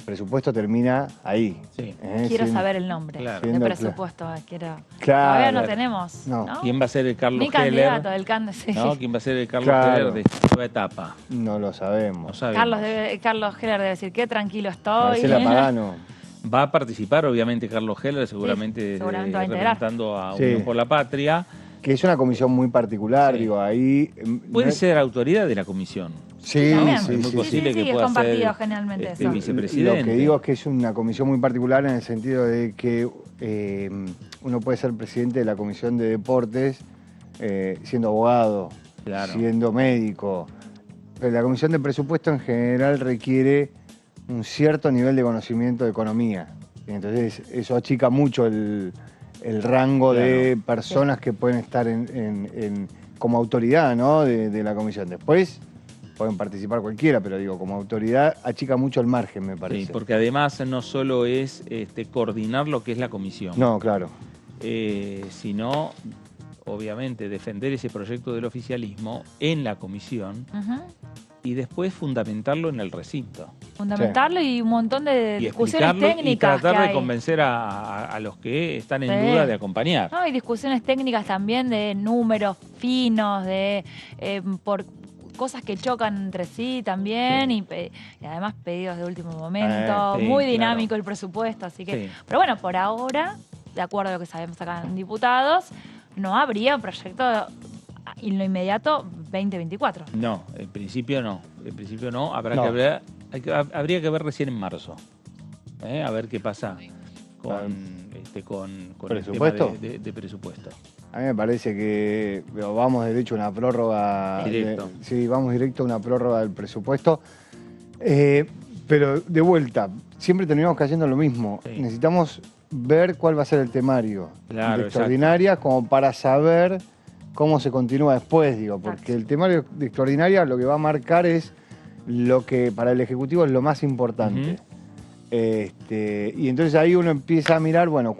presupuesto termina ahí. Quiero saber el nombre de presupuesto. Todavía no tenemos. No. ¿Quién va a ser el Carlos Heller? Candidato del ¿no? ¿Quién va a ser el Carlos Heller de esta nueva etapa? No lo sabemos. Carlos Heller debe decir, qué tranquilo estoy. Pagano. Va a participar, obviamente, Carlos Heller, seguramente representando a Unión por la Patria. Que es una comisión muy particular, digo, ahí... Puede ser autoridad de la comisión. Sí, es muy posible que pueda ser generalmente vicepresidente. Lo que digo es que es una comisión muy particular en el sentido de que uno puede ser presidente de la comisión de deportes siendo abogado, siendo médico. Pero la comisión de presupuesto en general requiere un cierto nivel de conocimiento de economía. Y entonces eso achica mucho el rango de personas que pueden estar como autoridad, ¿no? de la comisión. Después pueden participar cualquiera, pero digo, como autoridad achica mucho el margen, me parece. Sí, porque además no solo es coordinar lo que es la comisión. No, claro. Sino, obviamente, defender ese proyecto del oficialismo en la comisión y después fundamentarlo en el recinto. Fundamentarlo y un montón de discusiones técnicas. Y tratar de convencer a los que están en duda de acompañar. No, y discusiones técnicas también de números finos, por cosas que chocan entre sí también y además pedidos de último momento, muy dinámico el presupuesto, así que... Pero bueno, por ahora, de acuerdo a lo que sabemos acá en diputados, no habría proyecto en lo inmediato 2024. No, en principio no. En principio no, habría que ver recién en marzo. A ver qué pasa con el tema de presupuesto. A mí me parece que vamos derecho a una prórroga. Directo. Vamos directo a una prórroga del presupuesto. Pero de vuelta, siempre terminamos cayendo en lo mismo. Necesitamos ver cuál va a ser el temario de extraordinarias como para saber cómo se continúa después, digo, porque el temario de extraordinarias lo que va a marcar es lo que para el Ejecutivo es lo más importante. Y entonces ahí uno empieza a mirar, bueno,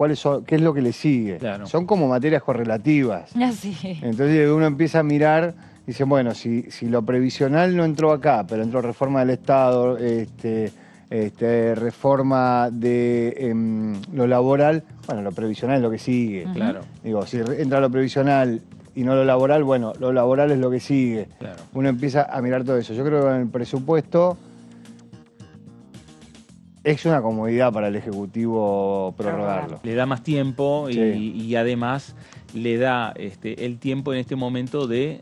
qué es lo que le sigue. Son como materias correlativas. Entonces uno empieza a mirar, dice, bueno, si lo previsional no entró acá, pero entró reforma del Estado, reforma de lo laboral, bueno, lo previsional es lo que sigue. Digo, si entra lo previsional y no lo laboral, bueno, lo laboral es lo que sigue. Uno empieza a mirar todo eso. Yo creo que en el presupuesto es una comodidad para el Ejecutivo prorrogarlo. Le da más tiempo y además le da el tiempo en este momento de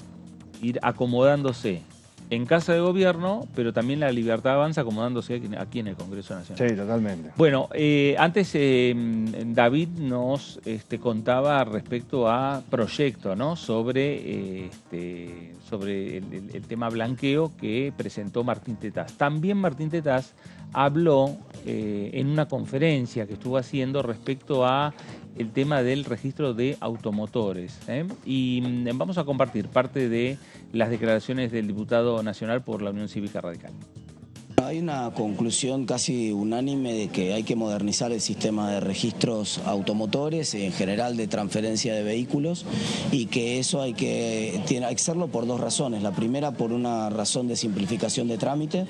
ir acomodándose en Casa de Gobierno, pero también la Libertad Avanza acomodándose aquí en el Congreso Nacional. Sí, totalmente. Bueno, antes David nos contaba respecto a proyecto, ¿no? Sobre el tema blanqueo que presentó Martín Tetaz. También Martín Tetaz habló en una conferencia que estuvo haciendo respecto a el tema del registro de automotores. Y vamos a compartir parte de las declaraciones del diputado nacional por la Unión Cívica Radical. Hay una conclusión casi unánime de que hay que modernizar el sistema de registros automotores, en general de transferencia de vehículos, y que eso hay que hacerlo por dos razones. La primera, por una razón de simplificación de trámite,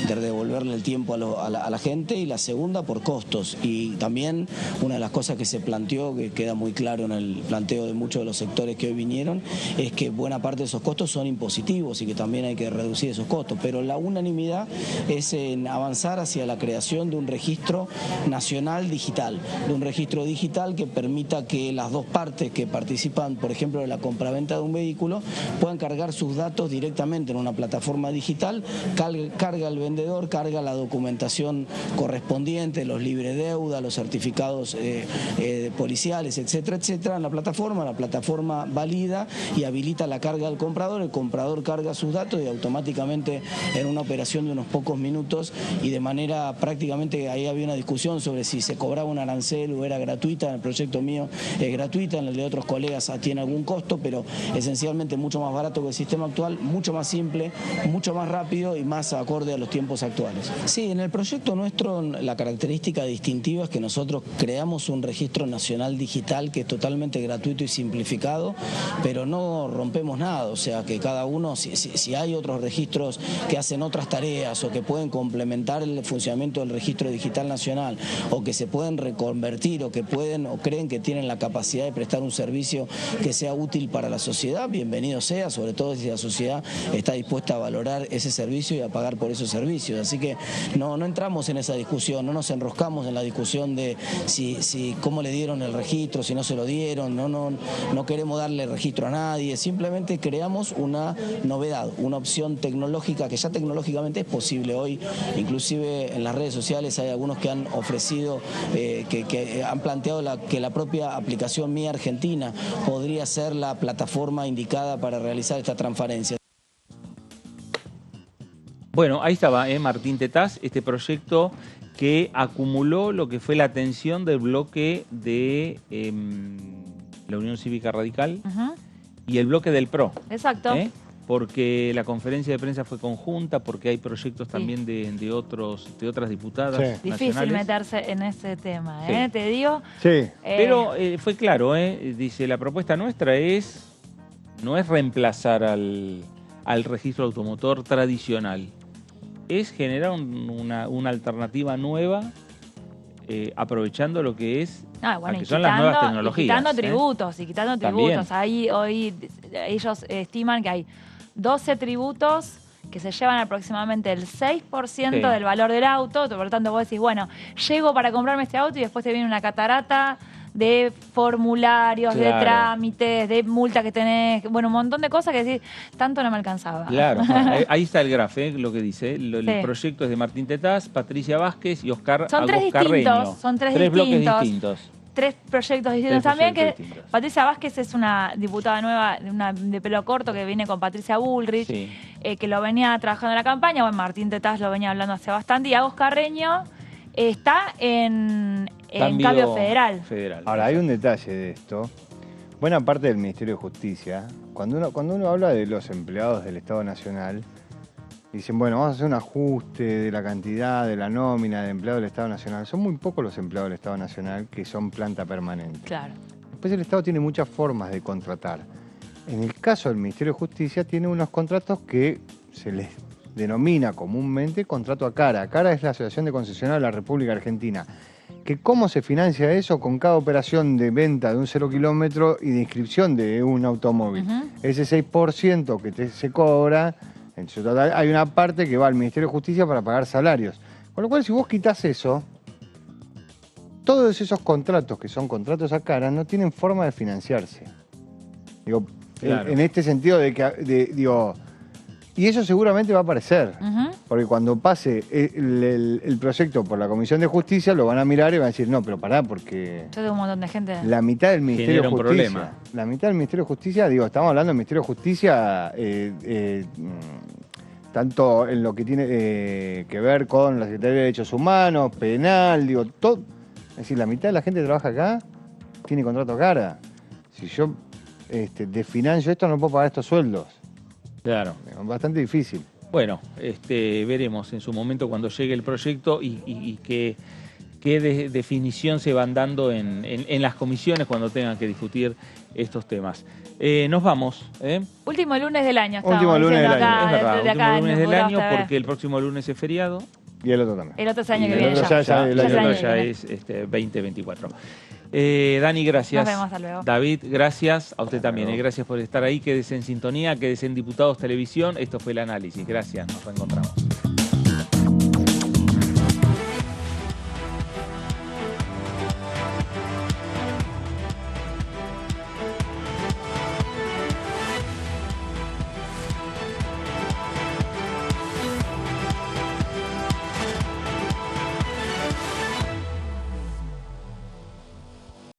de devolverle el tiempo a la gente, y la segunda, por costos. Y también una de las cosas que se planteó, que queda muy claro en el planteo de muchos de los sectores que hoy vinieron, es que buena parte de esos costos son impositivos y que también hay que reducir esos costos. Pero la unanimidad es en avanzar hacia la creación de un registro nacional digital, de un registro digital que permita que las dos partes que participan, por ejemplo, de la compraventa de un vehículo, puedan cargar sus datos directamente en una plataforma digital, carga el vendedor, carga la documentación correspondiente, los libres deuda, los certificados policiales, etcétera, etcétera, en la plataforma valida y habilita la carga del comprador, el comprador carga sus datos y automáticamente en una operación de unos pocos minutos y de manera prácticamente, ahí había una discusión sobre si se cobraba un arancel o era gratuita. En el proyecto mío es gratuita, en el de otros colegas tiene algún costo, pero esencialmente mucho más barato que el sistema actual, mucho más simple, mucho más rápido y más acorde a los tiempos actuales. Sí, en el proyecto nuestro la característica distintiva es que nosotros creamos un registro nacional digital que es totalmente gratuito y simplificado, pero no rompemos nada, o sea que cada uno, si hay otros registros que hacen otras tareas o que pueden complementar el funcionamiento del registro digital nacional o que se pueden reconvertir o que pueden o creen que tienen la capacidad de prestar un servicio que sea útil para la sociedad, bienvenido sea, sobre todo si la sociedad está dispuesta a valorar ese servicio y a pagar por esos servicios. Así que no entramos en esa discusión, no nos enroscamos en la discusión de si cómo le dieron el registro, si no se lo dieron, no queremos darle registro a nadie, simplemente creamos una novedad, una opción tecnológica que ya tecnológicamente es posible hoy. Inclusive en las redes sociales hay algunos que han ofrecido, que han planteado que la propia aplicación Mía Argentina podría ser la plataforma indicada para realizar esta transferencia. Bueno, ahí estaba Martín Tetaz, este proyecto que acumuló lo que fue la atención del bloque de la Unión Cívica Radical y el bloque del PRO. Exacto. Porque la conferencia de prensa fue conjunta, porque hay proyectos también de otras diputadas nacionales. Difícil meterse en ese tema, te digo. Sí. Pero fue claro, dice, la propuesta nuestra no es reemplazar al registro automotor tradicional, es generar una alternativa nueva, aprovechando lo que es que son las nuevas tecnologías. Y quitando tributos, También. Ahí hoy ellos estiman que hay 12 tributos que se llevan aproximadamente el 6% del valor del auto. Por lo tanto, vos decís, bueno, llego para comprarme este auto y después te viene una catarata de formularios, de trámites, de multa que tenés, bueno, un montón de cosas que decís, tanto no me alcanzaba. Claro, ahí está el graf, lo que dice. El proyecto es de Martín Tetaz, Patricia Vázquez y Oscar Carreño. Son tres bloques distintos. Tres proyectos distintos también, que Patricia Vázquez es una diputada nueva de pelo corto que viene con Patricia Bullrich, que lo venía trabajando en la campaña. Bueno, Martín Tetaz lo venía hablando hace bastante, y Agos Carreño está en cambio federal. Ahora, hay un detalle de esto. Buena parte del Ministerio de Justicia, cuando uno habla de los empleados del Estado Nacional, dicen, bueno, vamos a hacer un ajuste de la cantidad, de la nómina de empleados del Estado Nacional. Son muy pocos los empleados del Estado Nacional que son planta permanente. Claro. Después el Estado tiene muchas formas de contratar. En el caso del Ministerio de Justicia tiene unos contratos que se les denomina comúnmente contrato a cara. ACARA es la Asociación de Concesionarios de la República Argentina. Que ¿cómo se financia eso? Con cada operación de venta de un 0 kilómetro y de inscripción de un automóvil. Ese 6% que se cobra, en su total, hay una parte que va al Ministerio de Justicia para pagar salarios. Con lo cual, si vos quitas eso, todos esos contratos que son contratos a cara no tienen forma de financiarse. Digo, en este sentido digo, y eso seguramente va a aparecer, porque cuando pase el proyecto por la Comisión de Justicia lo van a mirar y van a decir, no, pero pará, porque yo tengo un montón de gente. La mitad del Ministerio de Justicia, problema. La mitad del Ministerio de Justicia, digo, estamos hablando del Ministerio de Justicia, tanto en lo que tiene que ver con la Secretaría de Derechos Humanos, penal, digo, todo. Es decir, la mitad de la gente que trabaja acá tiene contrato a cara. Si yo desfinancio esto, no puedo pagar estos sueldos. Claro. Es bastante difícil. Bueno, veremos en su momento cuando llegue el proyecto y qué definición se van dando en las comisiones cuando tengan que discutir estos temas. Nos vamos. Último lunes del año. Último lunes del año, acá, es verdad. desde Último acá lunes en del año Futuro TV. porque el próximo lunes es feriado. Y el otro también. El otro es el año Y que el viene. otro el año ya es 2024. Dani, gracias. Nos vemos, hasta luego. David, gracias. A usted también. Gracias por estar ahí. Quédese en sintonía, quédese en Diputados Televisión. Esto fue el análisis. Gracias. Nos reencontramos.